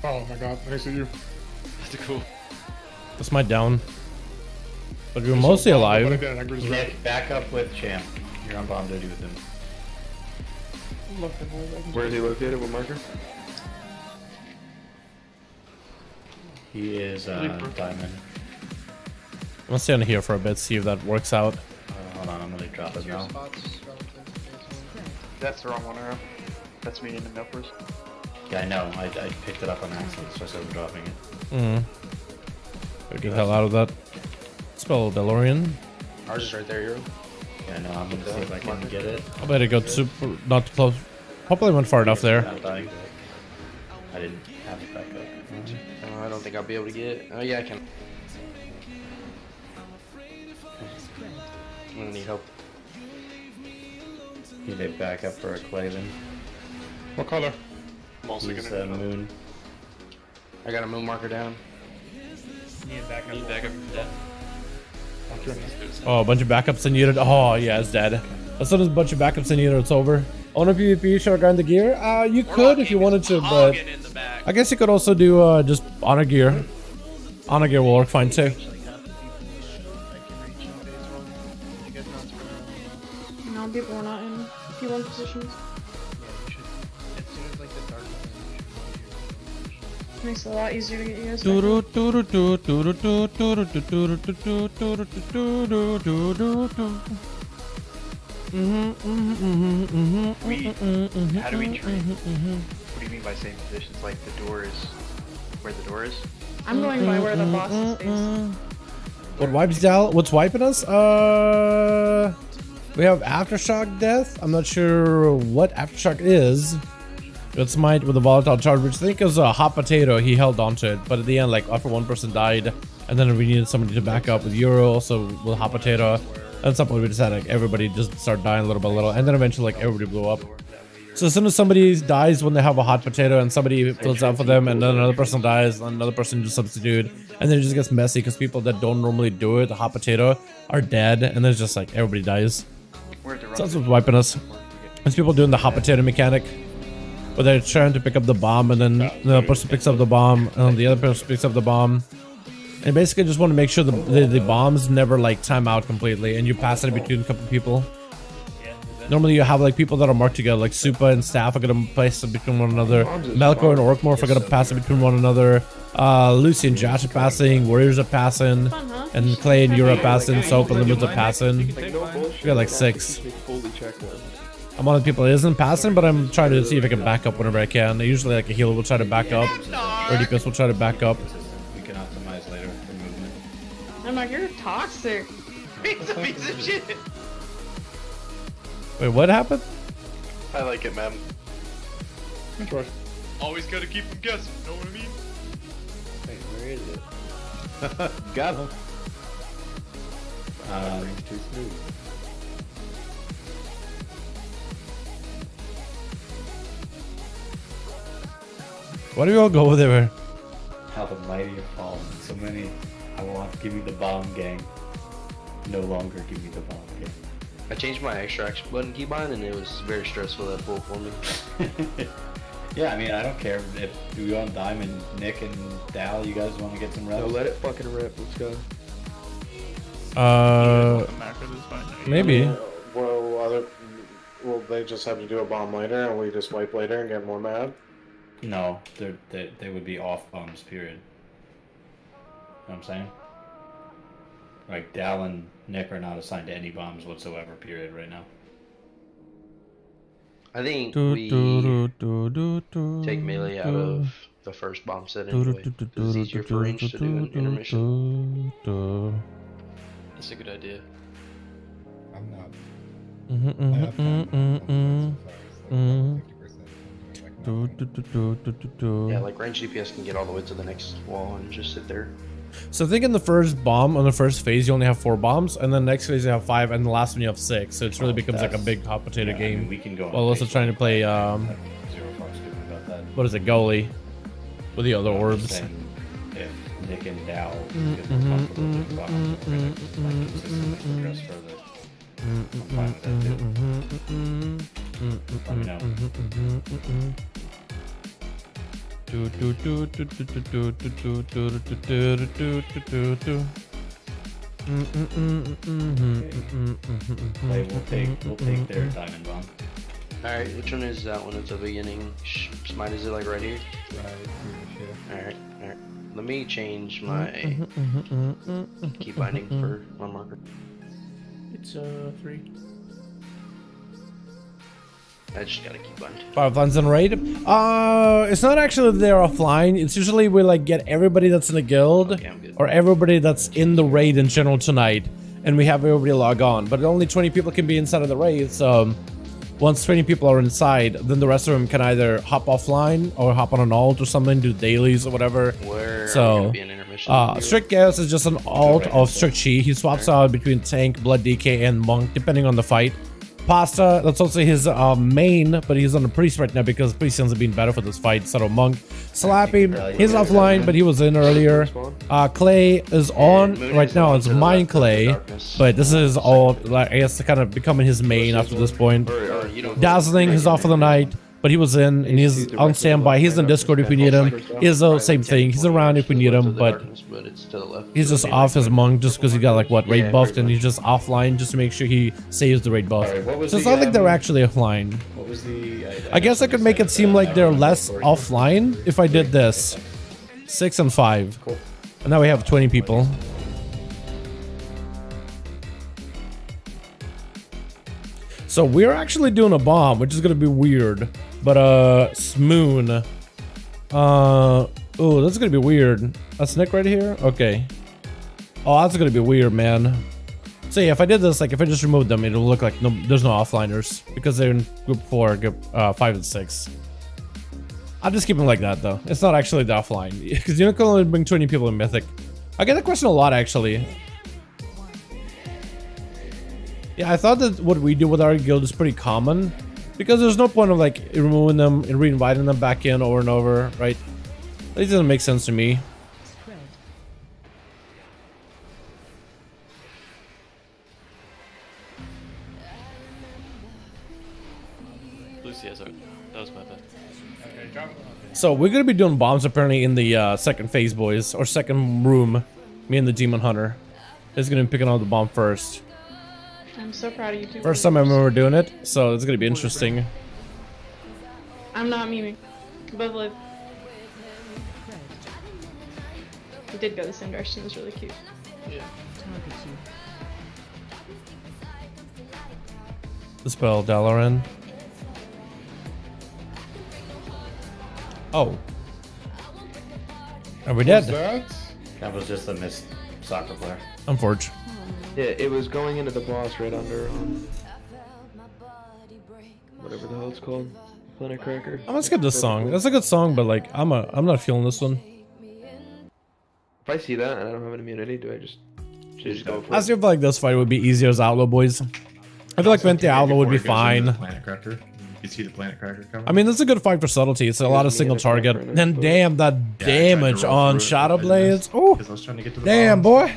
Oh my god, I see you. That's cool. That's my down. But we were mostly alive. Nick, back up with Champ. You're on bomb duty with him. Where is he located? What marker? He is diamond. I'm gonna stay on here for a bit, see if that works out. Hold on, I'm gonna drop it now. That's the wrong one, arrow. That's medium and uppers. Yeah, I know. I picked it up on accident, so I started dropping it. Gotta get the hell out of that. Spell Dalaran. Ours is right there, hero. Yeah, I know. I'm gonna see if I can get it. I bet it got super not too close. Hopefully went far enough there. Not dying. I didn't have it back up. I don't think I'll be able to get it. Oh yeah, I can. I'm gonna need help. Need a backup for a Claven. What color? I'm also He's gonna moon. I got a moon marker down. Need backup for that. Oh, a bunch of backups in unit. Oh yeah, it's dead. As soon as a bunch of backups in unit, it's over. On a PvP, should I grind the gear? You could if you wanted to, but I guess you could also do just honor gear. Honor gear will work fine too. No, people are not in P1 positions. Makes it a lot easier to get you guys back How do we train? What do you mean by same positions? Like the door is where the door is? I'm going by where the boss is based. What wipes Dal? What's wiping us? We have Aftershock Death. I'm not sure what Aftershock is. It's Smite with a volatile charge, which I think is a hot potato. He held onto it, but at the end, like after one person died, and then we needed somebody to back up with Euro, also with hot potato. And at some point we decided like everybody just started dying little by little, and then eventually like everybody blew up. So as soon as somebody dies when they have a hot potato and somebody fills out for them, and then another person dies, and another person just substitute, and then it just gets messy because people that don't normally do it, the hot potato, are dead, and then it's just like everybody dies. So that's what's wiping us. It's people doing the hot potato mechanic, where they're trying to pick up the bomb, and then the person picks up the bomb, and then the other person picks up the bomb. And basically just want to make sure the bombs never like time out completely, and you pass it between a couple people. Normally you have like people that are marked together, like Supa and Staff are gonna place it between one another. Melkor and Orkmorph are gonna pass it between one another. Lucy and Josh are passing, Warriors are passing, and Clay and Yura are passing, Soap and Limits are passing. We got like 6. I'm one of the people that isn't passing, but I'm trying to see if I can back up whenever I can. Usually like a healer will try to back up, or DPS will try to back up. We can optimize later for movement. I'm like, you're toxic. He's a piece of shit. Wait, what happened? I like it, man. Enjoy. Always gotta keep them guessing, know what I mean? Wait, where is it? Got him. Too smooth. Why do we all go over there? How the mighty have fallen. So many. I want. Give me the bomb gang. No longer give me the bomb gang. I changed my extraction button keybind and it was very stressful that pull for me. Yeah, I mean, I don't care if we on Diamond, Nick and Dal, you guys want to get some reps? No, let it fucking rip. Let's go. Maybe. Will they just have to do a bomb later and we just wipe later and get more mad? No, they would be off bombs, period. You know what I'm saying? Like, Dal and Nick are not assigned to any bombs whatsoever, period, right now. I think Do, we do, do, do, do, take melee out do. of the first bomb set anyway. 'Cause it's easier for range to do an intermission. That's a good idea. I'm not. Mm-hmm, I have found mm-hmm, so far, so 50%. Yeah, like range DPS can get all the way to the next wall and just sit there. So I think in the first bomb, on the first phase, you only have 4 bombs, and then the next phase you have 5, and the last one you have 6. So it really becomes like a big hot potato game. I mean, we can go. While also trying to play, Zero Fox stupid about that. what is it, goalie? With the other orbs. Saying if Nick and Dow get more comfortable with the box, like consistently progress further. I'm fine with that too. Let me know. Do, do, do, do, do, do, do, do, do, do, do, do, do, do. Play, we'll take their diamond bomb. Alright, which one is that one at the beginning? Mine is it like right here? Right, Alright, alright. Let me change my key binding for one marker. It's 3. I just gotta keep bind. Fireflies on raid? It's not actually they're offline. It's usually we like get everybody that's in the guild Okay, or everybody that's in the raid in general tonight, and we have everybody log on. But only 20 people can be inside of the raid, so once 20 people are inside, then the rest of them can either hop offline or hop on an alt or something, do dailies or whatever. Where so, gonna be an intermission? Strict Chaos is just an alt of Strict Chi. He swaps out between Tank, Blood DK, and Monk, depending on the fight. Pasta, that's also his main, but he's on the Priest right now because Priest ends up being better for this fight instead of Monk. Slappy, he's offline, but he was in earlier. Clay is on right now. It's Mine Clay, but this is all, like, I guess, kind of becoming his main after this point. Dazzling is off for the night, but he was in and he's on standby. He's in Discord if we need him. Izzo, same thing. He's around if we need him, but he's just off his Monk just because he got like what raid buffed, and he's just offline just to make sure he saves the raid buff. So it's not like they're actually offline. What was the? I guess I could make it seem like they're less offline if I did this. 6 and 5. Cool. And now we have 20 people. So we're actually doing a bomb, which is gonna be weird. But Smoon. Oh, that's gonna be weird. That's Nick right here? Okay. Oh, that's gonna be weird, man. So yeah, if I did this, like if I just removed them, it'll look like there's no offliners because they're in group 4, group 5 and 6. I'll just keep them like that though. It's not actually the offline because you can only bring 20 people in Mythic. I get that question a lot actually. Yeah, I thought that what we do with our guild is pretty common because there's no point of like removing them and re-inviting them back in over and over, right? That doesn't make sense to me. Lucy, sorry. That was my bad. So we're gonna be doing bombs apparently in the second phase, boys, or second room. Me and the Demon Hunter is gonna be picking up the bomb first. I'm so proud of you two. First time I remember doing it, so it's gonna be interesting. I'm not memeing. Both live. We did go the same direction. It was really cute. Yeah. The spell Dalaran. Oh. Are we dead? That was just a missed soccer player. Unfortunate. Yeah, it was going into the boss right under whatever the hell it's called, Planet Cracker. I'm gonna skip this song. That's a good song, but like I'm not feeling this one. If I see that and I don't have an immunity, do I just go for I it? feel like this fight would be easier as Outlaw, boys. I feel like Venti Outlaw would be fine. Planet Cracker. You can see the Planet Cracker coming. I mean, that's a good fight for subtlety. It's a lot of single target. And damn, that damage on Shadow Blades. Oh, damn, boy.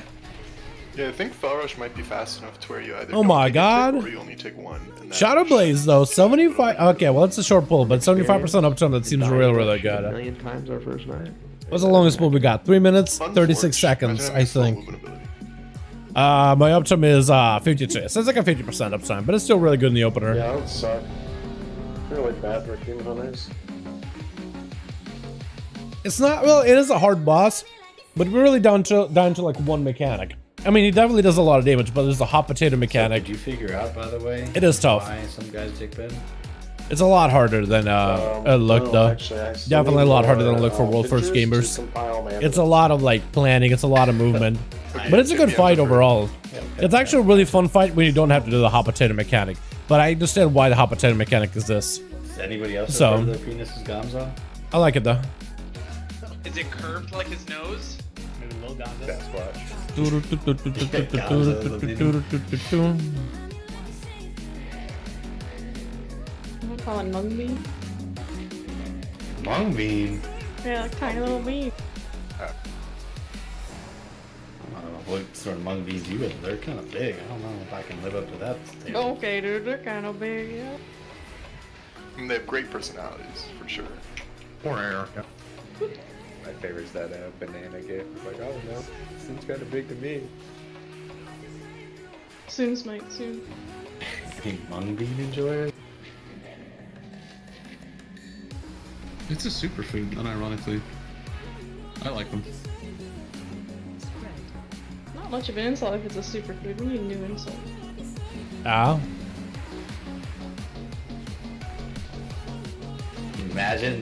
Yeah, I think Fell Rush might be fast enough to where you either Oh my god. or you only take one. And then Shadow Blades though, 75. Okay, well it's a short pull, but 75% upturn. That seems really good. A million times our first night. What's the longest pull we got? 3 minutes, 36 seconds, I think. My uptime is 52. So it's like a 50% uptime, but it's still really good in the opener. Yeah, that would suck. Really bad for Demon Hunters. It's not, well, it is a hard boss, but we're really down to like one mechanic. I mean, he definitely does a lot of damage, but there's a hot potato mechanic. Did you figure out, by the way? It is tough. Why some guys dick bed? It's a lot harder than it looked, no, though. actually, I still Definitely a need lot harder than more, it looked for World First pictures to Gamers. compile my It's a lot of like planning. It's a lot of movement, but it's a good fight overall. It's actually a really fun fight when you don't have to do the hot potato mechanic. But I understand why the hot potato mechanic is this. Does anybody else So- have their penis is Gamza? I like it though. Is it curved like his nose? Maybe little Gamza? Sasquatch. I'm gonna call it mung bean. Mung bean. Yeah, like tiny little bean. I don't know what sort of mung beans you have. They're kind of big. I don't know if I can live up to that standard. Okay, dude, they're kind of big, yeah. I mean, they have great personalities, for sure. Poor Erica. My favorite's that banana gift. It's like, oh no, seems kind of big to me. Soon, Smite, soon. Any mung bean enjoyer? It's a superfood, unironically. I like them. Not much of an insult if it's a superfood. We need a new insult. Ah. Imagine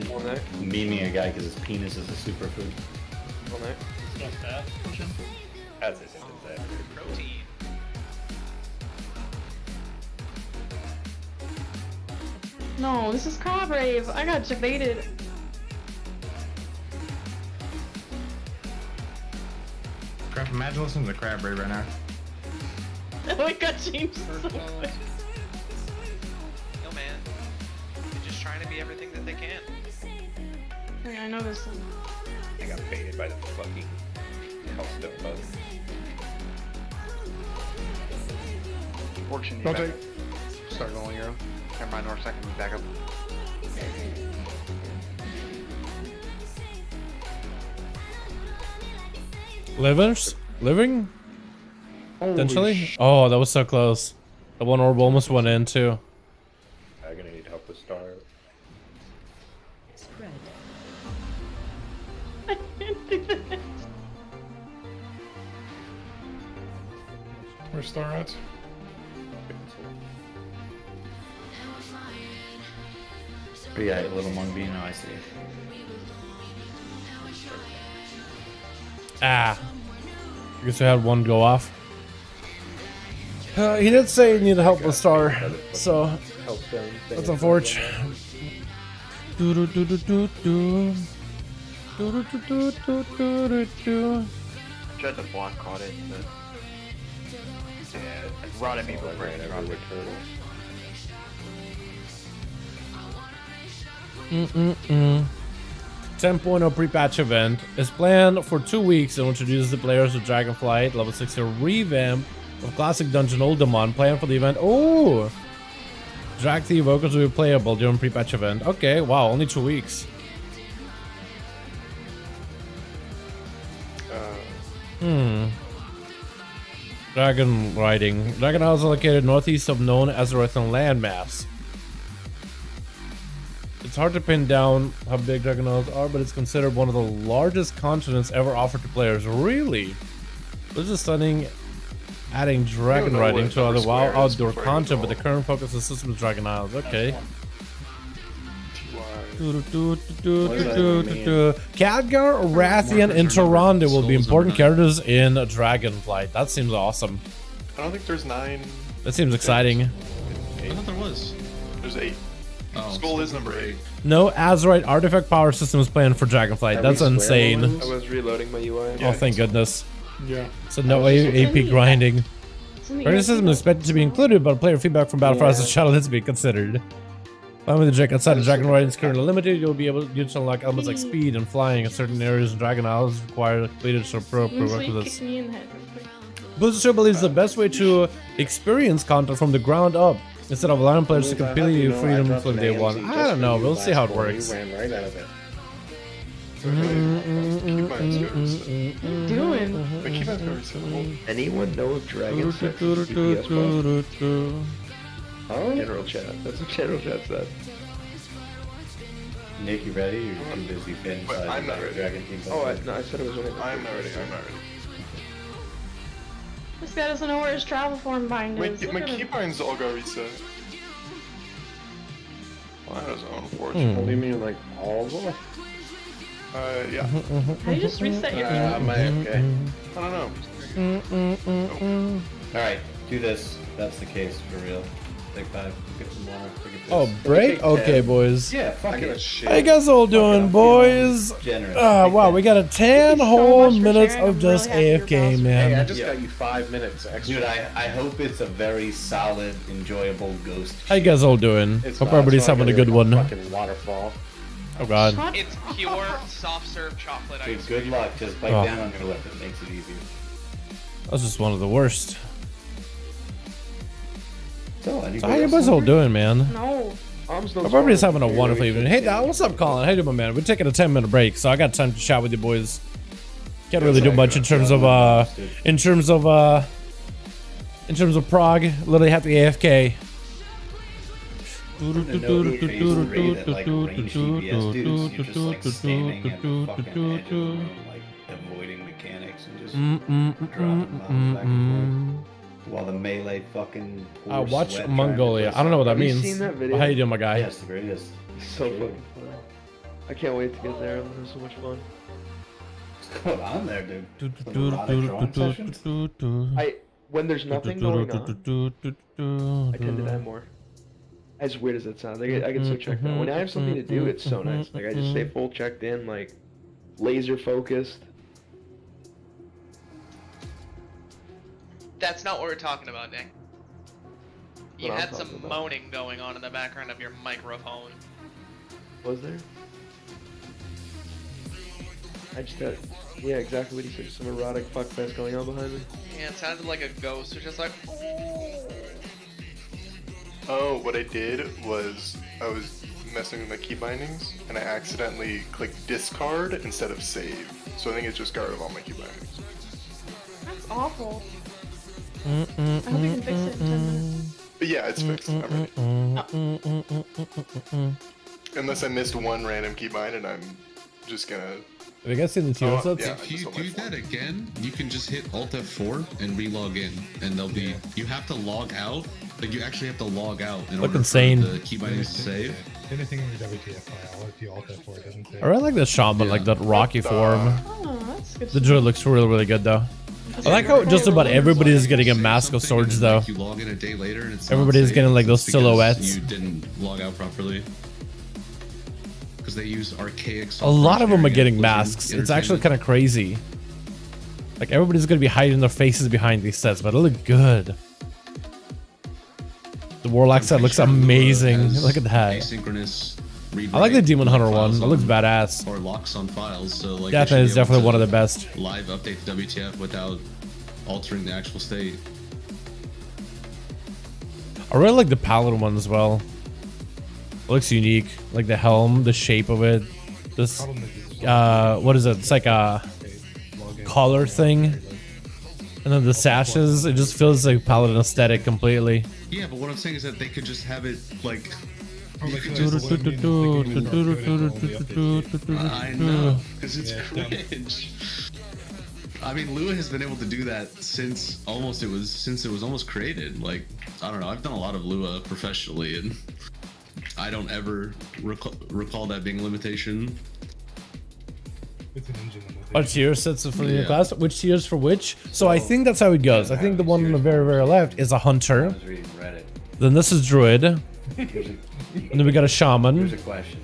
memeing a guy because his penis is a superfood. That's a sentence there. Protein. No, this is Crab Rave. I got debated. Crap, imagine listening to Crab Ray right now. Oh, it got changed so quick. No man. They're just trying to be everything that they can. Wait, I know this one. I got baited by the fucking hellstone bug. Fortune, you Don't back take. up. Start rolling your own. Never mind, North second, move back up. Living? Potentially? Oh, that was so close. The one orb almost went in too. I'm gonna need help with Star. I can't do this. Where's Star at? Yeah, a little mung bean. Oh, I see. Ah. I guess we had one go off. He did say he needed help with Star, so that's unfortunate. Tried to block caught it, but yeah, it brought at me before it dropped it. 10.0 pre-patch event is planned for 2 weeks and will introduce the players of Dragonflight, level 60 revamp of classic dungeon Oldemon. Planned for the event. Oh! Drag the evokers will be playable during pre-patch event. Okay, wow, only 2 weeks. Dragon riding. Dragon Isle is located northeast of known Azeroth landmass. It's hard to pin down how big Dragon Isles are, but it's considered one of the largest continents ever offered to players. Really? This is stunning. Adding dragon riding to other WoW outdoor content, but the current focus of the system is Dragon Isles. Okay. Khadgar, Rathian, and Tyrande will be important characters in Dragonflight. That seems awesome. I don't think there's 9. That seems exciting. I thought there was. There's 8. Oh, Skull is number 8. No Azerite artifact power system is planned for Dragonflight. That's insane. I was reloading my UI. Oh, thank goodness. Yeah. So no AP grinding. Grinding system is expected to be included, but player feedback from Battle for ASUS Shadowlands to be considered. Finally, the Drake outside of Dragon Riding is currently limited. You'll be able to unlock elements like speed and flying in certain areas in Dragon Isles require completed prerequisites. Blizzard believes the best way to experience content from the ground up instead of allowing players to completely freedom from day one. I don't know. We'll see how it works. Ran right out of it. Doing? Anyone know if Dragon Sex is DPS buff? General chat. That's what general chat said. Nick, you ready? You're too busy fanning But I'm not ready. Dragon Team. Oh, no, I said it was ready. I'm not ready. I'm not ready. This guy doesn't know where his travel form bind is. My Look at him. keybinds all got reset. Mine was unfortunate. What do you mean, like all of them? Yeah. How do you just reset your I'm AFK. I don't know. Alright, do this. That's the case for real. Take 5. Get some water. Oh, break? Okay, boys. Yeah, fuck it. How you guys all doing, boys? Generous. Wow, we got a 10 whole much for minutes sharing. of I'm just really happy AFK, your man. Hey, I just got you 5 minutes extra. Dude, I hope it's a very solid, enjoyable ghost. How you guys all doing? It's Hope not, everybody's it's not having a gonna good be one. Fucking waterfall. Oh god. It's pure soft serve chocolate Dude, ice good cream. luck. Just bite Oh. down on your lip. It makes it easier. That's just one of the worst. So, So how you guys all doing, man? No. Hope everybody's having a wonderful evening. Hey, Dal, what's up, Colin? How you doing, my man? We're taking a 10-minute break, so I got time to chat with you boys. Can't really do much in terms of prog. Literally have to AFK. Avoiding mechanics and just dropping bombs back and forth. While the melee fucking Watch Mongolia. I don't know what that Have you means. seen that video? How you doing, my guy? Yes, the greatest. So fucking fun. I can't wait to get there. I'm having so much fun. What's going on there, dude? When there's nothing going on, I tend to die more. As weird as that sounds, I get so checked out. When I have something to do, it's so nice. Like I just stay full checked in, like laser focused. That's not what we're talking about, Nick. You What I'm had some talking about. moaning going on in the background of your microphone. Was there? I just had, yeah, exactly what he said. Some erotic fuckfest going on behind me. Yeah, it sounded like a ghost. It was just like, Oh, what I did was I was messing with my key bindings and I accidentally clicked discard instead of save. So I think it just guarded all my key bindings. That's awful. I hope you can fix it in 10 minutes. But yeah, it's fixed. I'm ready. Unless I missed one random keybind and I'm just gonna... Have you guys seen the tier sets? yeah, If you do that again, you can just hit Alt F4 and re-log in, and they'll be. You have to log out. Like you actually have to log out in order insane. for the key bindings to save. Anything in your WTF file, if you alt F4, it doesn't save. I really like the shaman, like that rocky form. Oh, that's good. The druid looks really, really good though. I like how just about everybody is getting a mask of swords though. Like you log in a day later and it's Everybody's getting like those because silhouettes. You didn't log out properly. Because they use archaic. A lot of them are getting Blizzard masks. It's actually Entertainment. kind of crazy. Like everybody's gonna be hiding their faces behind these sets, but it look good. The Warlock set looks amazing. Look at that. Asynchronous I like the Demon Hunter one. files It looks on- badass. Or locks on files, so like That they should is be able definitely to one of the best. Live update the WTF without altering the actual state. I really like the Paladin one as well. It looks unique. Like the helm, the shape of it. This, what is it? It's like a collar thing. And then the sashes, it just feels like Paladin aesthetic completely. Yeah, but what I'm saying is that they could just have it like. Oh, you like, could like, just- the one you think would work good if only updated. I know, because it's Yeah, dumb. cringe. I mean, Lua has been able to do that since it was almost created. Like, I don't know. I've done a lot of Lua professionally, and I don't ever recall that being a limitation. It's an engine limitation. What tier sets for the new Yeah. class? Which tiers for which? So I think that's how it goes. I think the one on the very, very left is a hunter. I was reading Reddit. Then this is druid. And Here's a, then we got a shaman. here's a question.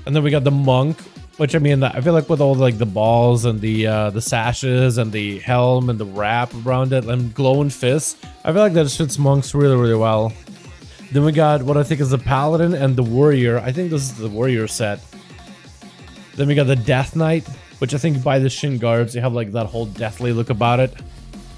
And then we got the monk, which I mean, I feel like with all like the balls and the sashes and the helm and the wrap around it and glowing fists, I feel like that fits monks really, really well. Then we got what I think is the paladin and the warrior. I think this is the warrior set. Then we got the death knight, which I think by the shin guards, you have like that whole deathly look about it.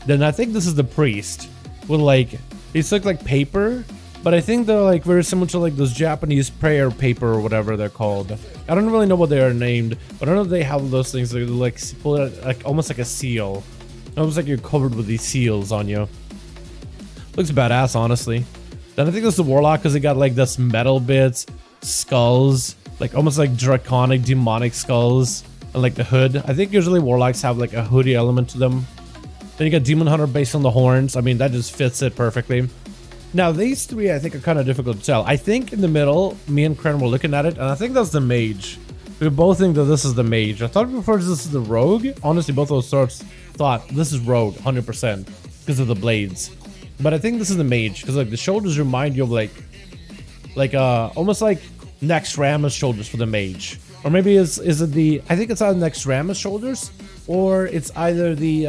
Then I think this is the priest with like, these look like paper, but I think they're like very similar to like those Japanese prayer paper or whatever they're called. I don't really know what they are named, but I know they have those things that like almost like a seal. Almost like you're covered with these seals on you. Looks badass, honestly. Then I think this is the warlock because it got like this metal bits, skulls, like almost like draconic, demonic skulls, and like the hood. I think usually warlocks have like a hoodie element to them. Then you got demon hunter based on the horns. I mean, that just fits it perfectly. Now, these three, I think, are kind of difficult to tell. I think in the middle, me and Kren were looking at it, and I think that's the mage. We both think that this is the mage. I thought before this is the rogue. Honestly, both of those sorts thought this is rogue, 100%, because of the blades. But I think this is the mage, because like the shoulders remind you of like almost like Nextrama's shoulders for the mage. Or maybe is it the, I think it's either Nextrama's shoulders, or it's either the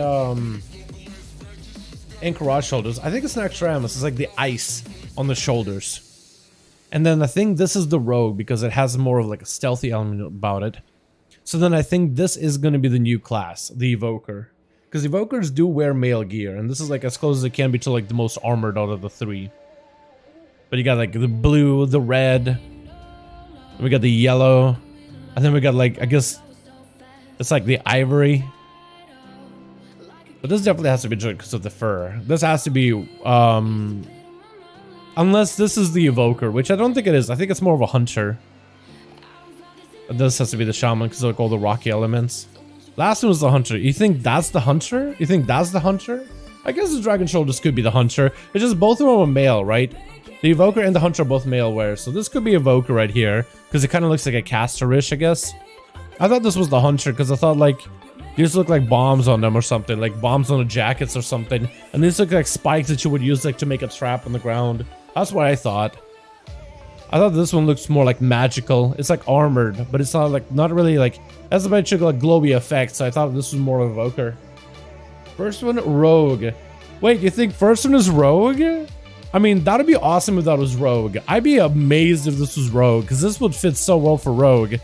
Encourage shoulders. I think it's Nextramas. It's like the ice on the shoulders. And then I think this is the rogue because it has more of like a stealthy element about it. So then I think this is going to be the new class, the evoker. Because evokers do wear male gear, and this is like as close as it can be to like the most armored out of the three. But you got like the blue, the red, we got the yellow, and then we got like, I guess it's like the ivory. But this definitely has to be good because of the fur. This has to be, unless this is the evoker, which I don't think it is. I think it's more of a hunter. But this has to be the shaman because of like all the rocky elements. Last one was the hunter. You think that's the hunter? You think that's the hunter? I guess the dragon shoulders could be the hunter. It's just both of them are male, right? The evoker and the hunter are both male wear. So this could be evoker right here because it kind of looks like a caster-ish, I guess. I thought this was the hunter because I thought like these look like bombs on them or something, like bombs on the jackets or something. And these look like spikes that you would use like to make a trap on the ground. That's what I thought. I thought this one looks more like magical. It's like armored, but it's not like, not really like, has a bunch of like glowy effects. So I thought this was more evoker. First one, rogue. Wait, you think first one is rogue? I mean, that'd be awesome if that was rogue. I'd be amazed if this was rogue, because this would fit so well for rogue.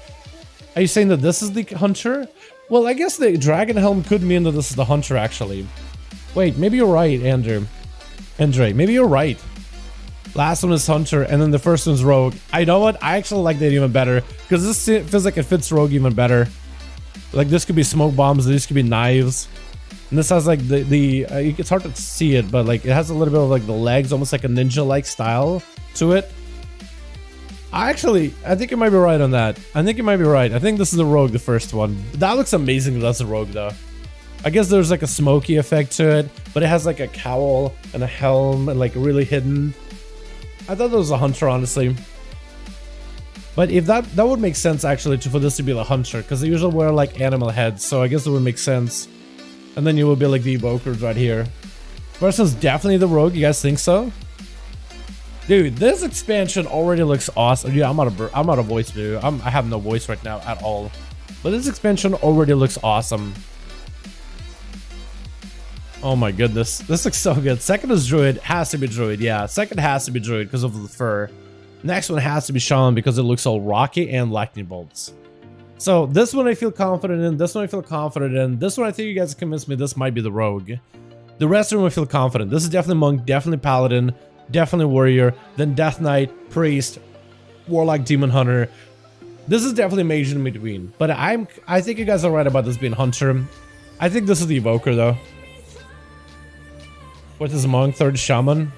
Are you saying that this is the hunter? Well, I guess the dragon helm could mean that this is the hunter, actually. Wait, maybe you're right, Andre, maybe you're right. Last one is hunter, and then the first one's rogue. I know what? I actually like that even better, because this feels like it fits rogue even better. Like, this could be smoke bombs, this could be knives. And this has like it's hard to see it, but like it has a little bit of like the legs, almost like a ninja-like style to it. I think you might be right on that. I think you might be right. I think this is the rogue, the first one. That looks amazing. That's a rogue though. I guess there's like a smoky effect to it, but it has like a cowl and a helm and like really hidden. I thought that was a hunter, honestly. But if that would make sense actually for this to be the hunter, because they usually wear like animal heads, so I guess it would make sense. And then you will be like the evokers right here. First one's definitely the rogue. You guys think so? Dude, this expansion already looks awesome. Yeah, I'm out of voice, dude. I have no voice right now at all. But this expansion already looks awesome. Oh my goodness, this looks so good. Second is druid, has to be druid. Yeah, second has to be druid because of the fur. Next one has to be shaman because it looks all rocky and lightning bolts. So this one I feel confident in, this one I feel confident in, this one I think you guys convinced me this might be the rogue. The rest of them I feel confident. This is definitely monk, definitely paladin, definitely warrior, then death knight, priest, warlock, demon hunter. This is definitely mage in between. But I think you guys are right about this being hunter. I think this is the evoker though. What is monk, third shaman?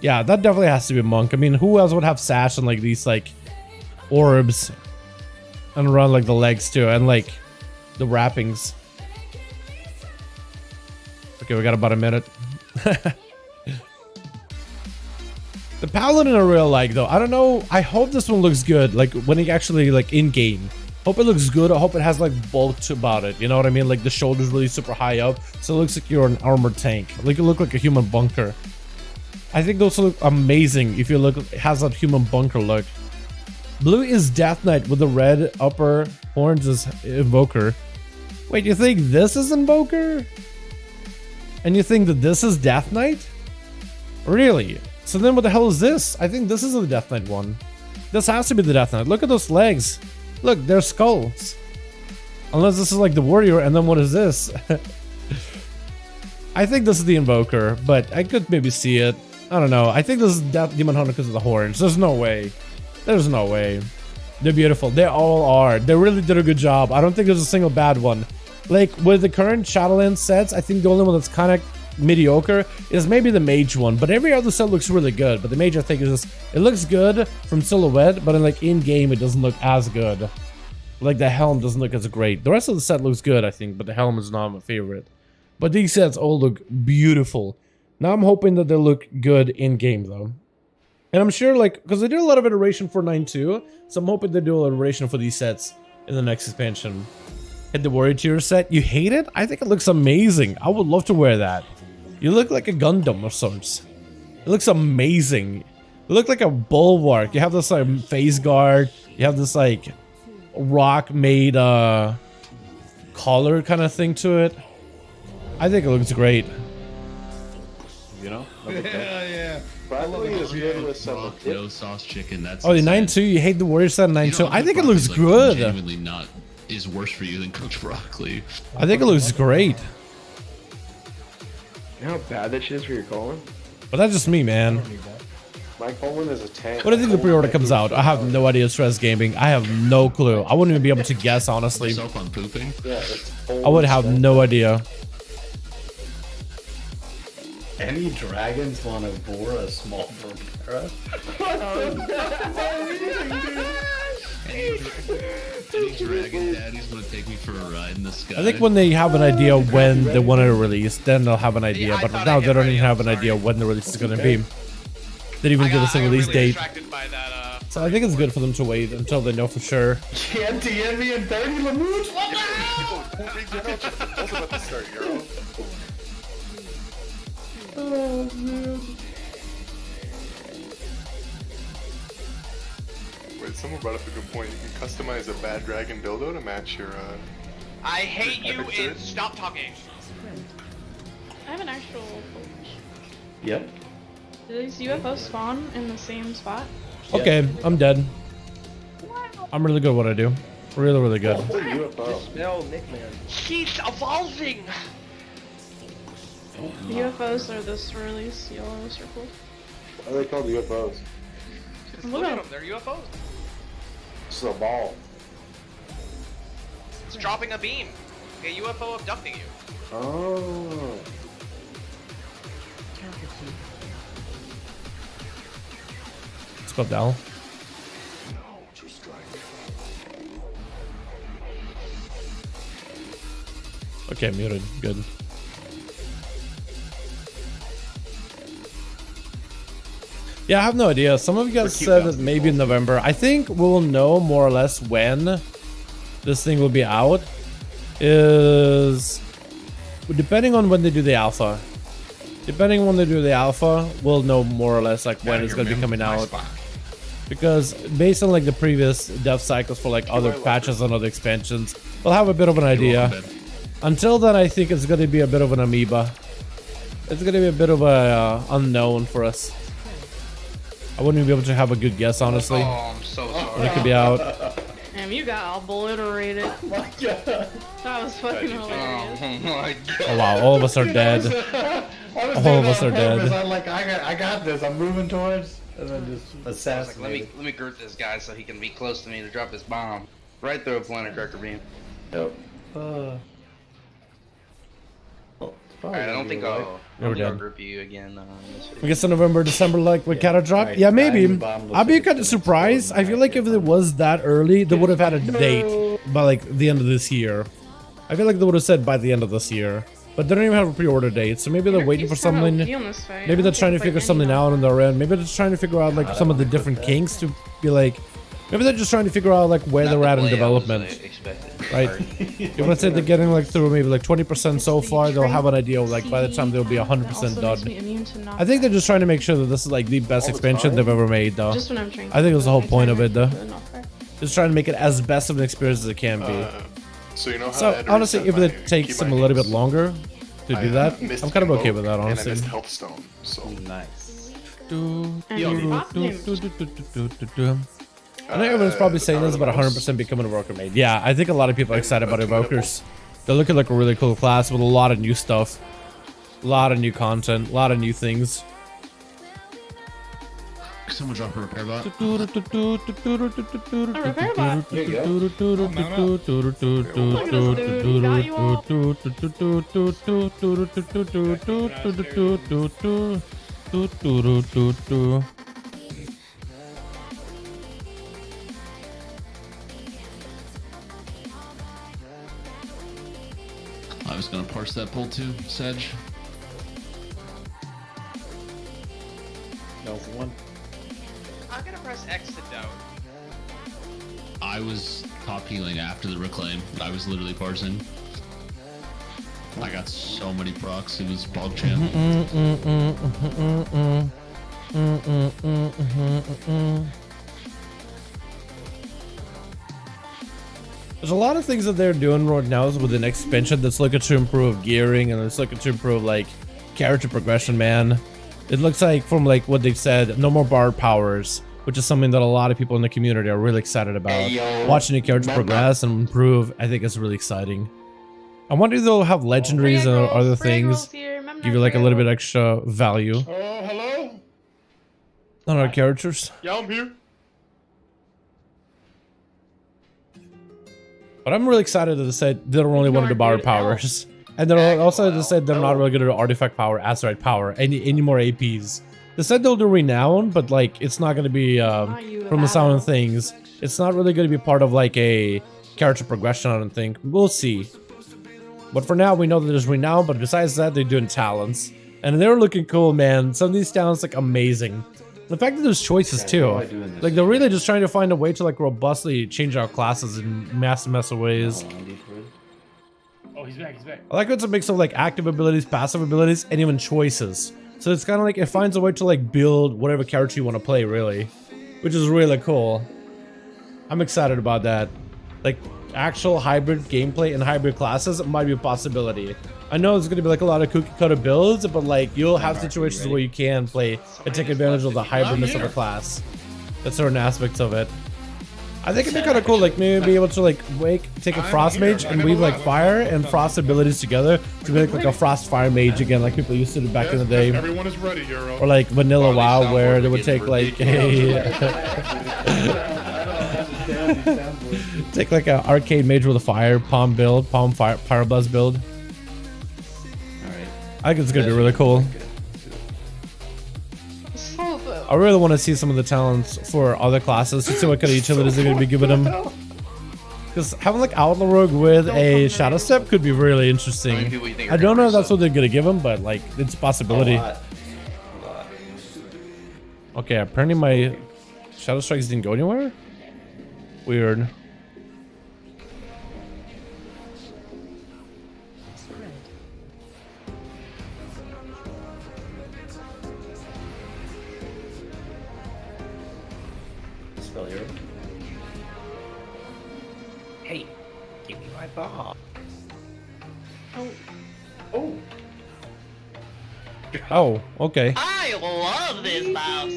Yeah, that definitely has to be monk. I mean, who else would have sash and like these like orbs? And around like the legs too, and like the wrappings. Okay, we got about a minute. The paladin I really like though. I don't know. I hope this one looks good. Like when it actually like in game. Hope it looks good. I hope it has like bulk about it. You know what I mean? Like the shoulders really super high up, so it looks like you're an armored tank. Like you look like a human bunker. I think those look amazing if you look. It has that human bunker look. Blue is Death Knight with the red upper horns is Invoker. Wait, you think this is Invoker? And you think that this is Death Knight? Really? So then what the hell is this? I think this is the Death Knight one. This has to be the Death Knight. Look at those legs. Look, they're skulls. Unless this is like the warrior, and then what is this? I think this is the Invoker, but I could maybe see it. I don't know. I think this is Death Demon Hunter because of the horns. There's no way. There's no way. They're beautiful. They all are. They really did a good job. I don't think there's a single bad one. Like, with the current Shadowlands sets, I think the only one that's kind of mediocre is maybe the mage one. But every other set looks really good. But the mage, I think, is just... It looks good from silhouette, but like in-game, it doesn't look as good. Like, the helm doesn't look as great. The rest of the set looks good, I think, but the helm is not my favorite. But these sets all look beautiful. Now I'm hoping that they look good in game though. And I'm sure like, because they did a lot of iteration for 9.2, so I'm hoping they do a little iteration for these sets in the next expansion. Hit the Warrior Tier set. You hate it? I think it looks amazing. I would love to wear that. You look like a Gundam of sorts. It looks amazing. You look like a bulwark. You have this like face guard. You have this like rock made collar kind of thing to it. I think it looks great. You know? Yeah. Broccoli is good with some Rock, no sauce chicken. That's Oh, the insane. 9.2. You hate the Warrior set 9.2. I think it looks Like, good. Genuinely not is worse for you than cooked broccoli. I think it looks great. You know how bad that shit is for your colon? But that's just me, man. My colon is a tank. What do you think the pre-order comes out? I have no idea. Stress Gaming. I have no clue. I wouldn't even be able to guess, honestly. Yourself on pooping? Yeah, it's I would have no idea. Any dragons want to bore a small Vermera? Any dragon daddy's gonna take me for a ride in the sky. I think when they have an idea when they want to release, then they'll have an idea. But right now they don't even have an idea when the release is going to be. They didn't even give us a release date. So I think it's good for them to wait until they know for sure. Can't DM me in 30 Lamoots? What the hell? Also about to start Euro. Oh, man. Wait, someone brought up a good point. You can customize a bad dragon dildo to match your, I hate you epic and suit. stop talking. I have an actual. Yep. Do these UFOs spawn in the same spot? Okay, I'm dead. I'm really good at what I do. Really, really good. Smell Nick, man. He's evolving. The UFOs are the swirlies, yellow circles. Why are they called UFOs? Look at them, they're UFOs. This is a ball. It's dropping a beam. A UFO abducting you. Oh. Spell down. Okay, muted. Good. Yeah, I have no idea. Some of you guys said that maybe in November. I think we'll know more or less when this thing will be out. Is depending on when they do the alpha. Depending on when they do the alpha, we'll know more or less like when it's going to be coming out. Because based on like the previous dev cycles for like other patches and other expansions, we'll have a bit of an idea. Until then, I think it's going to be a bit of an amoeba. It's going to be a bit of a unknown for us. I wouldn't even be able to have a good guess, honestly. Oh, I'm so sorry. When it could be out. Damn, you got obliterated. Oh my god. That was fucking hilarious. Oh my god. Oh wow, all of us are dead. All of us are dead. I'm like, I got this. I'm moving towards, and then just assassinate. Like, let me group this guy so he can be close to me to drop his bomb right through a planet cracker beam. Yep. Alright, I don't think I'll group you again. I guess in November, December, like with Cata drop. Right. Yeah, maybe. Bomb I'd be kind of surprised. I feel like if it was that early, they would have had a date by like the end of this year. I feel like they would have said by the end of this year, but they don't even have a pre-order date. So maybe they're waiting for something. Maybe they're trying to figure something out on their end. Maybe they're trying to figure out like some of the different kinks to be like. Maybe they're just trying to figure out like where they're at in development. Right? You want to say they're getting like through maybe like 20% so far, they'll have an idea of like by the time they'll be 100% done. I think they're just trying to make sure that this is like the best expansion they've ever made though. Just when I'm trying. I think that's the whole point of it though. Just trying to make it as best of an experience as it can be. So you know how I So had to honestly, reset if it my takes them a key little bit bindings? longer to do that, missed I'm kind of okay Invoke with that and I honestly. missed Healthstone, so Nice. I know everyone's probably saying this about 100% becoming a Evoker main. Yeah, I think a lot of people are excited about Evokers. They're looking like a really cool class with a lot of new stuff. A lot of new content, a lot of new things. Someone drop a repair bot. I was gonna parse that pull too, Sedge. one? I'm gonna press X to doubt. I was top healing after the reclaim. I was literally parsing. I got so many procs. It was bog champ. There's a lot of things that they're doing right now with an expansion that's looking to improve gearing and it's looking to improve like character progression, man. It looks like from like what they've said, no more borrowed powers, which is something that a lot of people in the community are really excited about. Watching your character progress and improve, I think is really exciting. I wonder if they'll have legendaries and other things, give you like a little bit extra value Hello? on our characters. Yeah, I'm here. But I'm really excited that they said they don't really want to do borrowed powers. And then also they said they're not really going to do artifact power, asteroid power, any more APs. They said they'll do renown, but like it's not going to be from the sound of things. It's not really going to be part of like a character progression, I don't think. We'll see. But for now, we know that there's renown, but besides that, they're doing talents. And they're looking cool, man. Some of these talents look amazing. The fact that there's choices too. Like they're really just trying to find a way to like robustly change our classes in massive ways. Oh, he's back, he's back. I like it's a mix of like active abilities, passive abilities, and even choices. So it's kind of like it finds a way to like build whatever character you want to play, really, which is really cool. I'm excited about that. Like actual hybrid gameplay and hybrid classes might be a possibility. I know there's going to be like a lot of cookie cutter builds, but like you'll have situations where you can play and take advantage of the hybridness of the class. That's certain aspects of it. I think it'd be kind of cool, like maybe be able to like take a frost mage and weave like fire and frost abilities together to make like a frost fire mage again, like people used to do back in the day. Everyone is ready, Euro. Or like vanilla WoW, where they would take like a take like an arcade mage with a fire palm build, palm fire pyroblast build. Alright. I think it's gonna be really cool. I really want to see some of the talents for other classes to see what kind of utilities they're going to be giving them. Because having like Outlaw Rogue with a Shadow Step could be really interesting. I don't know if that's what they're going to give him, but like it's a possibility. Okay, apparently my Shadow Strikes didn't go anywhere. Weird. Hey, give me my ball. Oh. Oh. Oh, okay. I love this house.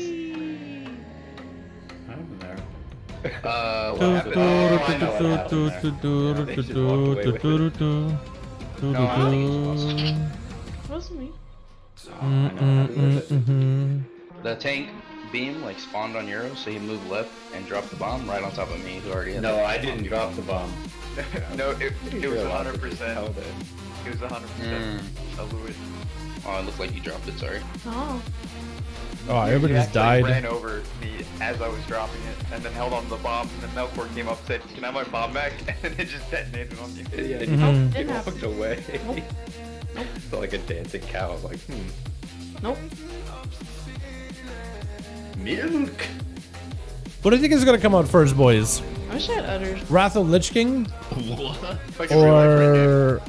I'm there. What happened? Wasn't me. The tank beam like spawned on Euro, so he moved left and dropped the bomb right on top of me, who already had No, I didn't drop the bomb. No, it was 100%. It was 100% a Lewis. Oh, it looked like he dropped it, sorry. Oh. Oh, everybody just died. Ran over me as I was dropping it, and then held on to the bomb, and then Melkor came up and said, "Can I have my bomb back?" And it just detonated on you. Yeah, he walked away. Felt like a dancing cow. I was like, Nope. Milk. What do you think is going to come out first, boys? I wish I had udders. Wrath of Lich King? What? Or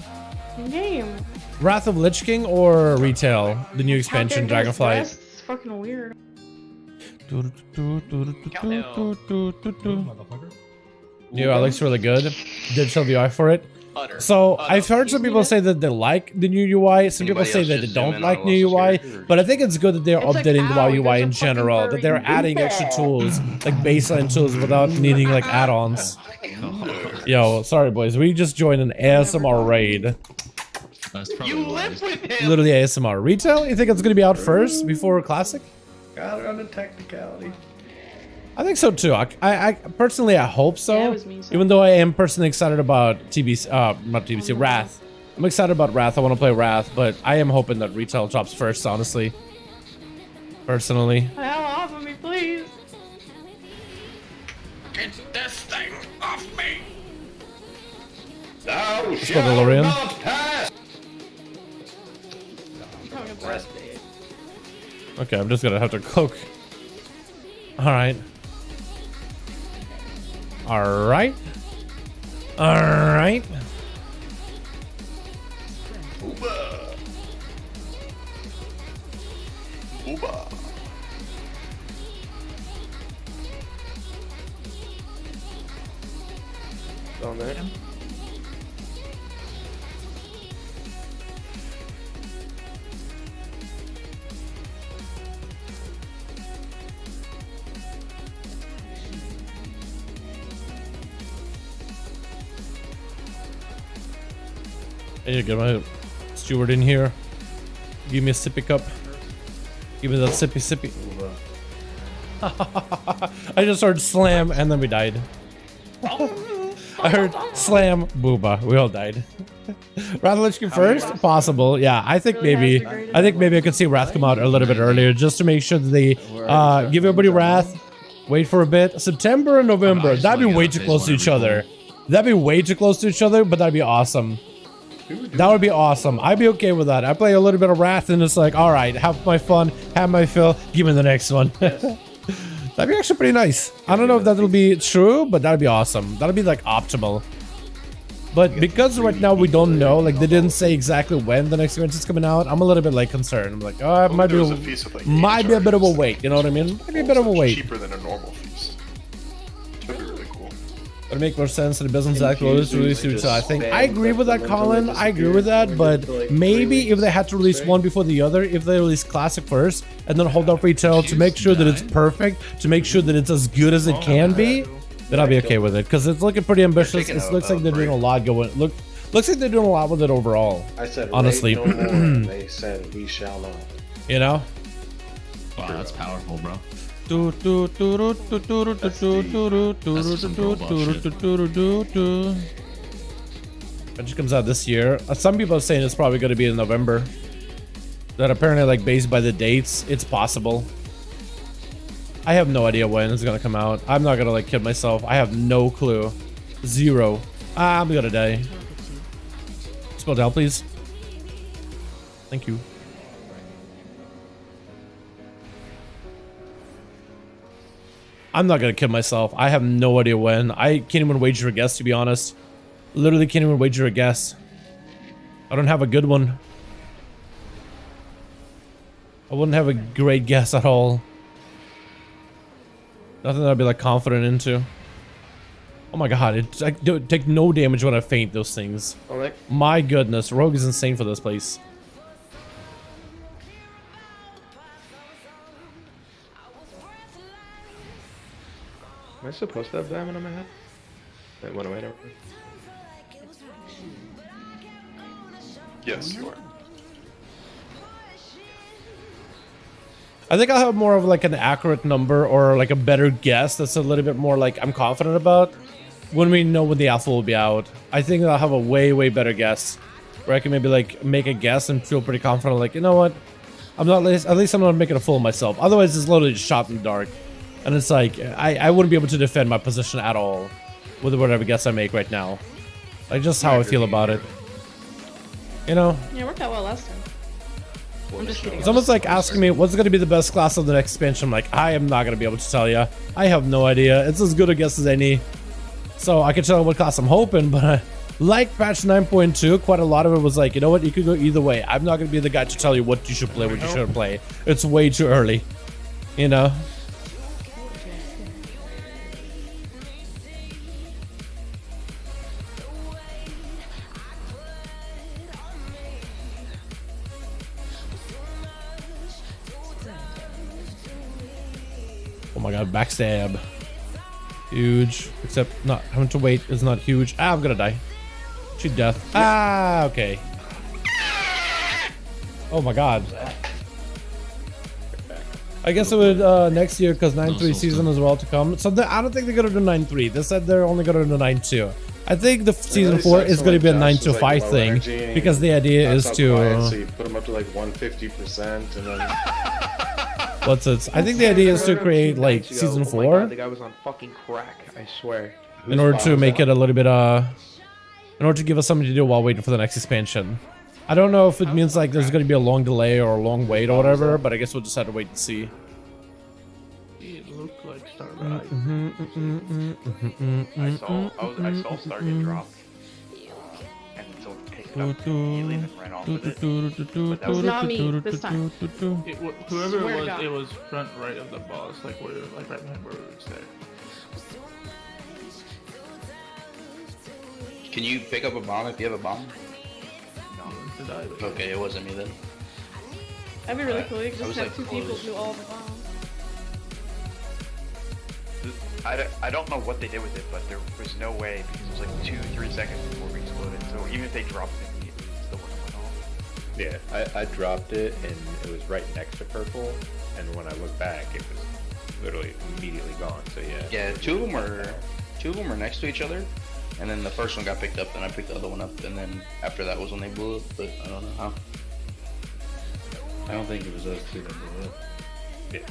Game. Wrath of Lich King or Retail, the new expansion, Dragonflight? It's fucking weird. Yeah, it looks really good. Did show the eye for it. So I've heard some people say that they like the new UI. Some people say that they don't like new UI. But I think it's good that they're updating the WoW UI in general. That they're adding extra tools, like baseline tools, without needing like add-ons. Yo, sorry boys, we just joined an ASMR raid. You live with him. Literally ASMR. Retail? You think it's gonna be out first before Classic? Got it on a technicality. I think so too. I personally I hope so. Yeah, it was me, so. Even though I am personally excited about Wrath. I'm excited about Wrath. I want to play Wrath, but I am hoping that Retail drops first, honestly. Personally. Hell off of me, please. Get this thing off me. Let's go, Dalaran. Okay, I'm just gonna have to cloak Alright. Alright. Alright. Booba. Booba. On there. I need to get my steward in here. Give me a sippy cup. Give me that sippy. I just heard slam and then we died. I heard slam, booba. We all died. Wrath first? Possible. Yeah, I think maybe I could see Wrath come out a little bit earlier just to make sure that they give everybody Wrath. Wait for a bit. September and November. That'd be way too close to each other. That'd be way too close to each other, but that'd be awesome. That would be awesome. I'd be okay with that. I play a little bit of Wrath and it's like, all right, have my fun, have my fill, give me the next one. That'd be actually pretty nice. I don't know if that'll be true, but that'd be awesome. That'd be like optimal. But because right now we don't know, like they didn't say exactly when the next event is coming out, I'm a little bit like concerned. I'm like, oh, it might be a bit of a wait. You know what I mean? Might be a bit of a wait. Cheaper than a normal feast. That'd be really cool. It'll make more sense and it doesn't exactly release. So I think I agree with that, Colin. I agree with that, but maybe if they had to release one before the other, if they release Classic first and then hold up retail to make sure that it's perfect, to make sure that it's as good as it can be, then I'll be okay with it because it's looking pretty ambitious. It looks like they're doing a lot going. Looks like they're doing a lot with it overall. I said, honestly, no more. They said we shall not. You know. Wow, that's powerful, bro. It just comes out this year. Some people are saying it's probably going to be in November. That apparently, like, based by the dates, it's possible. I have no idea when it's going to come out. I'm not going to, like, kid myself. I have no clue. Zero. I'm going to die. Spell down, please. Thank you. I'm not gonna kill myself. I have no idea when. I can't even wager a guess, to be honest. Literally can't even wager a guess. I don't have a good one. I wouldn't have a great guess at all. Nothing that I'd be like confident into. Oh my god, I take no damage when I faint those things. My goodness, Rogue is insane for this place. Am I supposed to have diamond on my head? Wait, what am I doing? Yes, you are. I think I'll have more of like an accurate number or like a better guess that's a little bit more like I'm confident about when we know when the alpha will be out. I think I'll have a way better guess where I can maybe like make a guess and feel pretty confident like, you know what, I'm not, at least I'm not making a fool of myself. Otherwise it's literally just shot in the dark. And it's like, I wouldn't be able to defend my position at all with whatever guess I make right now. Like, just how I feel about it. You know? Yeah, it worked out well last time. I'm just kidding. It's almost like asking me, what's going to be the best class of the next expansion? I'm like, I am not going to be able to tell you. I have no idea. It's as good a guess as any. So, I can tell you what class I'm hoping, but like patch 9.2, quite a lot of it was like, you know what? You could go either way. I'm not going to be the guy to tell you what you should play, what you shouldn't play. It's way too early. You know? Oh my god, backstab. Huge. Except not having to wait is not huge. Ah, I'm gonna die. Cheat death. Ah, okay. Oh my god. I guess it would next year because 9.3 season is well to come. So I don't think they're gonna do 9.3. They said they're only gonna do 9.2. I think the season 4 is gonna be a 9.25 thing because the idea is to. So you put them up to like 150% and then. What's it? I think the idea is to create like season 4. Oh my god, the guy was on fucking crack, I swear. In order to make it a little bit in order to give us something to do while waiting for the next expansion. I don't know if it means like there's going to be a long delay or a long wait or whatever, but I guess we'll just have to wait and see. It looked like I saw Star get dropped, and someone picked it up immediately and ran off with it. But that was not me this time. Whoever Swear it to was, God. it was front right of the boss, like where, like right behind where we were there. Can you pick up a bomb if you have a bomb? No, did I? Okay, it wasn't me then. That'd be really cool. You could I just was, have like, two people close. do all the bombs. I don't know what they did with it, but there was no way because it was like 2-3 seconds before we exploded. So even if they dropped it immediately, it still wouldn't have went off. Yeah, I dropped it and it was right next to purple, and when I looked back, it was literally immediately gone. So yeah. Yeah, two of them were next to each other, and then the first one got picked up, then I picked the other one up, and then after that was when they blew up. But I don't know how. I don't think it was those two that blew up. Yeah,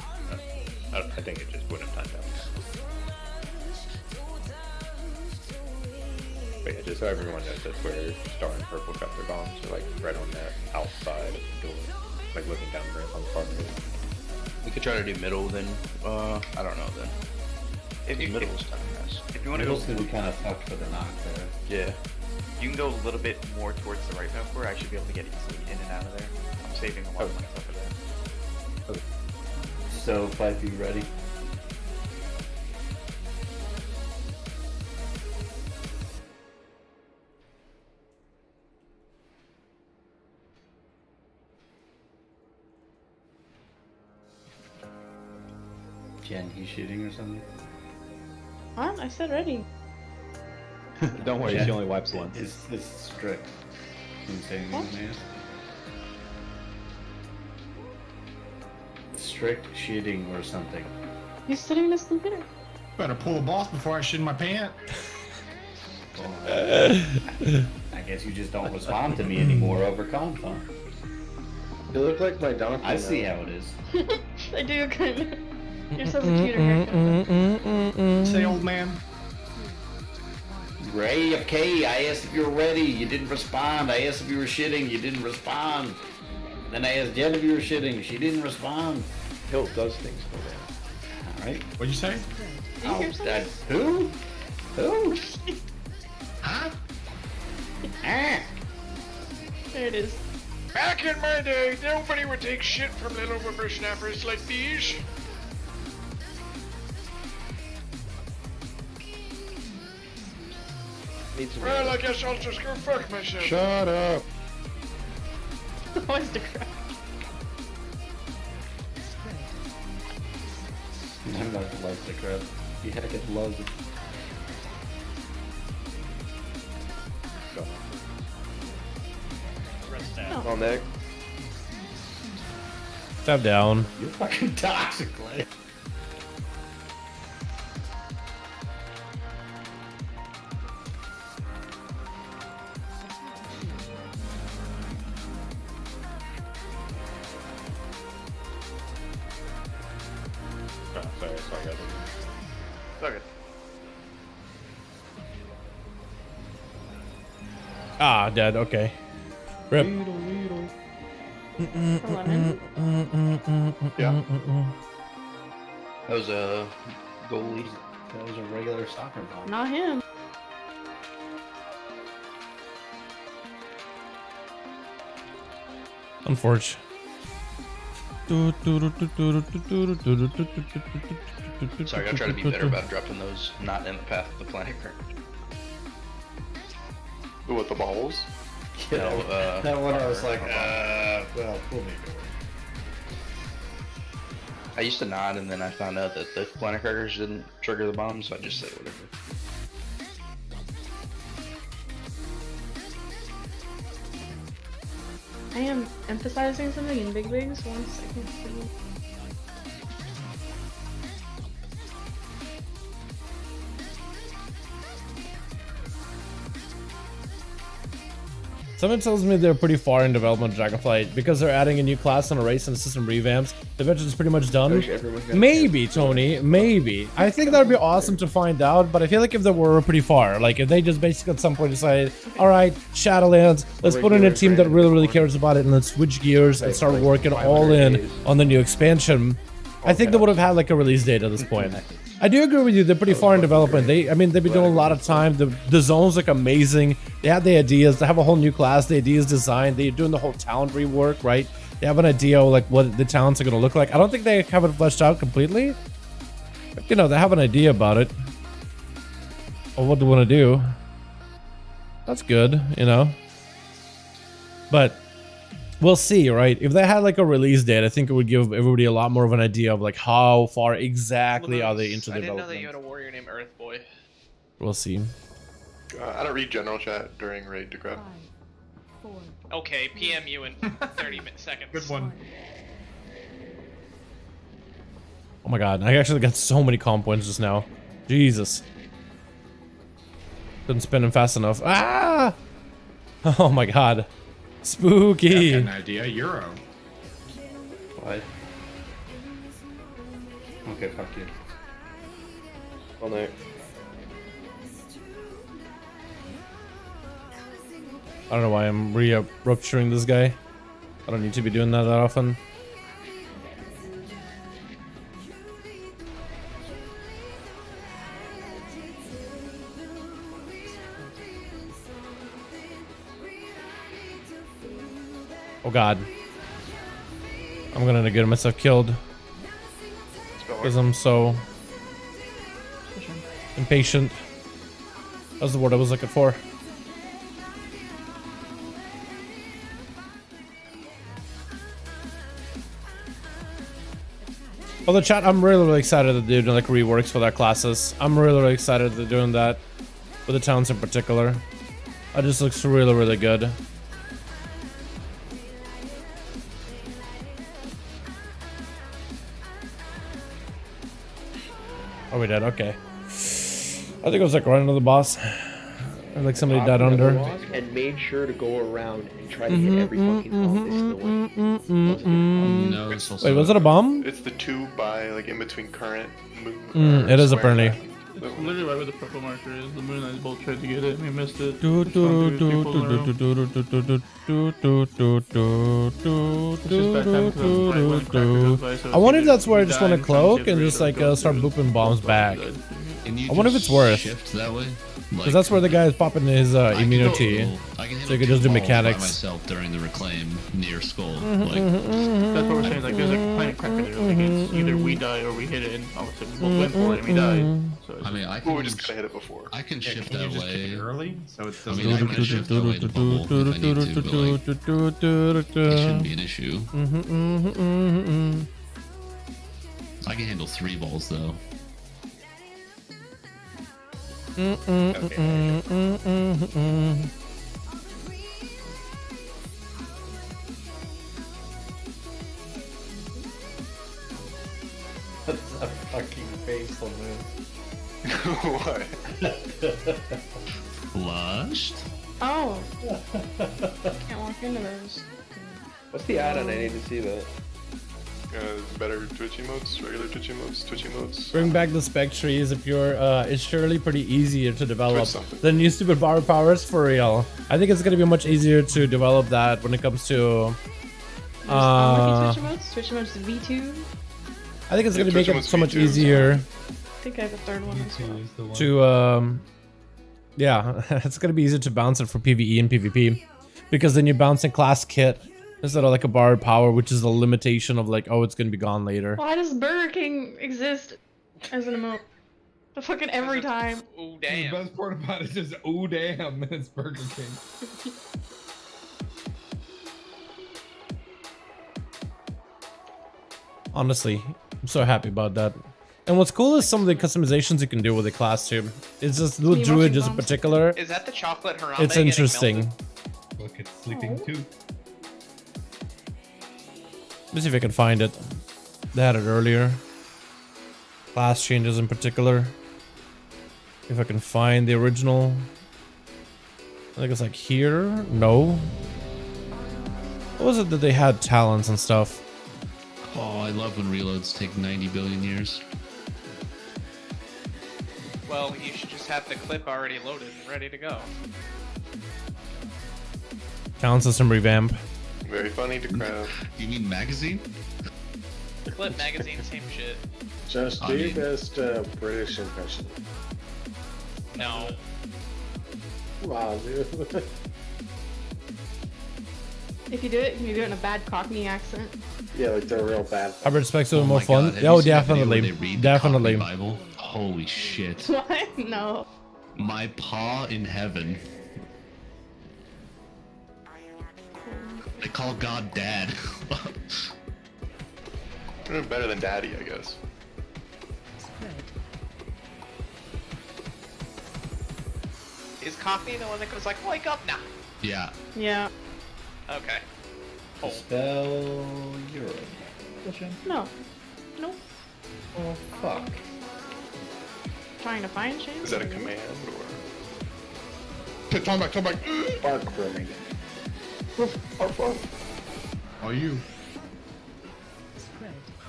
I think it just wouldn't have timed out. But yeah, just so everyone knows, that's where Star and Purple got their bombs. So like right on that outside of the door, like looking down the ramp on the far right. We could try to do middle then. I don't know then. If you middle is kind of nice. If you want to go, Middle's gonna be kind of fucked for the knock there. Yeah. you can go a little bit more towards the right metaphor. I should be able to get easily in and out of there. I'm saving a lot of myself for that. So, Pipe, you ready? Jen, he's shooting or something? Huh? I said ready. Don't worry, Jen, she only wipes once. It's strict. Can you say anything, man? Strict shitting or something. You're sitting in this computer. Better pull a boss before I shit in my pants. I guess you just don't respond to me anymore over conf, huh? You look like my donkey. I see how it is. I do kind of. You're such a cuter haircut. Say, old man. You're AFK. I asked if you were ready. You didn't respond. I asked if you were shitting. You didn't respond. Then I asked Jen if you were shitting. She didn't respond. Hill does things for that. Alright. What'd you say? Did you hear something? Who? Who? Huh? Ah. There it is. Back in my day, nobody would take shit from little whippersnappers like these. Well, I guess I'll just go fuck myself. Shut up. What's the crap? I'm not gonna like the crap. You had to get loves. Oh. On deck. Step down. You're fucking toxic, Clay. Sorry, guys. Okay. Ah, dead. Okay. Rip. Yeah. That was a goalie. That was a regular soccer ball. Not him. Unfortunate. Sorry, I'll try to be better about dropping those not in the path of the planet current. With the balls? No, that one I was like, well, we'll make it work. I used to nod and then I found out that the planet crackers didn't trigger the bomb, so I just say whatever. I am emphasizing something in big wigs once I can see. Someone tells me they're pretty far in development of Dragonflight because they're adding a new class and a race and the system revamps. The veteran's pretty much done. Maybe, Tony, maybe. I think that would be awesome to find out, but I feel like if they were pretty far, like if they just basically at some point decide, alright, Shadowlands, let's put in a team that really cares about it and let's switch gears and start working all in on the new expansion. I think they would have had like a release date at this point. I do agree with you. They're pretty far in development. I mean, they've been doing a lot of time. The zones look amazing. They have the ideas. They have a whole new class. The ideas designed. They're doing the whole talent rework, right? They have an idea of like what the talents are going to look like. I don't think they have it fleshed out completely. But, you know, they have an idea about it. Or what they want to do. That's good, you know. But we'll see, right? If they had like a release date, I think it would give everybody a lot more of an idea of like how far exactly are they into I didn't know development. that you had a warrior named Earthboy. We'll see. I don't read general chat during raid to grab. Okay, PM you in 30 seconds. Good one. Oh my god, I actually got so many comp points just now. Jesus. Couldn't spin him fast enough. Ah! Oh my god. Spooky. Yeah, I've got an idea. Euro. What? Okay, fuck you. All night. I don't know why I'm rupturing this guy. I don't need to be doing that often. Oh god. I'm gonna get myself killed. Because I'm so impatient. That's the word I was looking for. Although chat, I'm really excited that they're doing like reworks for their classes. I'm really excited they're doing that with the towns in particular. It just looks really good. Oh, we did. Okay. I think it was like right under the boss. Or like somebody died under. And made sure to go around and try to hit every fucking bomb. No, it's also Wait, was it a bomb? It's the 2 by like in between current moon. It is a Bernie. That's literally right where the purple marker is. The moon and I both tried to get it. We missed it. I wonder if that's where I just want to cloak and just like start booping bombs back. I wonder if it's worth. Shift that way. Because that's where the guy is popping his immunity. So you could just do mechanics. Myself during the reclaim near skull. That's what we're saying. Like there's a planet cracker there. Like it's either we die or we hit it, and all of a sudden we both went for it and we died. So I mean, I can. We just gotta hit it before. I can shift Can you that just way. kick it early? So it I doesn't. mean, I can shift away the bubble if I need to, but like, it shouldn't be an issue. I can handle 3 balls though. That's a fucking face on What? Flushed? Oh. Can't walk into those. What's the add-on? I need to see that. Better Twitch emotes, regular Twitch emotes, Twitch emotes. Bring back the spec trees if you're it's surely pretty easier to develop than new stupid power powers for real. I think it's gonna be much easier to develop that when it comes to Switch modes to V2. I think it's gonna make it so much easier I think I have a third one as well. to yeah, it's gonna be easier to bounce it for PvE and PvP because then you're bouncing class kit instead of like a borrowed power, which is a limitation of like, oh, it's gonna be gone later. Why does Burger King exist as an emote? The fucking every time. Ooh, damn. The best part about it is, ooh, damn, it's Burger King. Honestly, I'm so happy about that. And what's cool is some of the customizations you can do with the class too. It's just with Druid just in particular. Is that the chocolate Harambe? It's interesting. Look, it's sleeping too. Let me see if I can find it. They had it earlier. Class changes in particular. If I can find the original. I think it's like here. No. What was it that they had talents and stuff? Oh, I love when reloads take 90 billion years. Well, you should just have the clip already loaded and ready to go. Talent system revamp. Very funny to craft. You mean magazine? Clip magazine, same shit. Just do your best British impression. No. Wow, dude. If you do it, can you do it in a bad Cockney accent? Yeah, like they're real bad. Hybrid specs are more my fun. God, have Oh, you seen that video where definitely, they read the definitely. Cockney Bible? Holy shit. What? No. My paw in heaven. They call God Dad. They're better than Daddy, I guess. Is Coffee the one that goes like, wake up now? Yeah. Yeah. Okay. Oh. Spell Europe. No. No. Oh, fuck. Trying to find Shane? Is that a command or? Turn back, turn back. Bark brimming. Oh, you.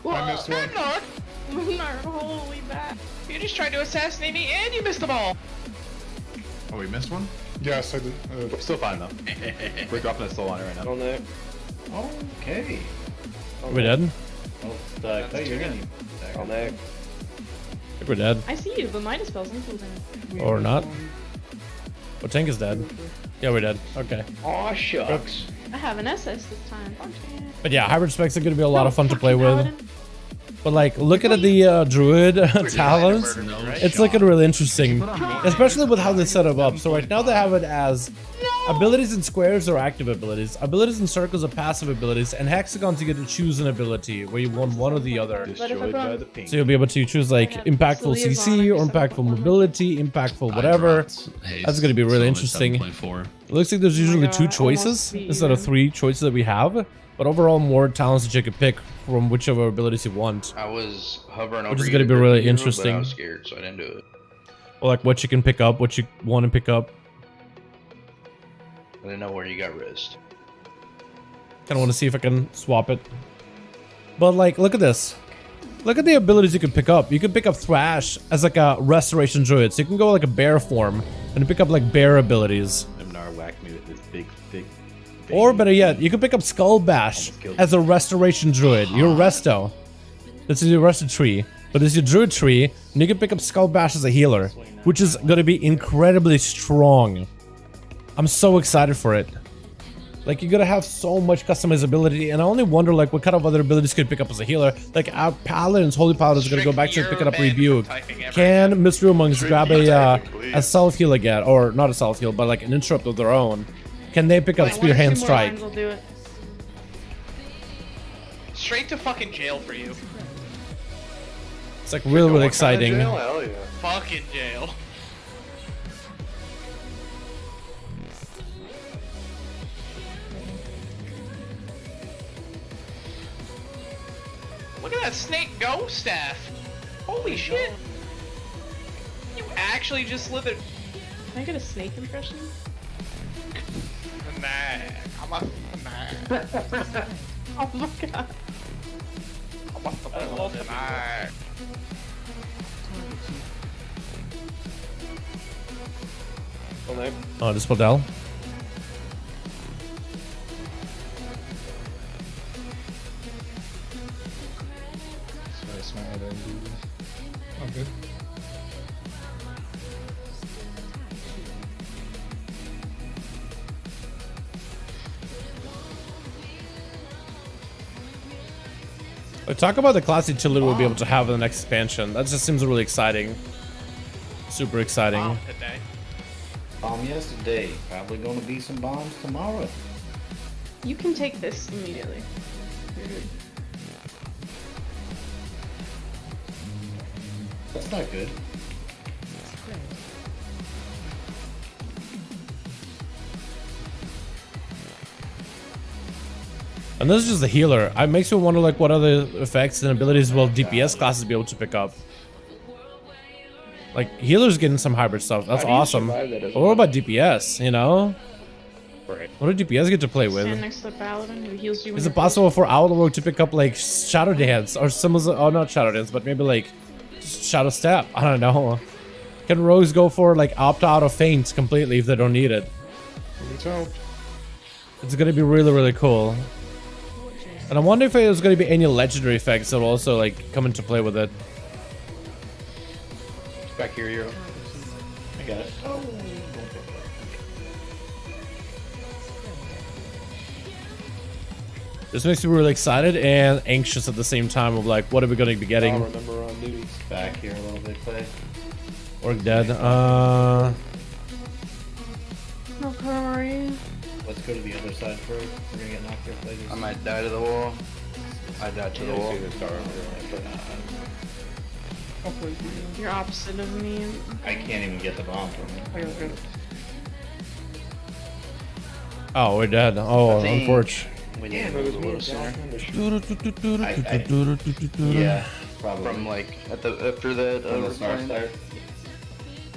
I missed one. Holy bat. You just tried to assassinate me and you missed the ball. Oh, we missed one? Yes, I did. Still fine though. We're dropping a soul on it right now. On that. Okay. We dead? Oh, you're gonna On that. I think we're dead. I see you, but my dispel's influencing. Or not. Oh, tank is dead. Yeah, we're dead. Okay. Aw, shucks. I have an SS this time. But yeah, hybrid specs are going to be a lot of fun to play with. But like, looking at the druid talents, it's looking really interesting, especially with how they set it up. So right now they have it as abilities in squares are active abilities, abilities in circles are passive abilities, and hexagons you get to choose an ability where you want one or the other. But if I go on- So you'll be able to choose like impactful CC or impactful mobility, impactful whatever. That's going to be really interesting. It looks like there's usually two choices instead of 3 choices that we have. But overall, more talents that you can pick from whichever abilities you want. I was hovering over Which is you going to be the really hero, but interesting. I was scared, so I didn't do it. Or like what you can pick up, what you want to pick up. I didn't know where you got wrist. Kind of want to see if I can swap it. But like, look at this. Look at the abilities you can pick up. You can pick up Thrash as like a restoration druid. So you can go like a bear form and pick up like bear abilities. Emnar whacked me with this big. Or better yet, you can pick up Skull Bash as a restoration druid. You're resto. This is your rested tree. But this is your druid tree, and you can pick up Skull Bash as a healer, which is going to be incredibly strong. I'm so excited for it. Like, you're going to have so much customizability, and I only wonder, like, what kind of other abilities could pick up as a healer. Like, our Paladins, Holy Paladins, are going to go back to picking up Rebuke. Can Mystery Monks grab a self-heal again? Or, not a self-heal, but like an interrupt of their own. Can they pick up Spear Hand Strike? We'll do it. Straight to fucking jail for you. It's like really, really exciting. Hell yeah. Fucking jail. Look at that snake go staff. Holy shit. You actually just slithered. Can I get a snake impression? Nah, I'm a nah. Oh my god. I love the nah. Oh, this Podell. Oh, good. Talk about the class utility we'll be able to have in the next expansion. That just seems really exciting. Super exciting. Bomb today. Bomb yesterday. Probably gonna be some bombs tomorrow. You can take this immediately. That's not good. And this is just the healer. It makes me wonder like what other effects and abilities will DPS classes be able to pick up. Like healers getting some hybrid stuff. That's awesome. But what about DPS, you know? Right. What do DPS get to play with? Stand next to the paladin who heals you. Is it possible for Outlaw to pick up like Shadow Dance or some of the, oh not Shadow Dance, but maybe like Shadow Step? I don't know. Can rogues go for like opt out of feint completely if they don't need it? It's gonna be really, really cool. And I wonder if there's going to be any legendary effects that will also like come into play with it. Back here, Euro. I got it. Oh. This makes me really excited and anxious at the same time of like, what are we going to be getting? I'll remember on duty. Back here a little bit, Clay. Orc dead. No perma. Let's go to the other side first. We're gonna get knocked off later. I might die to the wall. I died to the wall. You're opposite of me. I can't even get the bomb from him. Oh, we're dead. Oh, unfortunate. We need to move a little sooner. Yeah, probably. From like after that From the start there.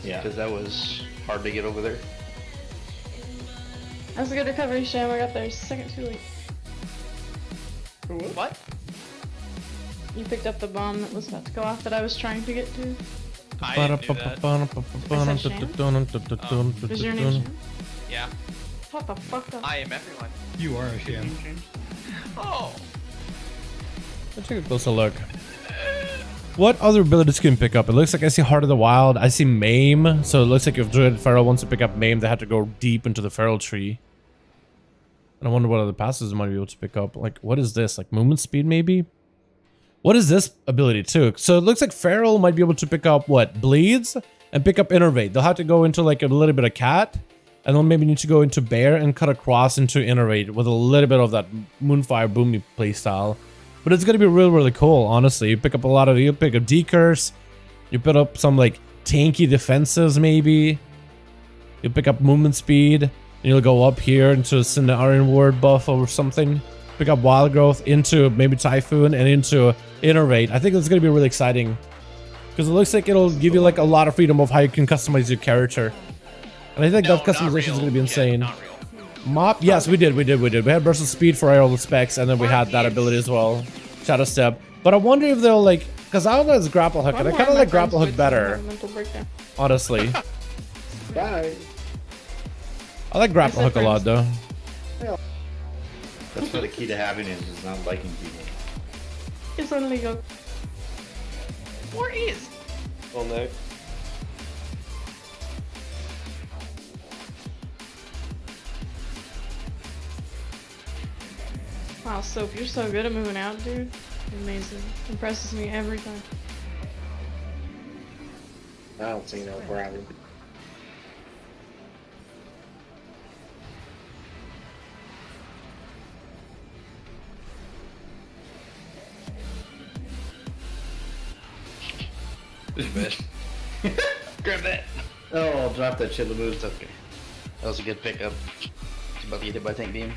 Yeah. Because that was hard to get over there. That was a good recovery, Sham. I got there a second too late. For what? You picked up the bomb that was about to go off that I was trying to get to. I didn't do that. Was your name Sham? Yeah. What the fuck up? I am everyone. You are a sham. Oh. Let's take a closer look. What other abilities can you pick up? It looks like I see Heart of the Wild. I see Maim. So it looks like if Druid Feral wants to pick up Maim, they have to go deep into the Feral tree. And I wonder what other passes they might be able to pick up. Like, what is this? Like movement speed, maybe? What is this ability too? So it looks like Feral might be able to pick up what? Bleeds and pick up Innervate. They'll have to go into like a little bit of Cat. And then maybe need to go into Bear and cut across into Innervate with a little bit of that Moonfire Boomy playstyle. But it's gonna be really, really cool, honestly. You pick up a lot of, you pick up D-Curse, you pick up some like tanky defenses maybe. You pick up movement speed, and you'll go up here into a Cenarian Ward buff or something. Pick up Wild Growth into maybe Typhoon and into Innervate. I think it's gonna be really exciting. Because it looks like it'll give you like a lot of freedom of how you can customize your character. And I think that customization is going to be insane. Mop? Yes, we did. We had burst of speed for all the specs, and then we had that ability as well. Shadow Step. But I wonder if they'll like, because I don't know it's Grapple Hook, and I kind of like Grapple Hook better. Honestly. Bye. I like Grapple Hook a lot, though. That's what the key to happiness is not liking people. It's only go. Where is? Well, Nick. Wow, Soap, you're so good at moving out, dude. Amazing. Impresses me every time. I don't see no problem. Grab that. Oh, I'll drop that shit. The move's okay. That was a good pickup. It's about to get hit by Tank Beam.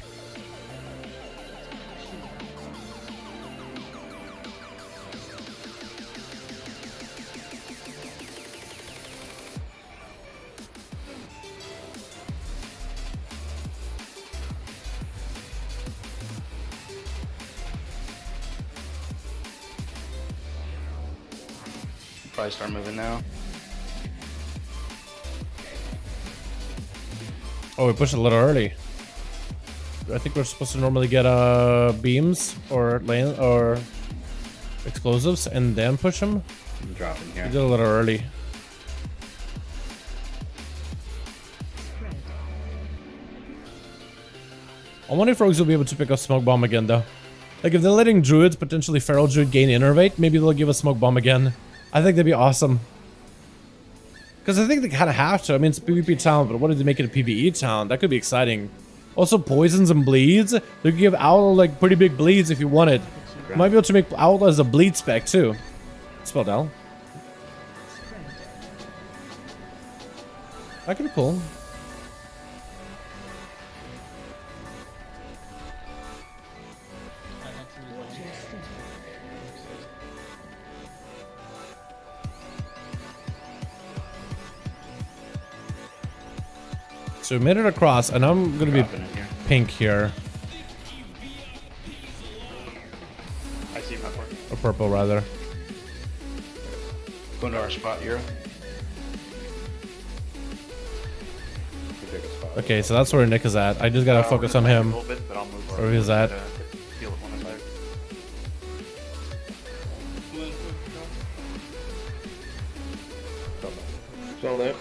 Probably start moving now. Oh, we pushed a little early. I think we're supposed to normally get beams or land or explosives and then push them. I'm dropping here. We did a little early. I wonder if Rogues will be able to pick up Smoke Bomb again, though. Like, if they're letting Druids, potentially Feral Druid, gain Innervate, maybe they'll give us Smoke Bomb again. I think that'd be awesome. Because I think they kind of have to. I mean, it's a PvP town, but what if they make it a PvE town? That could be exciting. Also, poisons and bleeds. They could give Owl, like, pretty big bleeds if you wanted. You might be able to make Owl as a bleed spec, too. Spelled out. That could be cool. So we made it across, and I'm gonna be pink here. I see my part. Or purple, rather. Going to our spot, Euro. Okay, so that's where Nick is at. I just gotta focus on him. Where he's at. Spell that.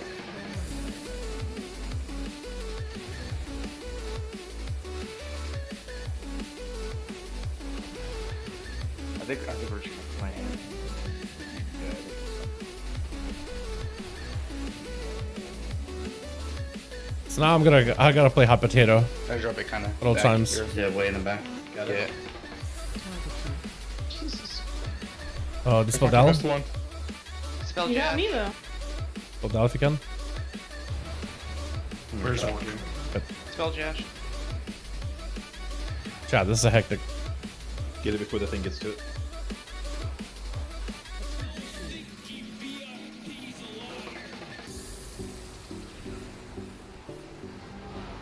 I think we're just gonna play it. So now I gotta play hot potato. I drop it kind of. At all times. Yeah, way in the back. Got it. Jesus. Oh, dispel Dal? Spell You got Jack. me though. Dispel Dal if you can. Where's one? Spell Josh. Chad, this is a hectic. Get it before the thing gets to it.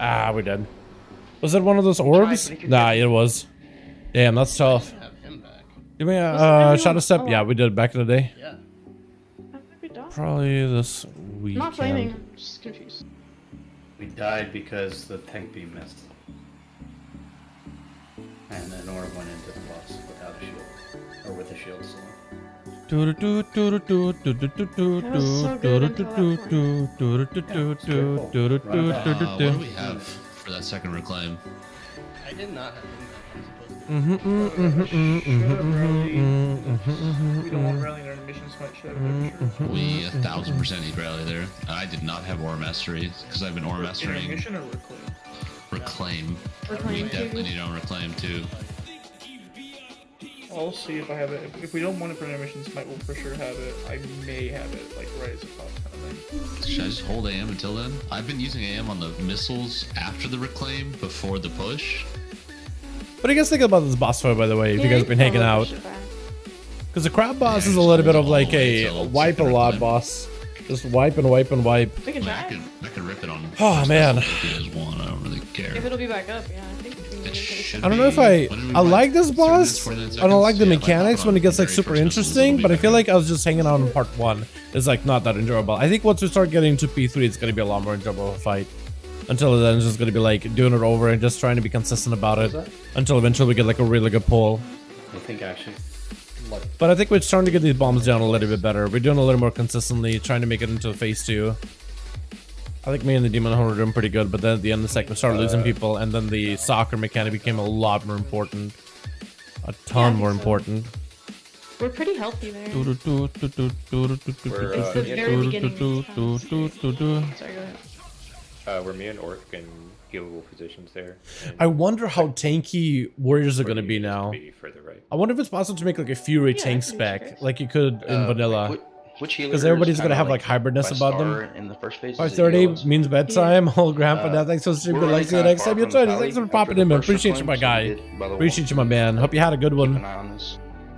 Ah, we did. Was it one of those orbs? Nah, it was. Damn, that's tough. Give me a Shadow Step. Yeah, we did it back in the day. Yeah. Probably this I'm weekend. not flaming. I'm just confused. We died because the tank beam missed. And then Nora went into the boss without a shield. Or with a shield, so. What do we have for that second reclaim? I did not have We don't want rally in our missions much. We 1000% need rally there. I did not have Ore Mastery because I've been Ore Mastering. Mission or reclaim? Reclaim. We definitely need on Reclaim too. I'll see if I have it. If we don't want it for intermission, Smite will for sure have it. I may have it like right as a pop kind of thing. Should I just hold AM until then? I've been using AM on the missiles after the Reclaim, before the push. What do you guys think about this boss fight, by the way, if you guys have been hanging out? Because the crab boss is a little bit of like a wipe a lot boss. Just wipe and wipe and wipe. We can try. I could rip it on. Oh man. If you guys want, I don't really care. If it'll be back up, yeah, I think I don't know if I like this boss. I don't like the mechanics when it gets like super interesting, but I feel like I was just hanging out in part 1. It's like not that enjoyable. I think once we start getting to P3, it's gonna be a lot more enjoyable of a fight. Until then, it's just gonna be like doing it over and just trying to be consistent about it. Until eventually we get like a really good pull. I think actually. But I think we're starting to get these bombs down a little bit better. We're doing a little more consistently, trying to make it into phase 2. I think me and the Demon Hunter were doing pretty good, but then at the end of the second we started losing people, and then the soccer mechanic became a lot more important. A ton more important. We're pretty healthy there. We're me and Orc in healable positions there. I wonder how tanky warriors are going to be now. Further right. I wonder if it's possible to make like a Fury tank spec, like you could in vanilla. Which healer? Because everybody's going to have like hybridness about them. In the first phase. 5:30 means bedtime. Old grandpa, now thanks for streaming. Like, see you next time. You're trying. Thanks for popping in, man. Appreciate you, my guy. Appreciate you, my man. Hope you had a good one.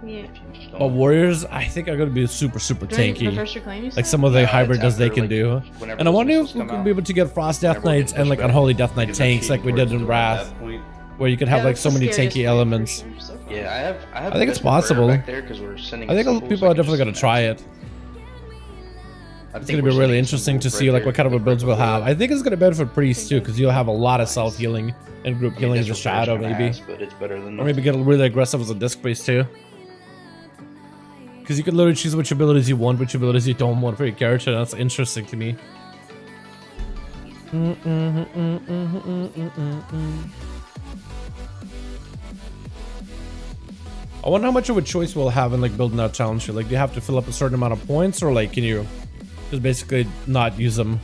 Yeah. But warriors, I think are going to be super tanky. The first reclaim, like some of the hybrid does they can do. And I wonder if we could be able to get Frost Death Knights and like Unholy Death Knight tanks like we did in Wrath, where you could have like so many tanky elements. Yeah, I have. I think it's possible. I think people are definitely going to try it. It's going to be really interesting to see like what kind of a builds we'll have. I think it's going to benefit priests too, because you'll have a lot of self healing and group healing as a shadow maybe, or maybe get really aggressive as a disc priest too. Because you can literally choose which abilities you want, which abilities you don't want for your character. That's interesting to me. I wonder how much of a choice we'll have in like building out challenge. Like, do you have to fill up a certain amount of points, or like can you just basically not use them?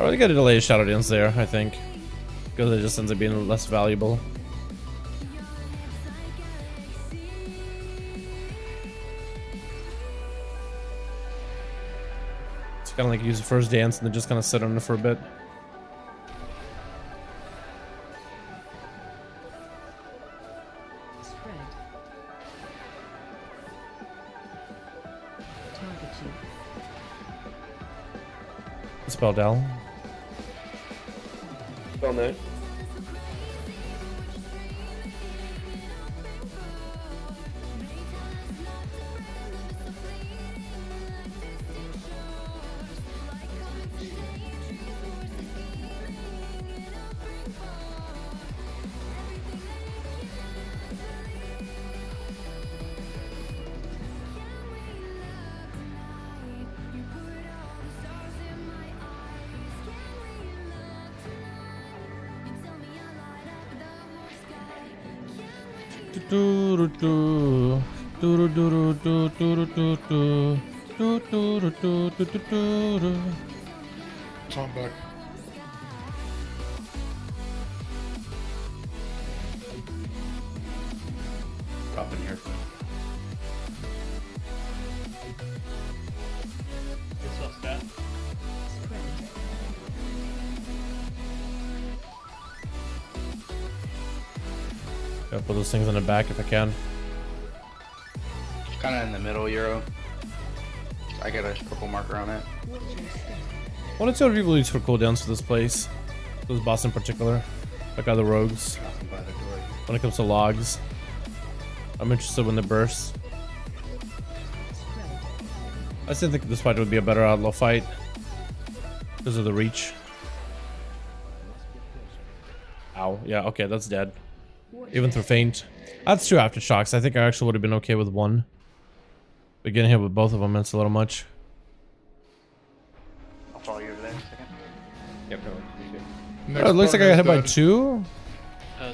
I really gotta delay Shadowlands there, I think. Because it just ends up being less valuable. It's kind of like use the first dance and then just kind of sit on it for a bit. Spell down. Spell no. Tom back. Drop in here. It's so stat. Gotta put those things in the back if I can. Kind of in the middle, Euro. I got a purple marker on it. I want to see what people use for cooldowns for this place. This boss in particular. Like other rogues. When it comes to logs. I'm interested when they burst. I still think this fight would be a better outlaw fight. Because of the reach. Ow. Yeah, okay, that's dead. Even through feint. That's 2 aftershocks. I think I actually would have been okay with 1. But getting hit with both of them, it's a little much. I'll follow you over there in a second. Yep, Oh, it looks like I got hit by 2.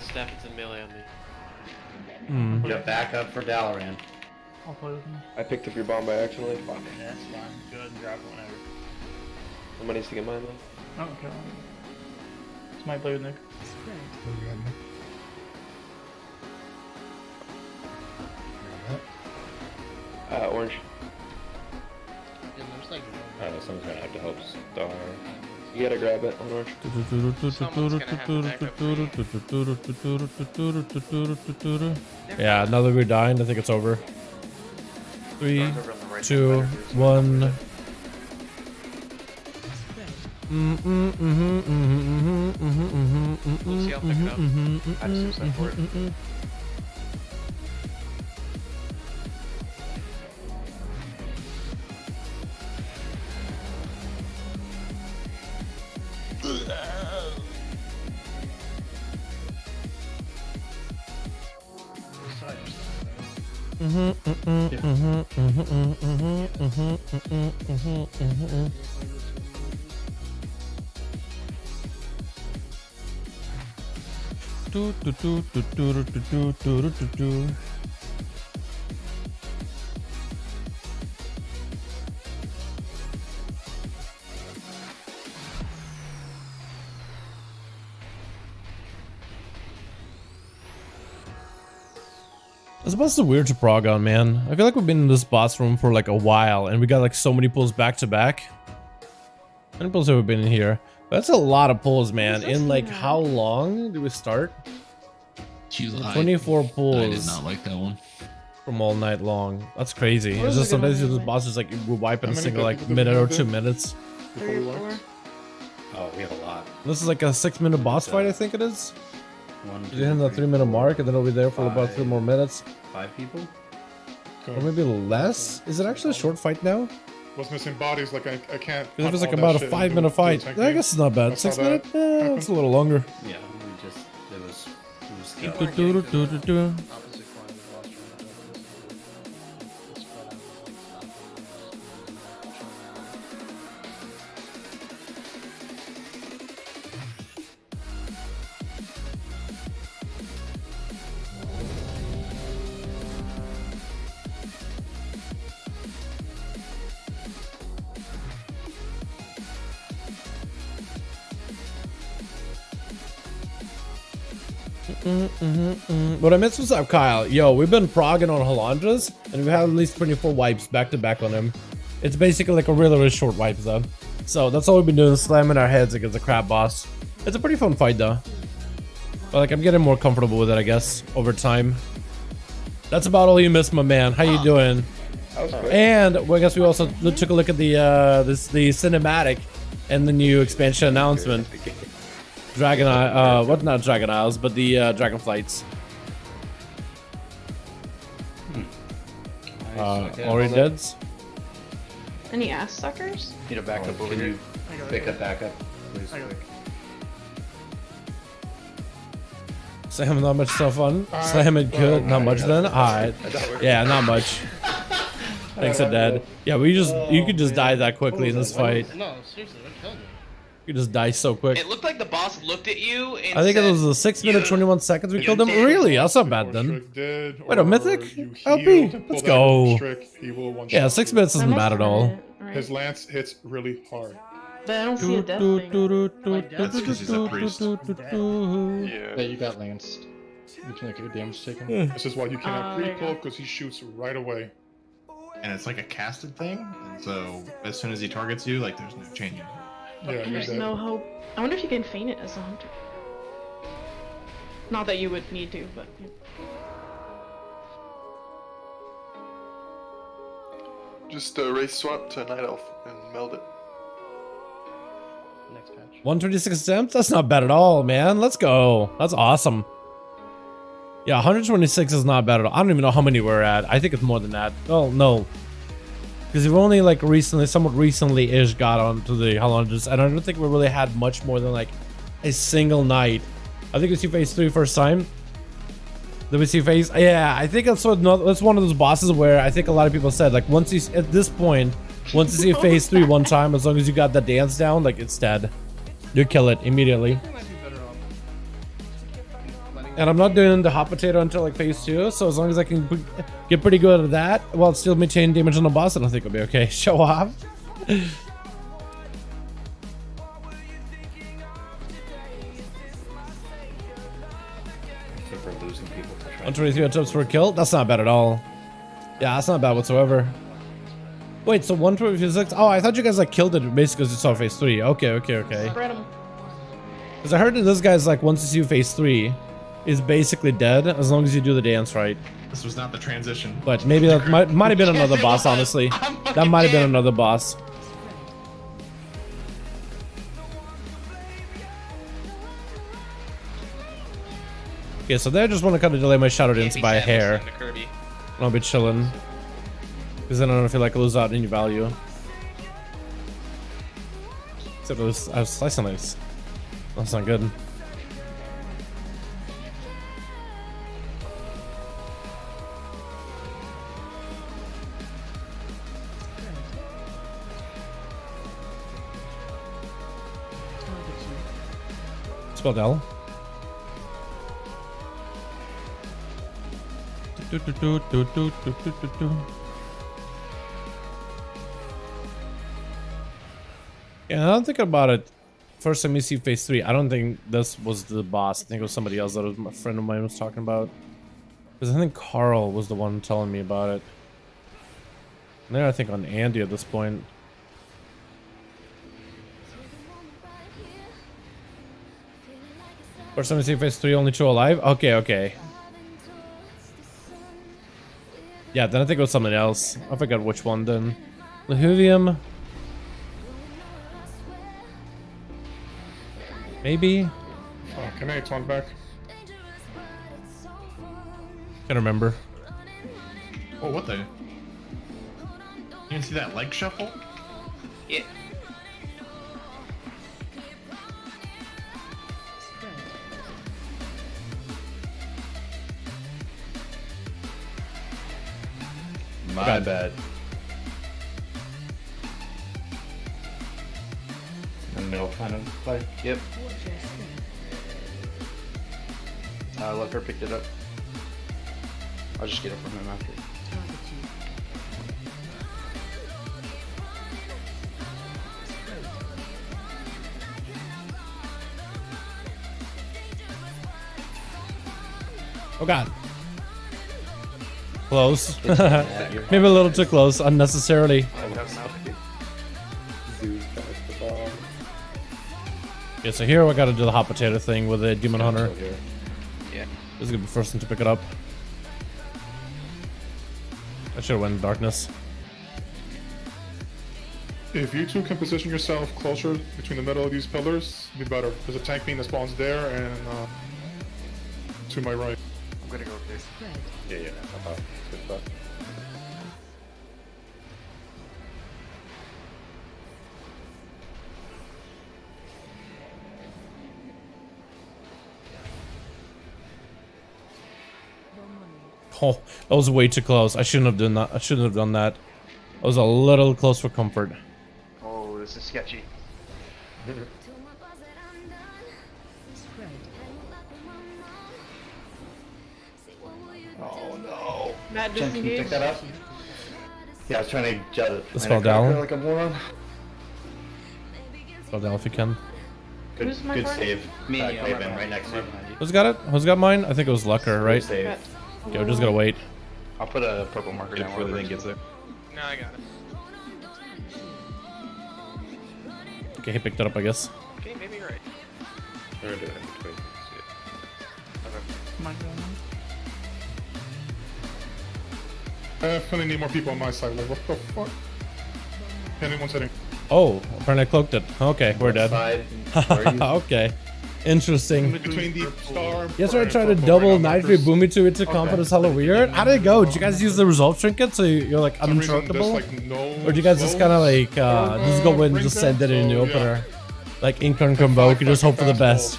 Staff, it's in melee on me. Hmm. Got back up for Dalaran. I'll play with him. I picked up your bomb by accident. Fuck. Yeah, that's fine. Go ahead and drop it whenever. Somebody needs to get mine though. Oh, okay. It's my play with Nick. Orange. Someone's gonna have to help Star. You gotta grab it on orange. Yeah, now that we're dying, I think it's over. 3, 2, 1. This boss is weird to prog on, man. I feel like we've been in this boss room for like a while and we got like so many pulls back to back. How many pulls have we been in here? That's a lot of pulls, man. In like how long did we start? 24 pulls. I did not like that one. From all night long. That's crazy. It's just sometimes this boss is like we wipe in a single like minute or 2 minutes. 3 or 4. Oh, we have a lot. This is like a 6-minute boss fight, I think it is. You're hitting the 3-minute mark and then it'll be there for about 3 more minutes. 5 people? Or maybe less? Is it actually a short fight now? What's missing bodies? Like I can't. It was like about a 5-minute fight. I guess it's not bad. 6 minutes? Eh, it's a little longer. Yeah, we just What I missed was up, Kyle. Yo, we've been progging on Halandras, and we've had at least 24 wipes back to back on him. It's basically like a really short wipe zone. So that's all we've been doing, slamming our heads against the crab boss. It's a pretty fun fight though. But like I'm getting more comfortable with it, I guess, over time. That's about all you missed, my man. How you doing? And well, I guess we also took a look at the the cinematic and the new expansion announcement. Dragon Eye, what, not Dragon Isles, but the Dragon Flights. Ori Deads. Any ass suckers? Need a backup over here. Pick up backup, please. Quick. Sam, not much so fun. Slam it good, not much then. Alright. Yeah, not much. Thanks, Dad. Yeah, you could just die that quickly in this fight. No, seriously, that killed me. You just die so quick. It looked like the boss looked at you and I think said, it was a 6 minute 21 seconds we killed him. Really? That's not bad then. Wait, a mythic? LP? Let's go. Yeah, 6 minutes isn't bad at all. His lance hits really hard. But I don't see a death thing. That's because he's a priest. Yeah. You got lanced. You can make your damage taken. This is why you cannot pre-pull, because he shoots right away. And it's like a casted thing, and so as soon as he targets you, like there's no changing. Yeah, There's no hope. I wonder if you can feign it as a hunter. Not that you would need to, but. Yeah. Just race swap to Night Elf and meld it. Next patch. 126 attempts? That's not bad at all, man. Let's go. That's awesome. Yeah, 126 is not bad at all. I don't even know how many we're at. I think it's more than that. Oh, no. Because we've only like recently, somewhat recently-ish got onto the Highlanders, and I don't think we really had much more than like a single night. I think we see phase 3 first time. Then we see phase, yeah, I think that's one of those bosses where I think a lot of people said like once you, at this point, once you see phase 3 one time, as long as you got the dance down, like it's dead. You kill it immediately. And I'm not doing the hot potato until like phase 2, so as long as I can get pretty good at that while still maintaining damage on the boss, then I think I'll be okay. Show off. 123 attempts for a kill? That's not bad at all. Yeah, that's not bad whatsoever. Wait, so 126? Oh, I thought you guys like killed it basically because you saw phase 3. Okay. Because I heard that this guy's like, once you see phase 3, is basically dead as long as you do the dance right. This was not the transition. But maybe that might have been another boss, honestly. That might have been another boss. Okay, so there I just want to kind of delay my shadow dance by a hair. I'll be chilling. Because then I don't feel like I lose out any value. Except I was slicing nice. That's not good. Spelled L. Yeah, I don't think about it. First time you see phase 3, I don't think this was the boss. I think it was somebody else that was a friend of mine was talking about. Because I think Carl was the one telling me about it. And then I think on Andy at this point. First time you see phase 3, only 2 alive? Okay. Yeah, then I think it was something else. I forgot which one then. Lehuvium. Maybe? Oh, can I turn back? Can't remember. Oh, what the? You didn't see that leg shuffle? Yeah. My bad. In the middle kind of play. Yep. Let her pick it up. I'll just get it from him after. Oh god. Close. Maybe a little too close, unnecessarily. Okay, so here we gotta do the hot potato thing with the Demon Hunter. Yeah. This is gonna be the first one to pick it up. I should have went in darkness. If you two can position yourself closer between the middle of these pillars, it'd be better. There's a tank beam that spawns there and to my right. I'm gonna go with this. Yeah. Good stuff. Oh, that was way too close. I shouldn't have done that. That was a little close for comfort. Oh, this is sketchy. Oh no. Matt, Jen, can you pick disengage. that up? Yeah, I was trying to judge it. Let's fall down. Like a moron. Fall down if you can. Good, Who's my good partner? save. Me, Back I'm Craven, right right next to you. Who's got it? Who's got mine? I think it was Lucker, right? Good save. Okay, we're just gonna wait. I'll put a purple marker down Before where the the thing gets there. No, I got it. Okay, he picked it up, I guess. Okay, maybe you're right. We're gonna do it in between. Mine going on. I definitely need more people on my side. Like, what the fuck? Anyone's hitting. Oh, apparently I cloaked it. Okay, we're dead. Side. Where are you? Okay. Interesting. Between the star. You guys are trying to double Night Free Boomy to it to combat is hella weird. How did it go? Did you guys use the resolve trinket so you're like uninterruptible? Or do you guys just kind of like just go in and just send it in the opener? Like Incarn Convoke, you just hope for the best.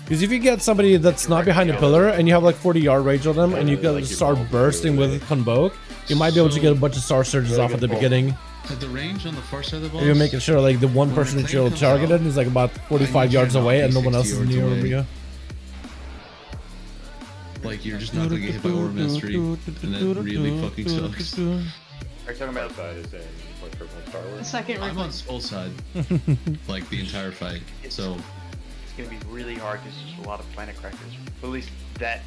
Because if you get somebody that's not behind a pillar and you have like 40-yard range on them and you can start bursting with Convoke, you might be able to get a bunch of star surges off at the beginning. At the range on the far side of the boss. You're making sure like the one person that you're targeted is like about 45 yards away and no one else is near you. Like you're just not gonna get hit by Orb Mystery, and that really fucking sucks. Are you talking about side is in what purple Star The Wars? second I'm replay. on Soul side, like the entire fight. So it's gonna be really hard because there's a lot of planet crackers. But at least that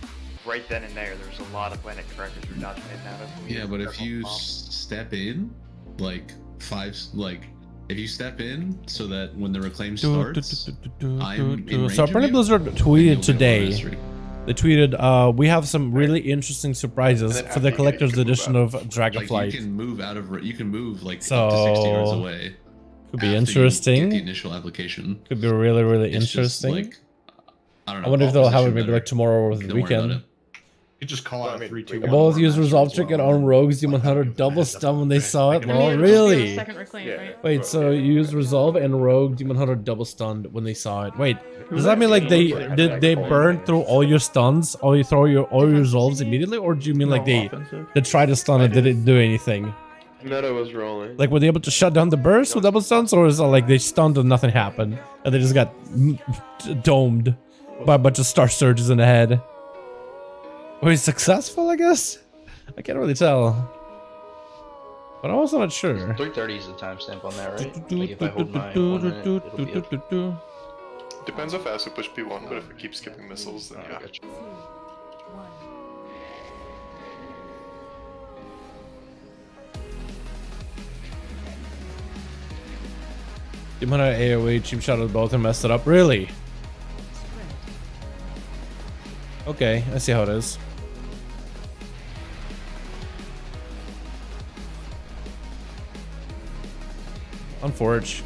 right then and there was a lot of planet crackers we're dodging in and out of. yeah, but if you step in, like if you step in so that when the reclaim starts, I'm in range So apparently of you, Blizzard and tweeted you'll get today. Orb Mystery. They tweeted, we have some really interesting surprises for the collector's edition of Dragonflight. Like you can move out of you can move like up to 60 yards So away. could be after you interesting. get the initial application. Could be really, really It's just, interesting. like, I don't know. I wonder if they'll have it opposition maybe better. like tomorrow or the Don't worry about weekend. it. You just call out 3, 2, 1. Both use resolve trinket on rogues. Demon Hunter double stun when they saw it. I mean, Oh, it'll just be really? the second reclaim, right? Wait, so you use resolve and rogue Demon Hunter double stunned when they saw it. Wait, does that mean like they burn through all your stuns, all your resolves immediately, or do you mean like they tried to stun and didn't do anything? Meta was rolling. Like were they able to shut down the burst with double stuns, or is it like they stunned and nothing happened and they just got domed by a bunch of star surges in the head? Were you successful? I guess I can't really tell, but I'm also not sure. 3:30 is the timestamp on that, right? Like if I hold my 1 minute, it'll be up. Depends how fast we push P1, but if we keep skipping missiles, then yeah. Demon Hunter AoE cheap shot of both and messed it up. Really? Okay, I see how it is. Unforge.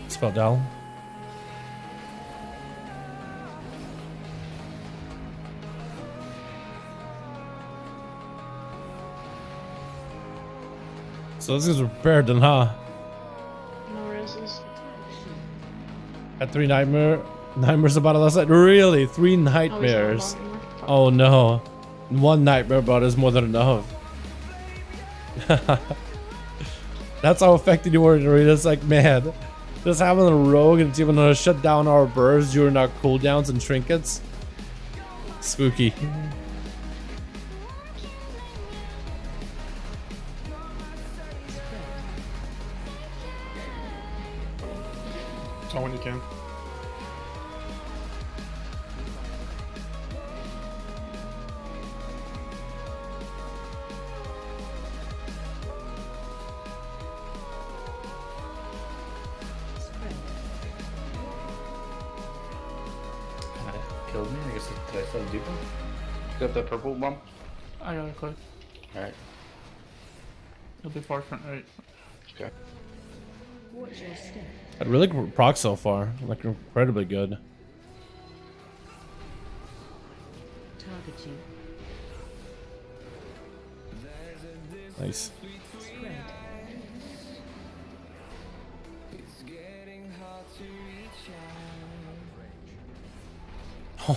Spell down. So this is repaired then, huh? No reses. Had 3 nightmares about it last night. Really? 3 nightmares? Oh no. 1 nightmare about it is more than enough. That's how affected you were, Dorita. It's like, man, just having a rogue and it's even gonna shut down our bursts during our cooldowns and trinkets. Spooky. Tell when you can. Killed me. I guess did I still do them? You got the purple bomb? I got it click. Alright. It'll be far front right. Okay. Had really good proc so far. Like incredibly good. Nice.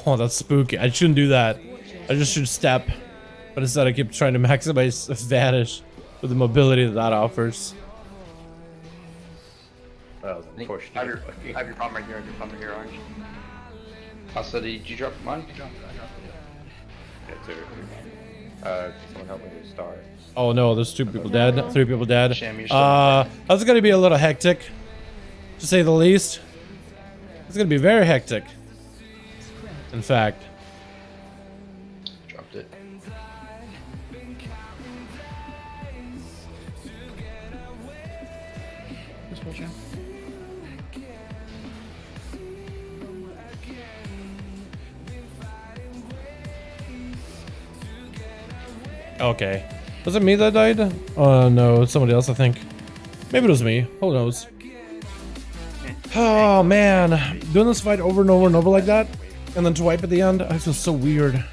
Oh, that's spooky. I shouldn't do that. I just should step. But instead I keep trying to maximize vanish with the mobility that offers. That was unfortunate. I have your bomb right here. I have your bomb right here, Orange. Also, did you drop mine? Yeah, two. Someone help me with Star. Oh no, there's 2 people dead, 3 people dead. Sham, you're still That's gonna be a little hectic, to say the least. It's gonna be very hectic. In fact. Dropped it. Just watching. Okay. Was it me that died? Oh no, it's somebody else, I think. Maybe it was me. Who knows? Oh man, doing this fight over and over and over like that, and then to wipe at the end, I feel so weird.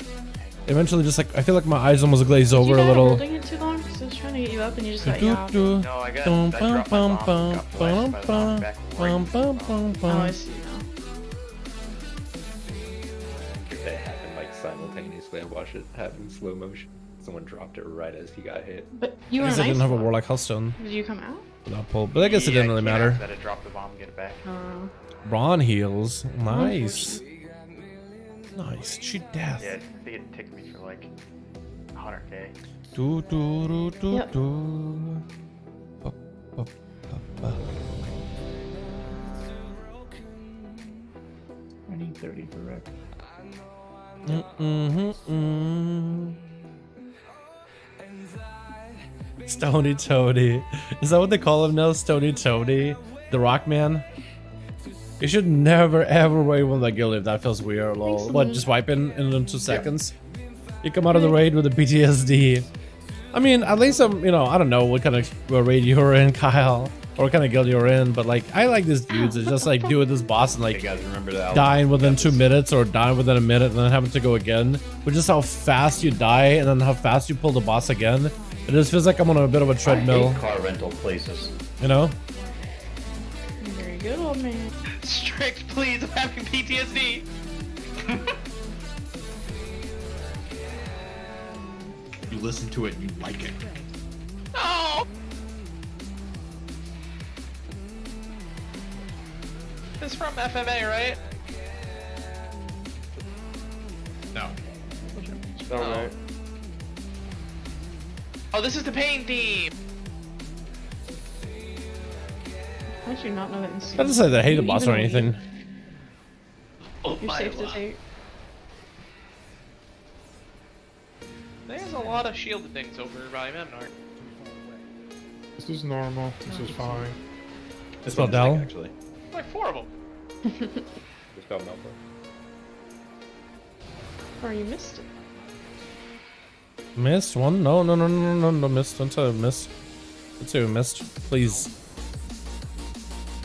Eventually, just like I feel like my eyes almost glaze over a little. Holding it too long because I was trying to get you up and you just got yapped. No, I dropped my bomb, got flashed by the bomb back right. Oh, I see now. If that happened like simultaneously, I watched it happen in slow motion. Someone dropped it right as he got hit. But you I were guess an I didn't ice have a block. Warlock Hellstone. Did you come out? Without pull, but I guess it didn't really matter. That I dropped the bomb, get it back. Brawn heals, nice. Nice, cheat death. Yeah, I think it ticked me for like 100k. Do do do do Yep. do. Ba, ba, ba, ba. I need 30 for wreck. Stony Toady. Is that what they call him now? Stony Toady? The Rock Man? You should never ever wait one that guild if that feels weird, lol. What, just wiping in 2 seconds? You come out of the raid with a PTSD. I mean, at least I'm, you know, I don't know what kind of raid you were in, Kyle. Or what kind of guild you were in, but like, I like these dudes that just like do with this boss and like You guys remember that? dying within 2 minutes or dying within a minute and then having to go again. With just how fast you die and then how fast you pull the boss again. It just feels like I'm on a bit of a treadmill. I hate car rental places. You know? Very good, old man. Strict, please, I'm having PTSD. You listen to it and you like it. No! This is from FMA, right? No. Alright. Oh, this is the pain theme. How did you not know that in I didn't say that I hate the boss or anything. You're safe to take. There's a lot of shielded things over by Memnard. This is normal. This is fine. It's about Dal. Actually, Like 4 of them. just spelled Melbourne. Or you missed it. Missed one? No, missed. Don't say missed. Don't say we missed. Please.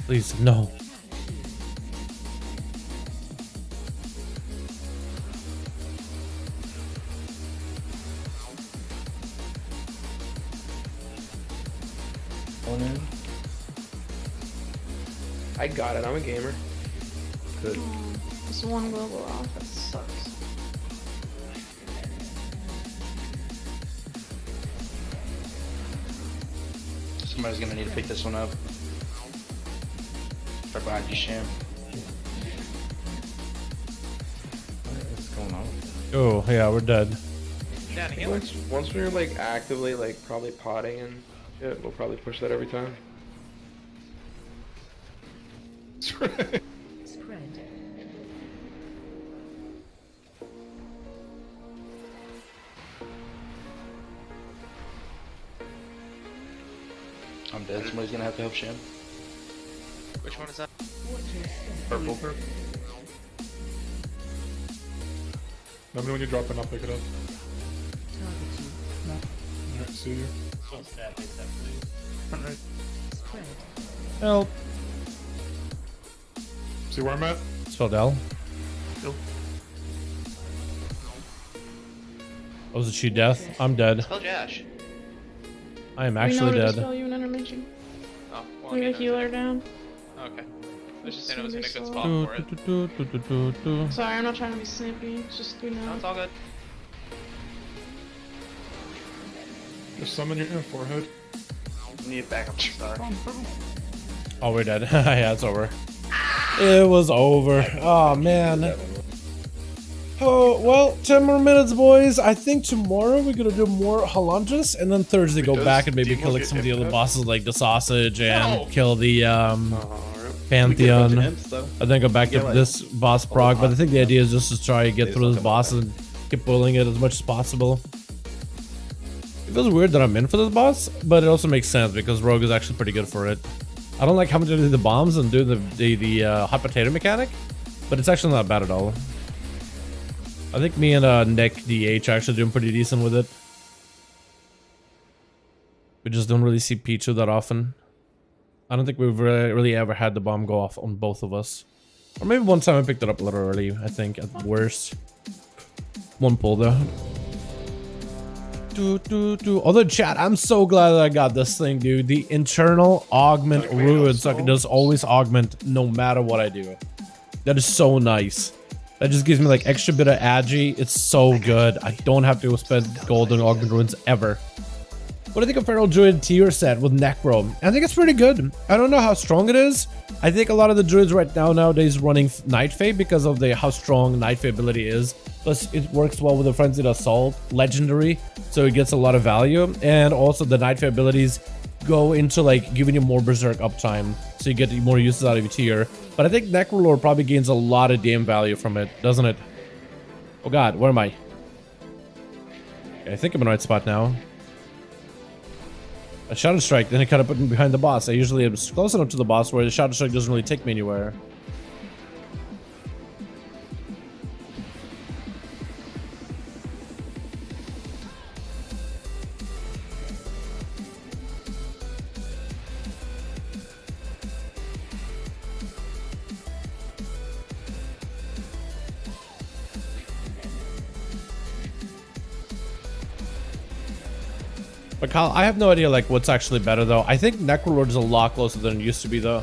Please, no. I got it. I'm a gamer. Good. This one global off. That sucks. Somebody's gonna need to pick this one up. Right behind you, Sham. What's going on? Oh, yeah, we're dead. Down here. Once we're like actively like probably potting and shit, we'll probably push that every time. I'm dead. Somebody's gonna have to help Sham. Which one is that? Purple. Let me know when you drop it, I'll pick it up. Alright, see you. Alright. Help. See where I'm at? Spell Dal. Go. Oh, is she death? I'm dead. Spell Jash. I am We actually know to dead. spell you an intervention. Oh, well, We have a healer down. Okay. Let's just say it was in a good Just spot so- for it. Sorry, I'm not trying to be snippy. It's just you know. No, it's all good. Just summon your forehead. Need backup star. Oh, we're dead. Yeah, it's over. It was over. Oh, man. Oh, well, 10 more minutes, boys. I think tomorrow we're gonna do more Halandras, and then Thursday go back and maybe kill like some of the other bosses, like the Sausage, and kill the Pantheon. And then go back to this boss prog. But I think the idea is just to try to get through this boss and keep pulling it as much as possible. It feels weird that I'm in for this boss, but it also makes sense because Rogue is actually pretty good for it. I don't like having to do the bombs and do the hot potato mechanic, but it's actually not bad at all. I think me and Nick DH are actually doing pretty decent with it. We just don't really see Pichu that often. I don't think we've really ever had the bomb go off on both of us. Or maybe one time I picked it up a little early, I think, at worst. One pull though. Although chat, I'm so glad that I got this thing, dude. The internal augment ruin, so I can just always augment no matter what I do. That is so nice. That just gives me like extra bit of agi. It's so good. I don't have to spend gold on augment ruins ever. What do you think of Feral Druid tier set with Necro? I think it's pretty good. I don't know how strong it is. I think a lot of the druids right now nowadays running Night Fae because of how strong Night Fae ability is. Plus it works well with the Frenzied Assault legendary, so it gets a lot of value. And also the Night Fae abilities go into like giving you more berserk uptime, so you get more uses out of your tier. But I think Necrolord probably gains a lot of damn value from it, doesn't it? Oh god, where am I? Okay, I think I'm in the right spot now. A Shadow Strike, then I kind of put me behind the boss. I usually am close enough to the boss where the Shadow Strike doesn't really take me anywhere. But Kyle, I have no idea like what's actually better though. I think Necrolord is a lot closer than it used to be though.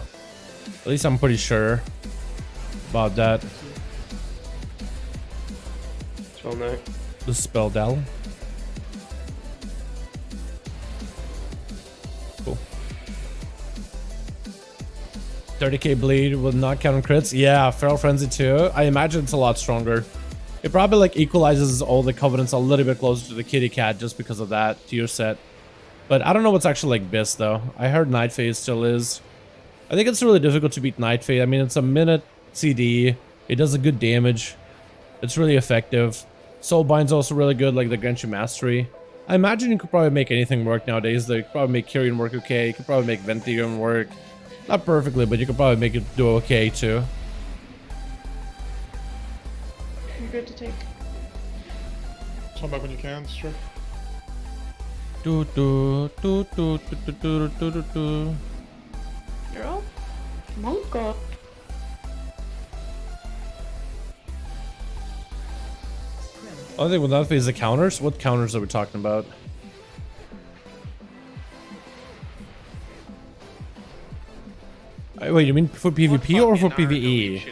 At least I'm pretty sure about that. Spell Neck. The spell Dal. Cool. 30k bleed with not counting crits. Yeah, Feral Frenzy too. I imagine it's a lot stronger. It probably like equalizes all the covenants a little bit closer to the kitty cat just because of that tier set. But I don't know what's actually like Biss though. I heard Night Fae still is. I think it's really difficult to beat Night Fae. I mean, it's a minute CD. It does a good damage. It's really effective. Soulbind's also really good, like the Genshin Mastery. I imagine you could probably make anything work nowadays. You could probably make Kyrian work okay. You could probably make Ventium work. Not perfectly, but you could probably make it do okay too. You're good to take. Come back when you can, sure. Do do do do do do do do do. You're up. Monka. I think with that phase the counters. What counters are we talking about? Wait, you mean for PvP or for PvE?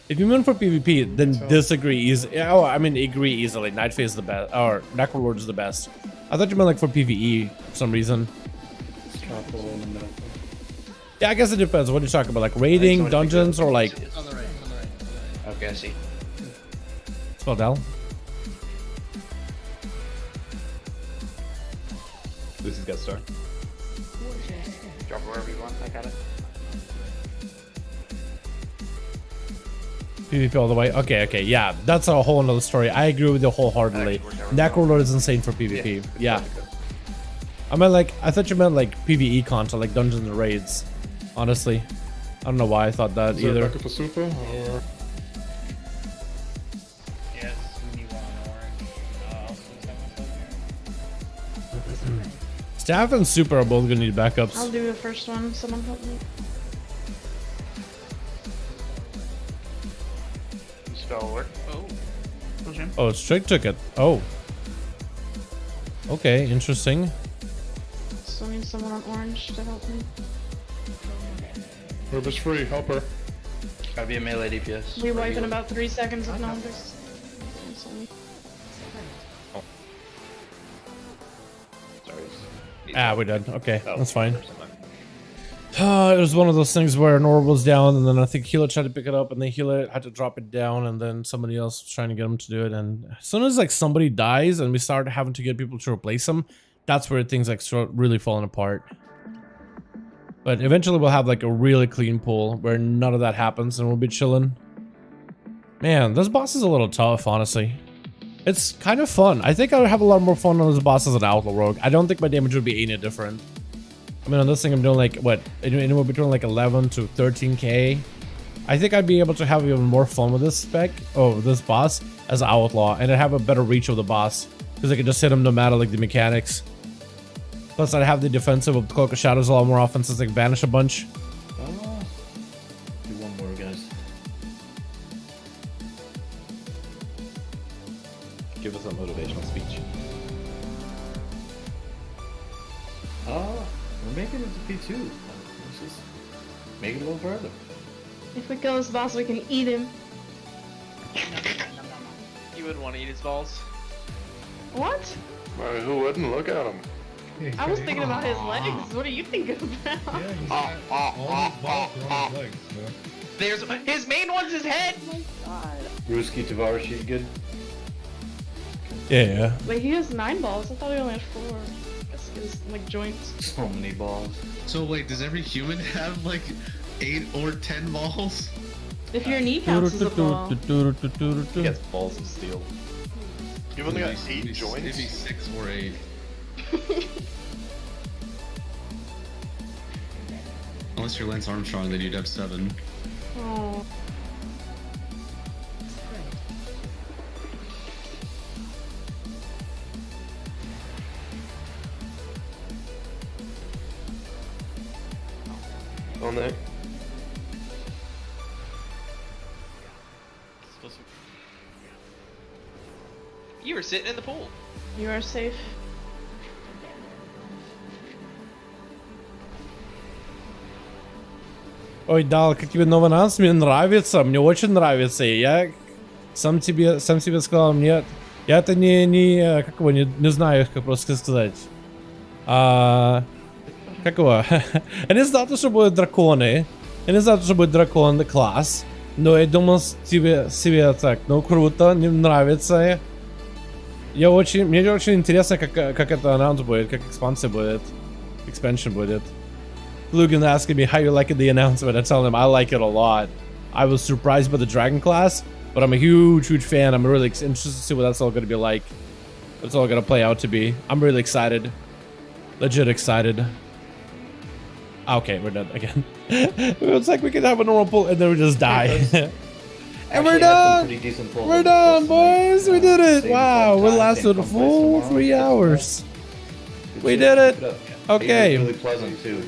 If you mean for PvP, then disagree easily. Oh, I mean agree easily. Night Phase is the best, or Necrolord is the best. I thought you meant like for PvE for some reason. Yeah, I guess it depends. What are you talking about? Like raiding, dungeons, or like? On the right. Okay, I see. Spell Dal. Lucy's got star. Drop it wherever you want. I got it. PvP all the way. Okay, yeah, that's a whole another story. I agree with you wholeheartedly. Necrolord is insane for PvP. Yeah. I meant like, I thought you meant like PvE content, like dungeons and raids. Honestly, I don't know why I thought that either. Is there for super or? Yes, when you want orange. Staff and super are both gonna need backups. I'll do the first one. Someone help me. Spell work. Oh, Strike took it. Oh. Okay, interesting. So I need someone on orange to help me. Herb is free, help her. Gotta be a melee DPS. We wipe in about 3 seconds if no one picks. Ah, we're dead. Okay, that's fine. It was one of those things where an orb was down, and then I think healer tried to pick it up, and the healer had to drop it down, and then somebody else was trying to get him to do it. And as soon as like somebody dies, and we start having to get people to replace them, that's where things like start really falling apart. But eventually, we'll have like a really clean pool where none of that happens, and we'll be chilling. Man, this boss is a little tough, honestly. It's kind of fun. I think I would have a lot more fun on this boss as an Outlaw Rogue. I don't think my damage would be any different. I mean, on this thing, I'm doing like, what, anywhere between like 11 to 13k. I think I'd be able to have even more fun with this spec, this boss, as an Outlaw, and I'd have a better reach of the boss, because I could just hit him no matter like the mechanics. Plus, I'd have the defensive of Cloak of Shadows a lot more often since they vanish a bunch. Do one more, guys. Give us a motivational speech. We're making it to P2. Let's just make it a little further. If we kill this boss, we can eat him. You wouldn't want to eat his balls. What? Who wouldn't? Look at him. I was thinking about his legs. What do you think about? There's his main one's his head. Oh my god. Ruski Tavares, you good? Yeah. Wait, he has 9 balls. I thought he only had 4. I guess his like joints. So many balls. So wait, does every human have like 8 or 10 balls? If your knee counts as a ball. He gets balls of steel. You've only got 8 joints? Maybe 6 or 8. Unless you're Lance Armstrong, then you'd have 7. Oh. On there. You were sitting in the pool. You are safe. Ой, Дал, как тебе новый анонс? Мне нравится, мне очень нравится. Я сам тебе сказал, мне... Я это как его, не знаю, как просто сказать. Как его? Я не знал, что будут драконы. Я не знал, что будет дракон класс. Но я думал себе так, ну круто, мне нравится. Мне очень интересно, как это анонс будет, как экспансия будет. Expansion будет. Lugan asking me how you like the announcement. I tell him I like it a lot. I was surprised by the dragon class, but I'm a huge fan. I'm really interested to see what that's all going to be like. What's all going to play out to be. I'm really excited. Legit excited. Okay, we're done again. It's like we could have a normal pull and then we just die. And we're done! We're done, boys! We did it! Wow, we lasted a full 3 hours. We did it! Okay. Really pleasant too.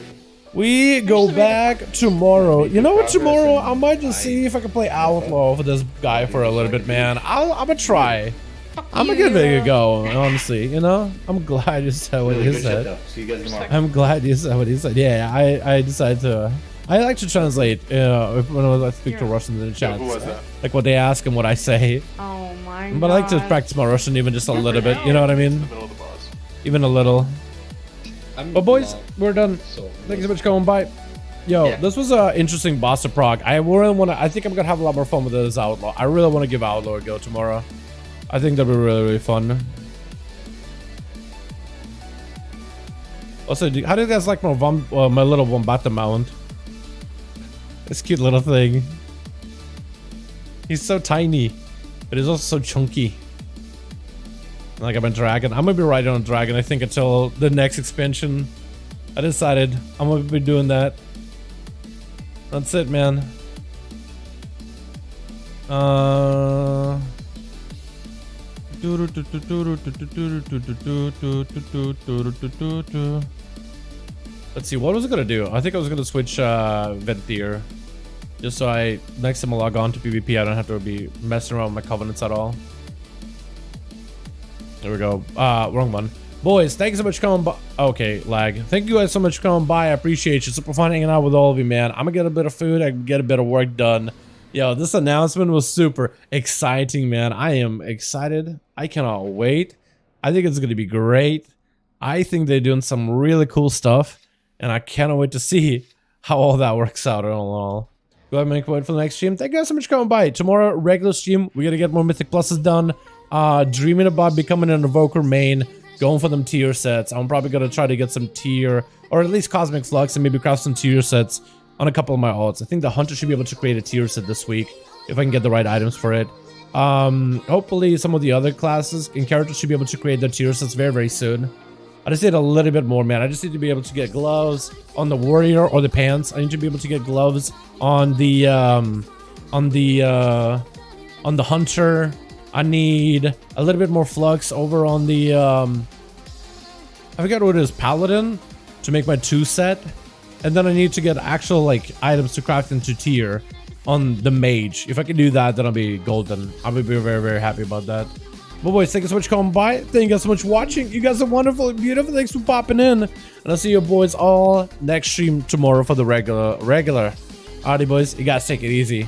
We go back tomorrow. You know what? Tomorrow I might just see if I can play Outlaw for this guy for a little bit, man. I'm gonna try. I'm gonna give it a go, honestly. You know, I'm glad you said what he said. See you guys tomorrow. I'm glad you said what he said. Yeah, I decided to. I like to translate when I speak to Russians in the chat. Who was that? Like what they ask and what I say. Oh my god. But I like to practice my Russian even just a little bit. You know what I mean? Even a little. But boys, we're done. Thank you so much for coming by. Yo, this was an interesting boss of Prague. I really want to. I think I'm gonna have a lot more fun with this Outlaw. I really want to give Outlaw a go tomorrow. I think that'll be really fun. Also, how do you guys like my little Wombata mount? This cute little thing. He's so tiny, but he's also so chunky. Like I'm a dragon. I'm gonna be riding on a dragon, I think, until the next expansion. I decided I'm gonna be doing that. That's it, man. Let's see, what was I gonna do? I think I was gonna switch Ventier. Just so next time I log on to PvP, I don't have to be messing around with my covenants at all. There we go. Wrong one. Boys, thank you so much for coming by. Okay, lag. Thank you guys so much for coming by. I appreciate you. Super fun hanging out with all of you, man. I'm gonna get a bit of food. I can get a bit of work done. Yo, this announcement was super exciting, man. I am excited. I cannot wait. I think it's gonna be great. I think they're doing some really cool stuff, and I cannot wait to see how all that works out. All. Go ahead and make way for the next stream. Thank you guys so much for coming by. Tomorrow, regular stream. We gotta get more Mythic Pluses done. Dreaming about becoming an Evoker main. Going for them tier sets. I'm probably gonna try to get some tier, or at least Cosmic Flux, and maybe craft some tier sets on a couple of my alts. I think the Hunter should be able to create a tier set this week, if I can get the right items for it. Hopefully some of the other classes and characters should be able to create their tier sets very, very soon. I just need a little bit more, man. I just need to be able to get gloves on the warrior or the pants. I need to be able to get gloves on the hunter. I need a little bit more flux over on the I forgot what it is, paladin, to make my 2 set. And then I need to get actual like items to craft into tier on the mage. If I can do that, then I'll be golden. I'll be very, very happy about that. Well, boys, thank you so much for coming by. Thank you guys so much for watching. You guys are wonderful and beautiful. Thanks for popping in. And I'll see you boys all next stream tomorrow for the regular. Alrighty, boys, you guys take it easy.